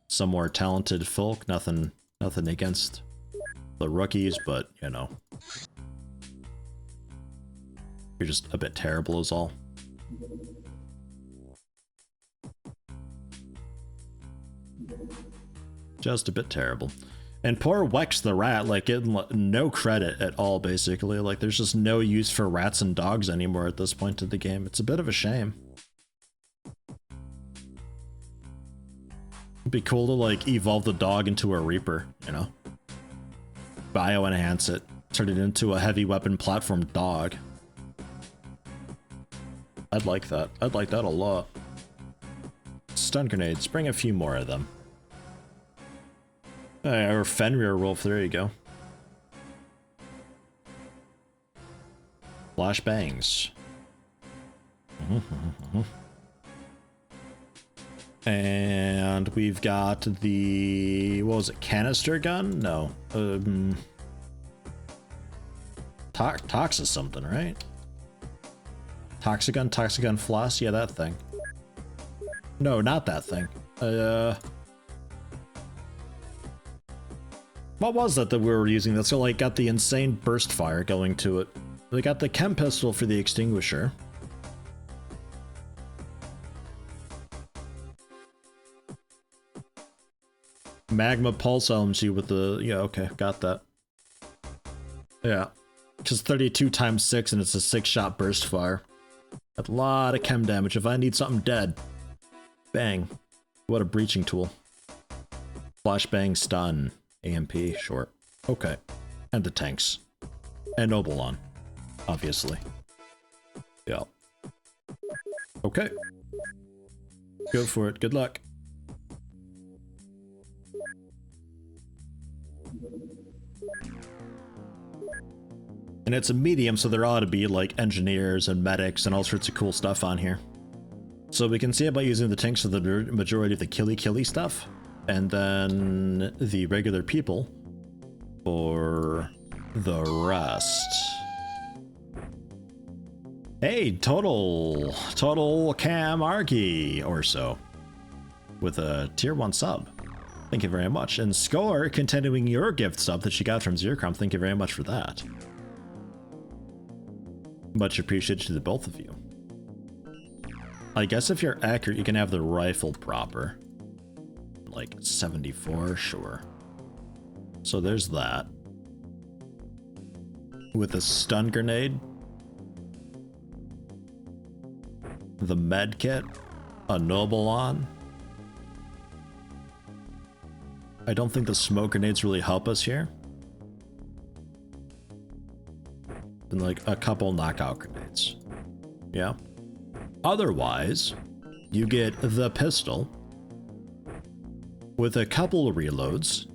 some more talented folk. Nothing against the rookies, but, you know. You're just a bit terrible is all. Just a bit terrible. And poor Wex the rat, like, getting no credit at all, basically. Like, there's just no use for rats and dogs anymore at this point of the game. It's a bit of a shame. It'd be cool to, like, evolve the dog into a Reaper, you know? Bio-enhance it. Turn it into a heavy weapon platform dog. I'd like that. I'd like that a lot. Stun grenades. Bring a few more of them. Or Fenrir Wolf, there you go. Flashbangs. And we've got the... what was it? Canister gun? No. Tox is something, right? Toxigun floss? Yeah, that thing. No, not that thing. What was that we were using that's like got the insane burst fire going to it? We got the chem pistol for the extinguisher. Magma pulse LMG with the... yeah, okay, got that. Yeah. Just 32 times 6 and it's a 6-shot burst fire. A lot of chem damage. If I need something dead. Bang. What a breaching tool. Flashbang stun. AMP, short. Okay. And the tanks. And Obolon. Obviously. Yeah. Okay. Go for it. Good luck. And it's a medium, so there ought to be like engineers and medics and all sorts of cool stuff on here. So we can see about using the tanks for the majority of the killy stuff, and then the regular people for the rest. Hey, total Cam Argy or so with a tier 1 sub. Thank you very much. And Score continuing your gift sub that you got from Zercrom. Thank you very much for that. Much appreciated to the both of you. I guess if you're accurate, you can have the rifle proper. Like 74, sure. So there's that. With a stun grenade. The med kit. A Nobelon. I don't think the smoke grenades really help us here. And like a couple knockout grenades. Yeah. Otherwise, you get the pistol with a couple of reloads.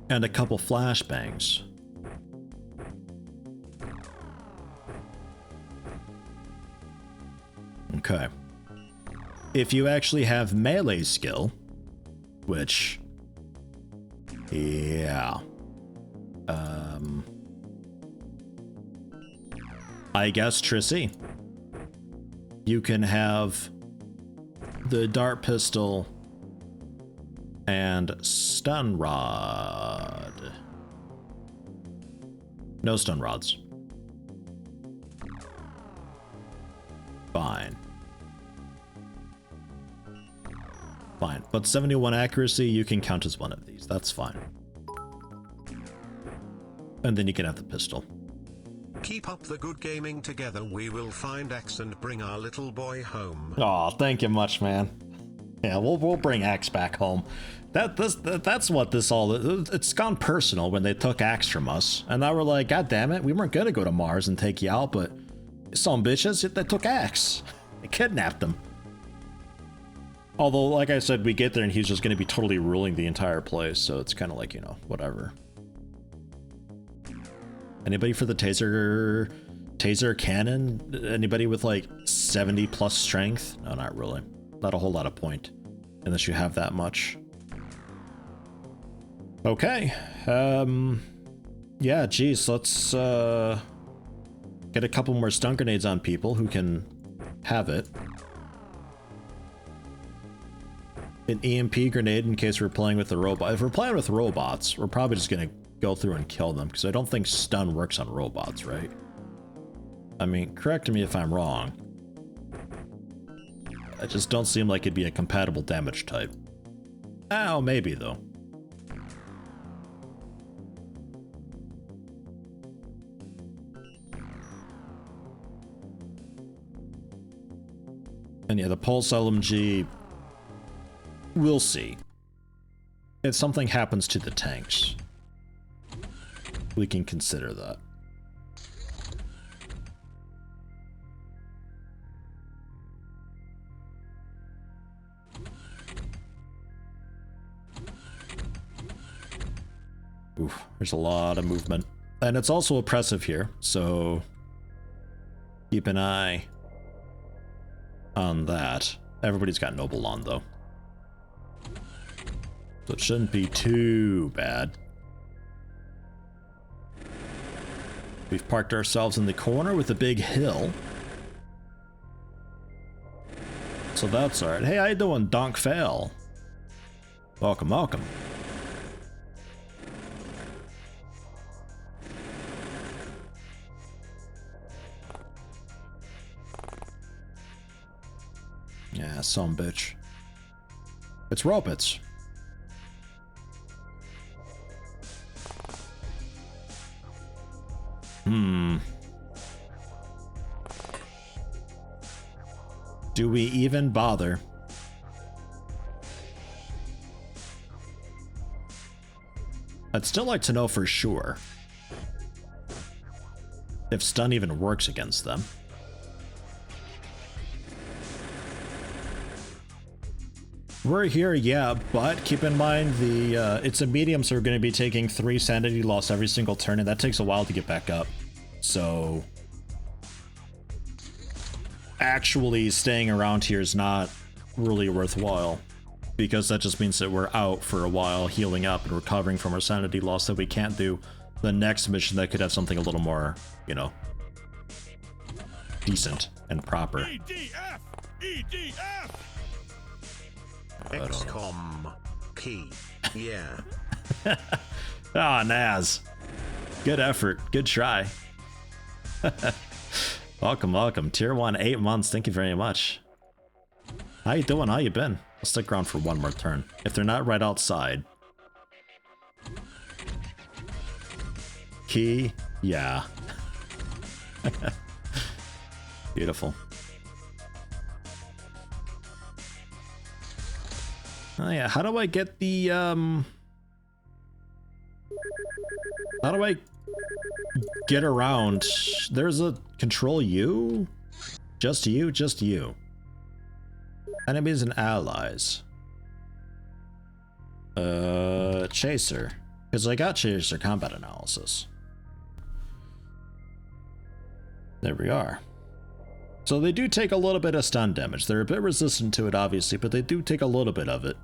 And a couple flashbangs. Okay. If you actually have melee skill, which, yeah. I guess Trissy. You can have the dart pistol and stun rod. No stun rods. Fine. Fine. But 71 accuracy, you can count as one of these. That's fine. And then you can have the pistol. Keep up the good gaming together. We will find X and bring our little boy home. Aw, thank you much, man. Yeah, we'll bring X back home. That's what this all is. It's gone personal when they took X from us. And now we're like, God damn it, we weren't gonna go to Mars and take you out, but some bitches, they took X. They kidnapped them. Although, like I said, we get there and he's just going to be totally ruling the entire place, so it's kind of like, you know, whatever. Anybody for the taser cannon? Anybody with like 70 plus strength? No, not really. Not a whole lot of point, unless you have that much. Okay. Yeah, geez, let's get a couple more stun grenades on people who can have it. An EMP grenade in case we're playing with the robot. If we're playing with robots, we're probably just gonna go through and kill them, because I don't think stun works on robots, right? I mean, correct me if I'm wrong. I just don't seem like it'd be a compatible damage type. Oh, maybe though. And yeah, the pulse LMG, we'll see. If something happens to the tanks, we can consider that. Oof, there's a lot of movement. And it's also oppressive here, so keep an eye on that. Everybody's got Noble on, though. So it shouldn't be too bad. We've parked ourselves in the corner with a big hill. So that's alright. Hey, how you doing, Donk Fail? Welcome, welcome. Yeah, some bitch. It's robots. Do we even bother? I'd still like to know for sure if stun even works against them. We're here, yeah, but keep in mind the it's a medium, so we're going to be taking 3 sanity loss every single turn, and that takes a while to get back up. So actually staying around here is not really worthwhile, because that just means that we're out for a while healing up and recovering from our sanity loss that we can't do the next mission that could have something a little more, you know, decent and proper. EDF! EDF! XCOM. Key. Yeah. Ah, Naz. Good effort. Good try. Welcome, welcome. Tier 1, 8 months. Thank you very much. How you doing? How you been? I'll stick around for one more turn. If they're not right outside. Key. Yeah. Beautiful. Oh yeah, how do I get the, how do I get around? There's a control you? Just you? Just you. Enemies and allies. Chaser. Because I got Chaser combat analysis. There we are. So they do take a little bit of stun damage. They're a bit resistant to it, obviously, but they do take a little bit of it.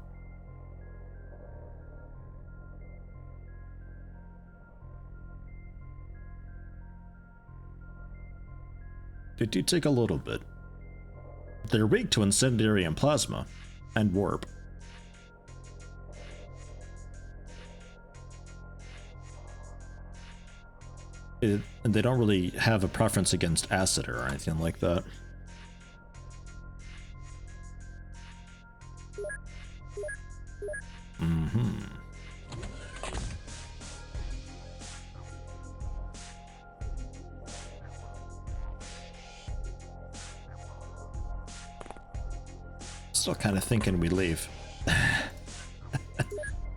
They do take a little bit. They're weak to incendiary and plasma, and warp. And they don't really have a preference against acid or anything like that. Still kind of thinking we leave.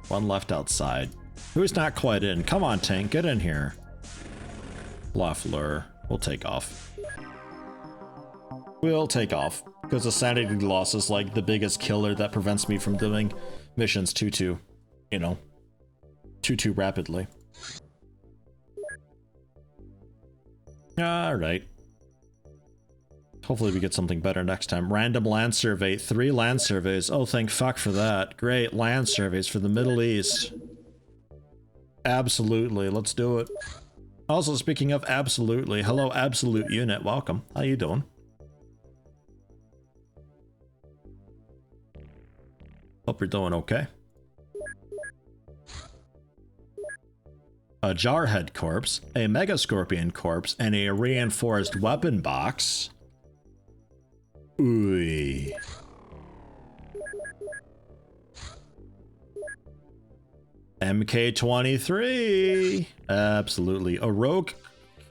One left outside. Who's not quite in? Come on, tank, get in here. Lafleur. We'll take off. We'll take off. Because the sanity loss is like the biggest killer that prevents me from doing missions too rapidly. Alright. Hopefully we get something better next time. Random land survey. 3 land surveys. Oh, thank fuck for that. Great. Land surveys for the Middle East. Absolutely. Let's do it. Also, speaking of absolutely, hello Absolute Unit. Welcome. How you doing? Hope you're doing okay. A Jarhead corpse, a Mega Scorpion corpse, and a reinforced weapon box. Ooh. MK23. Absolutely. A rogue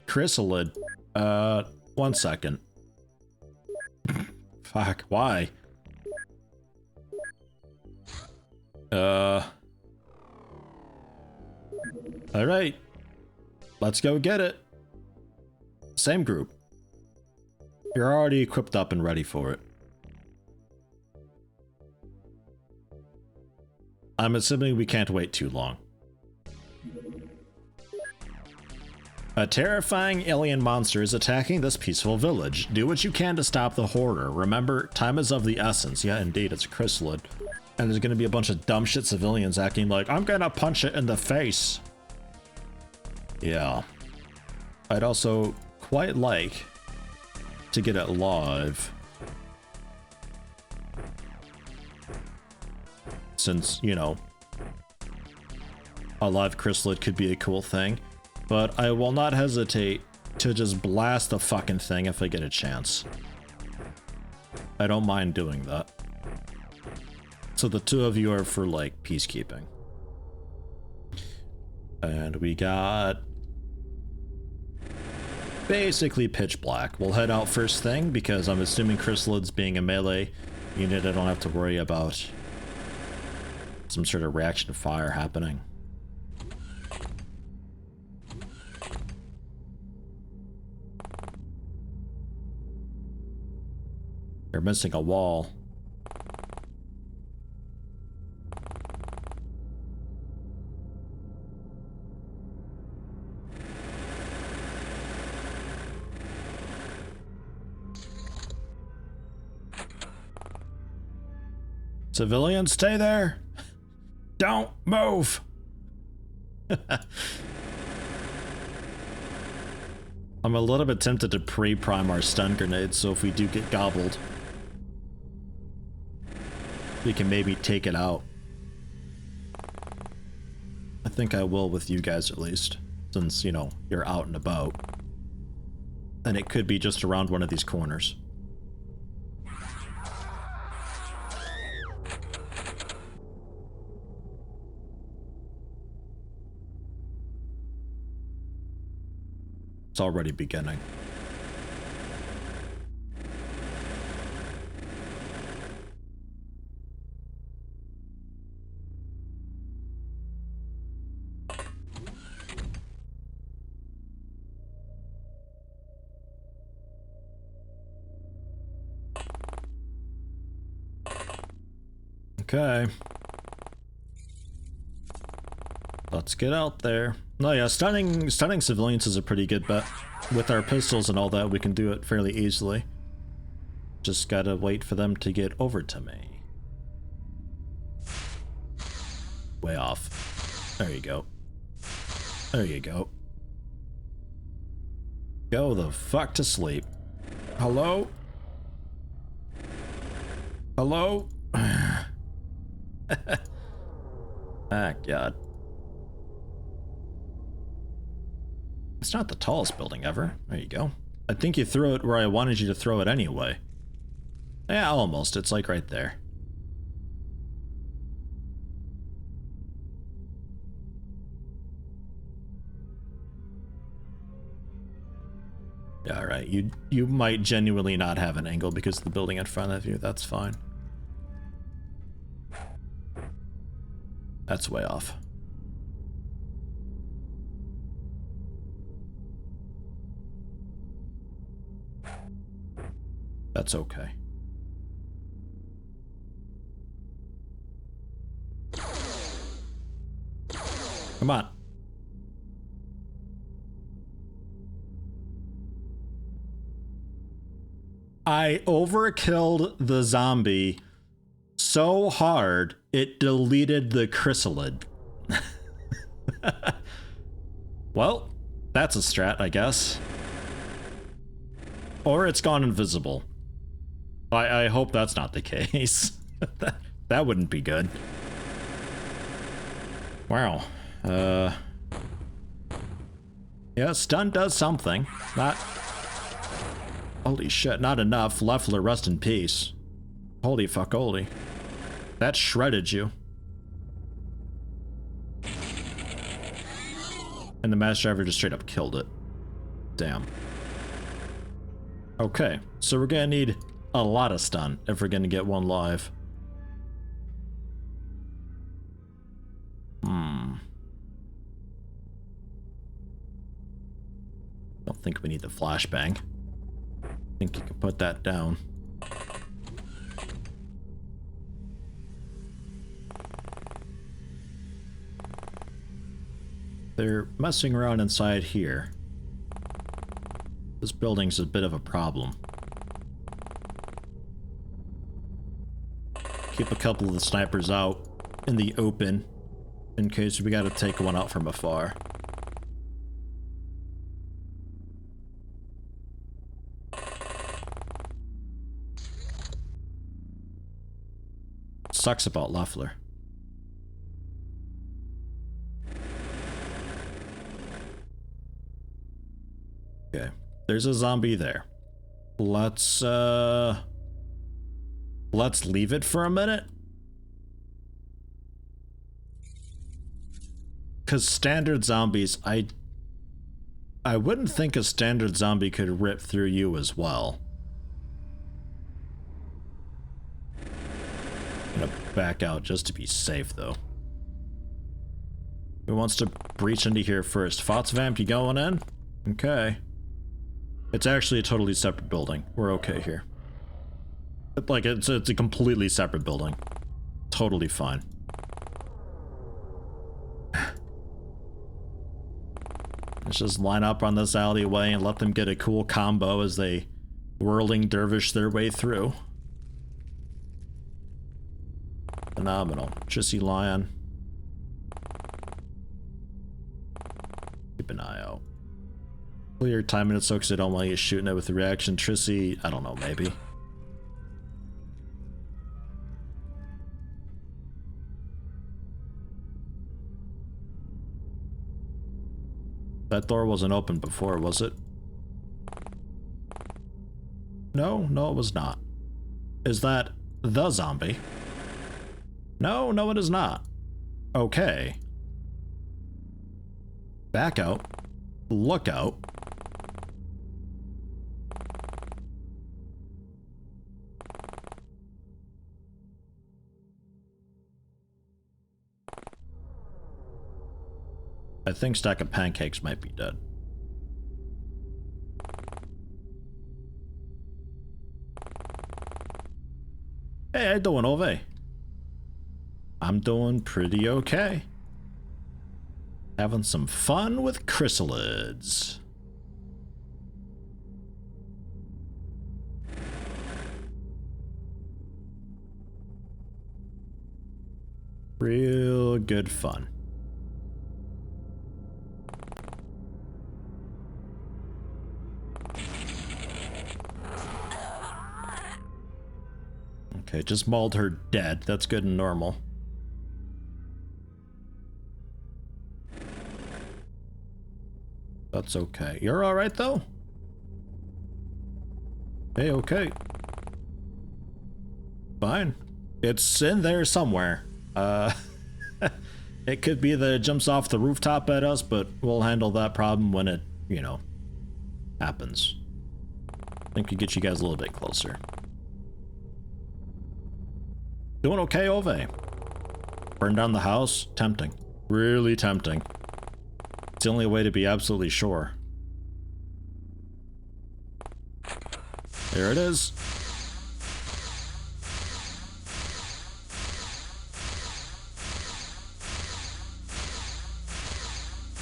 chrysalid. 1 second. Fuck, why? Alright. Let's go get it. Same group. You're already equipped up and ready for it. I'm assuming we can't wait too long. A terrifying alien monster is attacking this peaceful village. Do what you can to stop the horror. Remember, time is of the essence. Yeah, indeed, it's a chrysalid. And there's gonna be a bunch of dumb shit civilians acting like, I'm gonna punch it in the face. Yeah. I'd also quite like to get it live. Since, you know, a live chrysalid could be a cool thing. But I will not hesitate to just blast the fucking thing if I get a chance. I don't mind doing that. So the 2 of you are for, like, peacekeeping. And we got basically pitch black. We'll head out first thing because I'm assuming chrysalids being a melee unit, I don't have to worry about some sort of reaction to fire happening. You're missing a wall. Civilians, stay there. Don't move. I'm a little bit tempted to pre-prime our stun grenades, so if we do get gobbled, we can maybe take it out. I think I will with you guys at least, since, you know, you're out and about. And it could be just around one of these corners. It's already beginning. Okay. Let's get out there. No, yeah, stunning civilians is a pretty good bet. With our pistols and all that, we can do it fairly easily. Just gotta wait for them to get over to me. Way off. There you go. There you go. Go the fuck to sleep. Hello? Hello? Ah, God. It's not the tallest building ever. There you go. I think you threw it where I wanted you to throw it anyway. Yeah, almost. It's like right there. Yeah, alright. You might genuinely not have an angle because of the building in front of you. That's fine. That's way off. That's okay. Come on. I overkilled the zombie so hard it deleted the chrysalid. Well, that's a strat, I guess. Or it's gone invisible. I hope that's not the case. That wouldn't be good. Wow. Yeah, stun does something. Not... Holy shit, not enough. Leffler, rest in peace. Holy fuck, holy. That shredded you. And the mass driver just straight up killed it. Damn. Okay, so we're gonna need a lot of stun if we're gonna get one live. Don't think we need the flashbang. I think you can put that down. They're messing around inside here. This building's a bit of a problem. Keep a couple of the snipers out in the open in case we gotta take one out from afar. Sucks about Leffler. Okay, there's a zombie there. Let's leave it for a minute. Cause standard zombies, I wouldn't think a standard zombie could rip through you as well. I'm gonna back out just to be safe though. Who wants to breach into here first? Fotsvamp, you going in? Okay. It's actually a totally separate building. We're okay here. Like, it's a completely separate building. Totally fine. Let's just line up on this alleyway and let them get a cool combo as they whirling dervish their way through. Phenomenal. Trissy Lion. Keep an eye out. Clear timing it so because I don't want you shooting it with the reaction. Trissy, I don't know, maybe. That door wasn't open before, was it? No, no, it was not. Is that the zombie? No, no, it is not. Okay. Back out. Look out. I think Stack of Pancakes might be dead. Hey, how you doing, Ove? I'm doing pretty okay. Having some fun with chrysalids. Real good fun. Okay, just mauled her dead. That's good and normal. That's okay. You're alright though? Hey, okay. Fine. It's in there somewhere. It could be that it jumps off the rooftop at us, but we'll handle that problem when it, you know, happens. I think we get you guys a little bit closer. Doing okay, Ove? Burn down the house? Tempting. Really tempting. It's the only way to be absolutely sure. There it is.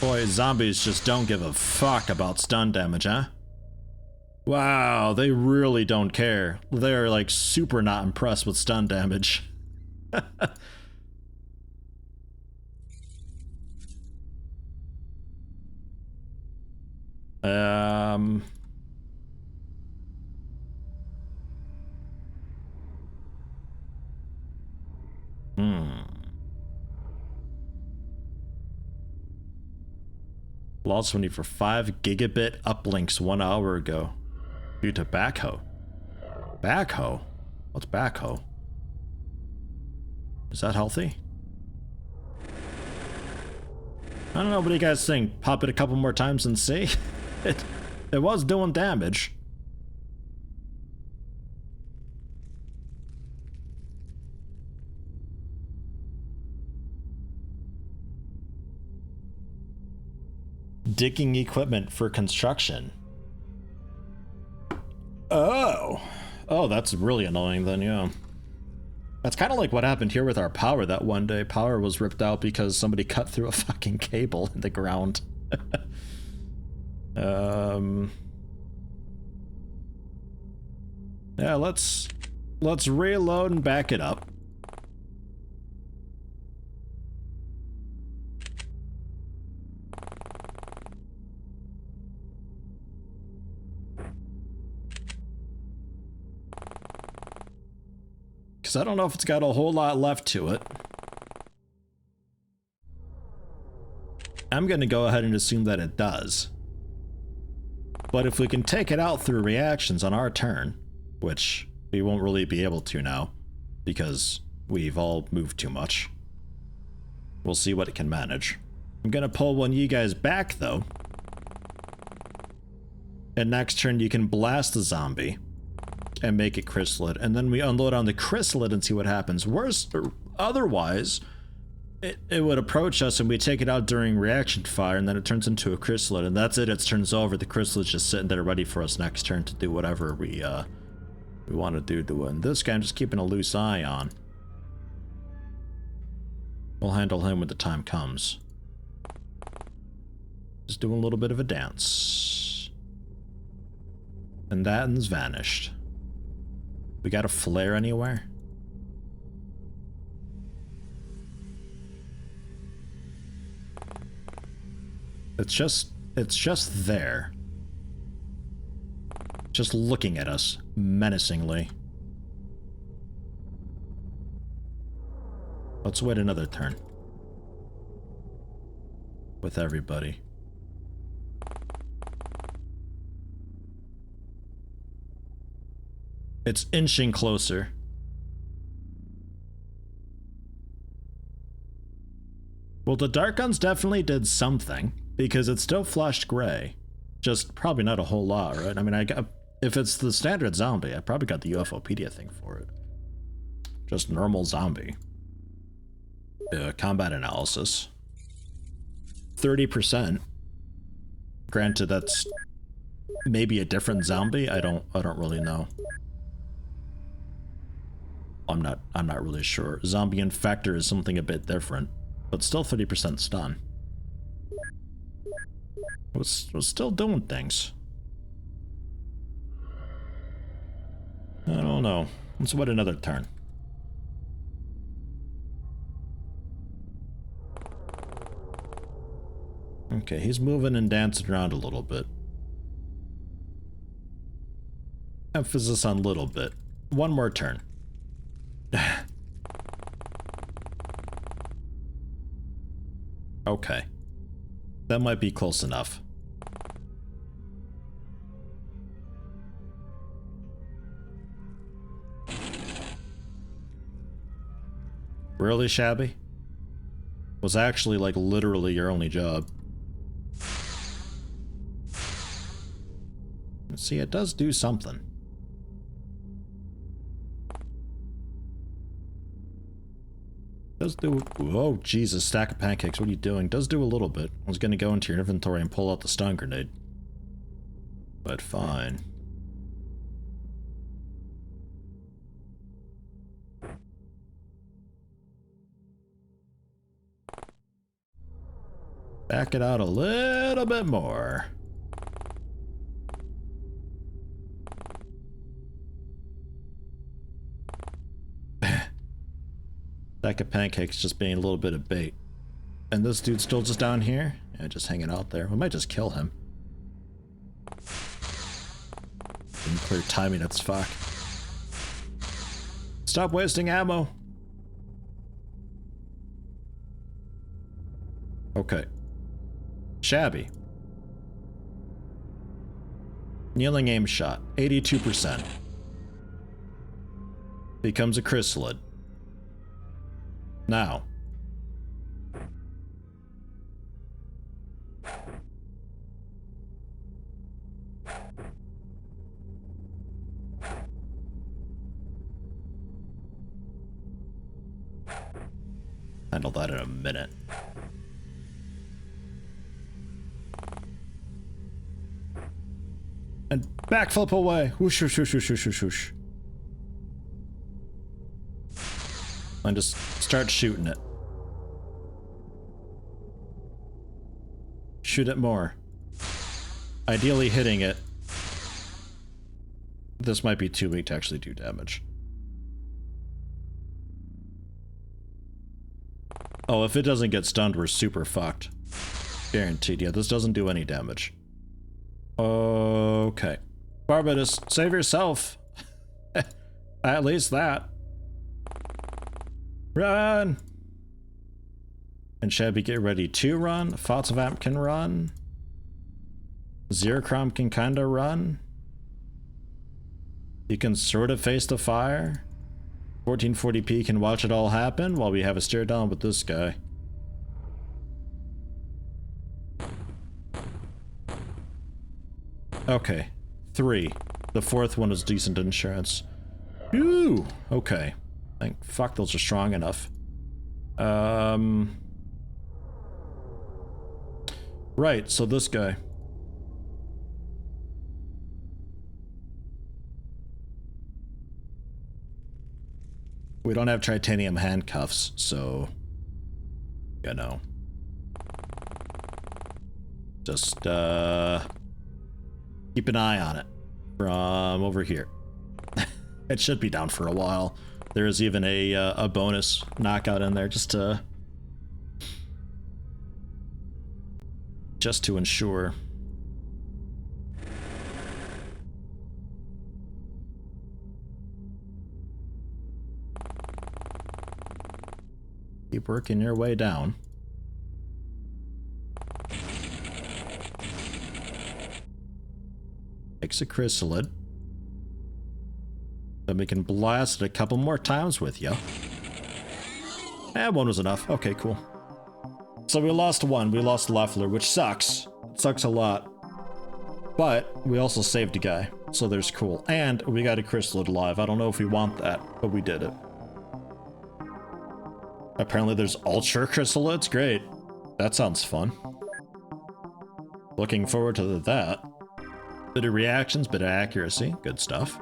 Boy, zombies just don't give a fuck about stun damage, huh? Wow, they really don't care. They're like super not impressed with stun damage. Um... Lost money for 5 gigabit uplinks 1 hour ago. Due to backhoe. Backhoe? What's backhoe? Is that healthy? I don't know, what do you guys think? Pop it a couple more times and see? It was doing damage. Digging equipment for construction. Oh. Oh, that's really annoying then, yeah. That's kind of like what happened here with our power that one day. Power was ripped out because somebody cut through a fucking cable in the ground. Yeah, let's reload and back it up. Because I don't know if it's got a whole lot left to it. I'm going to go ahead and assume that it does. But if we can take it out through reactions on our turn, which we won't really be able to now, because we've all moved too much, we'll see what it can manage. I'm going to pull one of you guys back, though. And next turn you can blast the zombie and make it chrysalid, and then we unload on the chrysalid and see what happens. Worse, otherwise, it would approach us and we take it out during reaction fire, and then it turns into a chrysalid, and that's it. It turns over. The chrysalid's just sitting there ready for us next turn to do whatever we want to do to win. This guy I'm just keeping a loose eye on. We'll handle him when the time comes. Just doing a little bit of a dance. And that one's vanished. We got a flare anywhere? It's just there. Just looking at us menacingly. Let's wait another turn. With everybody. It's inching closer. Well, the dark guns definitely did something, because it still flashed gray. Just probably not a whole lot, right? I mean, if it's the standard zombie, I probably got the UFOpedia thing for it. Just normal zombie. Combat analysis. 30%. Granted, that's maybe a different zombie. I don't really know. I'm not really sure. Zombie infector is something a bit different, but still 30% stun. Was still doing things. I don't know. Let's wait another turn. Okay, he's moving and dancing around a little bit. Emphasis on little bit. One more turn. Okay. That might be close enough. Really, Shabby? Was actually like literally your only job. See, it does do something. Does do... Oh, Jesus, stack of pancakes, what are you doing? Does do a little bit. I was gonna go into your inventory and pull out the stun grenade. But fine. Back it out a little bit more. Stack of pancakes just being a little bit of bait. And this dude's still just down here? Yeah, just hanging out there. We might just kill him. Clear timing, that's fuck. Stop wasting ammo. Okay. Shabby. Kneeling aim shot, 82%. Becomes a chrysalid. Now. Handle that in a minute. And backflip away. Whoosh, whoosh, whoosh, whoosh, whoosh, whoosh. And just start shooting it. Shoot it more. Ideally hitting it. This might be too weak to actually do damage. Oh, if it doesn't get stunned, we're super fucked. Guaranteed. Yeah, this doesn't do any damage. Okay. Barbatus, save yourself. At least that. Run! And Shabby, get ready to run. Fotsvamp can run. Zerocrom can kinda run. You can sort of face the fire. 1440p can watch it all happen while we have a stare down with this guy. Okay. 3. The fourth one is decent insurance. Ooh! Okay. Thank fuck those are strong enough. Right, so this guy. We don't have titanium handcuffs, so you know. Just keep an eye on it from over here. It should be down for a while. There is even a bonus knockout in there just to ensure. Keep working your way down. Takes a chrysalid. Then we can blast it a couple more times with you. And one was enough. Okay, cool. So we lost one. We lost Leffler, which sucks. It sucks a lot. But we also saved a guy. So there's cool. And we got a chrysalid alive. I don't know if we want that, but we did it. Apparently there's ultra chrysalids. Great. That sounds fun. Looking forward to that. Bit of reactions, bit of accuracy. Good stuff.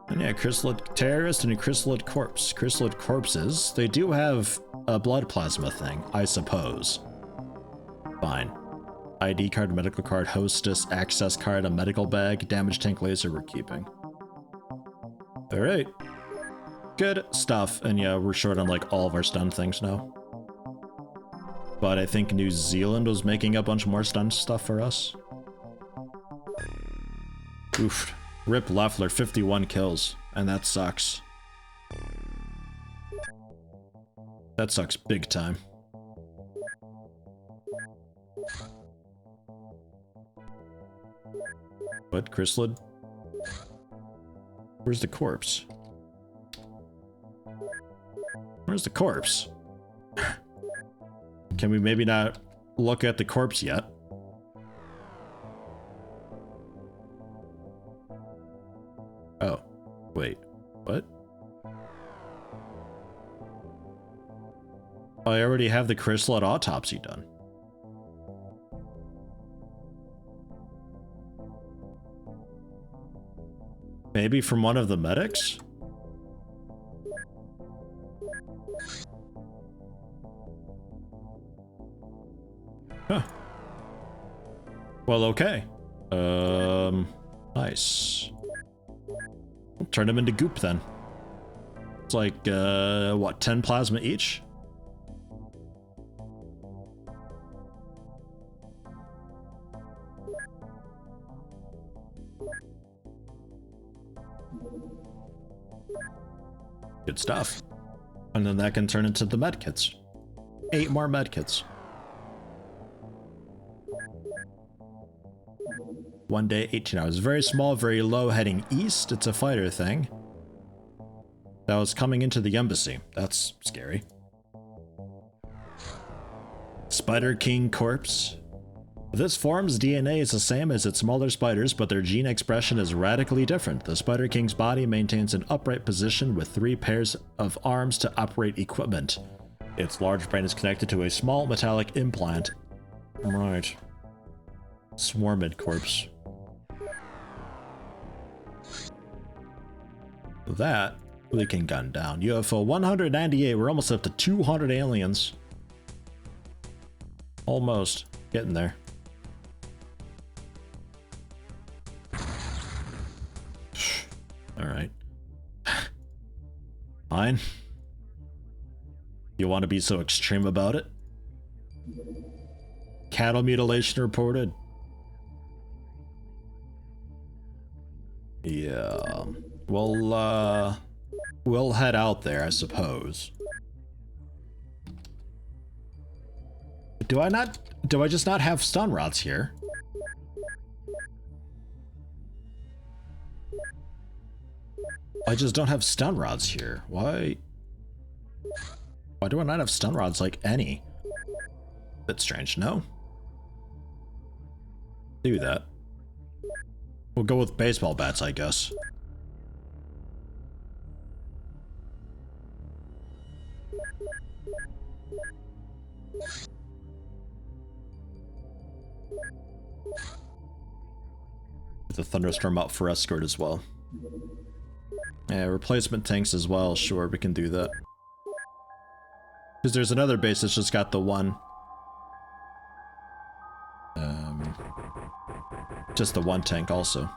And yeah, chrysalid terrorist and a chrysalid corpse. Chrysalid corpses, they do have a blood plasma thing, I suppose. Fine. ID card, medical card, hostess, access card, a medical bag, damage tank laser we're keeping. Alright. Good stuff. And yeah, we're short on like all of our stun things now. But I think New Zealand was making a bunch more stun stuff for us. Oof. Rip Leffler, 51 kills. And that sucks. That sucks big time. What, chrysalid? Where's the corpse? Where's the corpse? Can we maybe not look at the corpse yet? Oh, wait, what? Oh, I already have the chrysalid autopsy done. Maybe from one of the medics? Huh. Well, okay. Nice. We'll turn them into goop then. It's like, what, 10 plasma each? Good stuff. And then that can turn into the medkits. 8 more medkits. One day, 18 hours. Very small, very low, heading east. It's a fighter thing. That was coming into the embassy. That's scary. Spider King corpse. This form's DNA is the same as its smaller spiders, but their gene expression is radically different. The Spider King's body maintains an upright position with 3 pairs of arms to operate equipment. Its large brain is connected to a small metallic implant. Right. Swarmid corpse. That we can gun down. UFO 198. We're almost up to 200 aliens. Almost. Getting there. Alright. Fine. You want to be so extreme about it? Cattle mutilation reported. Yeah. Well, we'll head out there, I suppose. Do I just not have stun rods here? I just don't have stun rods here. Why do I not have stun rods like any? Bit strange, no? Do that. We'll go with baseball bats, I guess. The thunderstorm up for escort as well. Yeah, replacement tanks as well. Sure, we can do that. Because there's another base that's just got the one. Just the one tank also.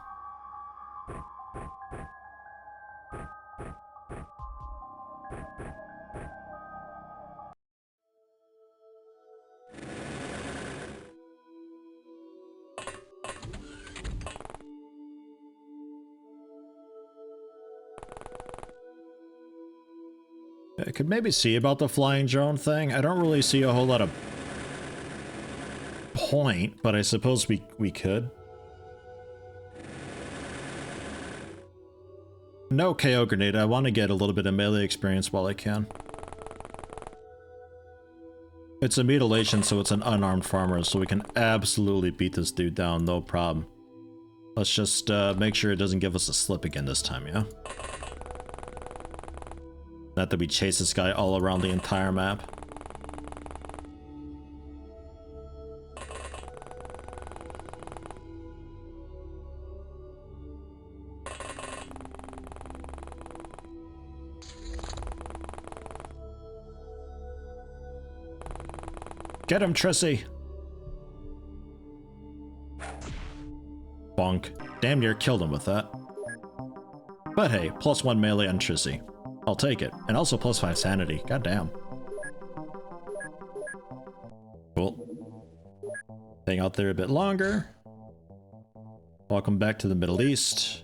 I could maybe see about the flying drone thing. I don't really see a whole lot of point, but I suppose we could. No KO grenade. I want to get a little bit of melee experience while I can. It's a mutilation, so it's an unarmed farmer, so we can absolutely beat this dude down, no problem. Let's just make sure it doesn't give us a slip again this time, yeah? Not that we chase this guy all around the entire map. Get him, Trissy! Bonk. Damn near killed him with that. But hey, +1 melee on Trissy. I'll take it. And also +5 sanity. God damn. Cool. Staying out there a bit longer. Welcome back to the Middle East.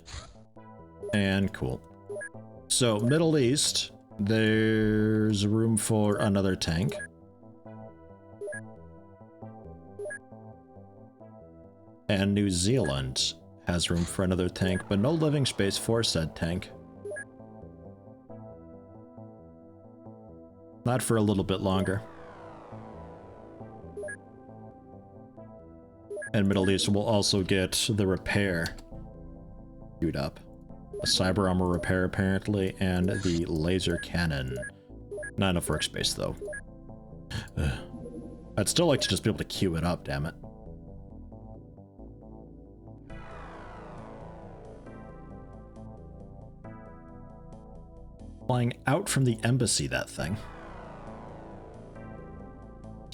And cool. So, Middle East, there's room for another tank. And New Zealand has room for another tank, but no living space for said tank. Not for a little bit longer. And Middle East will also get the repair queued up. A cyber armor repair apparently, and the laser cannon. Not enough workspace though. I'd still like to just be able to queue it up, damn it. Flying out from the embassy, that thing.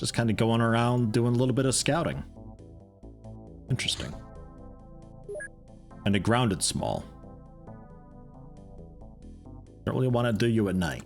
Just kind of going around doing a little bit of scouting. Interesting. And it grounded small. Don't really want to do you at night.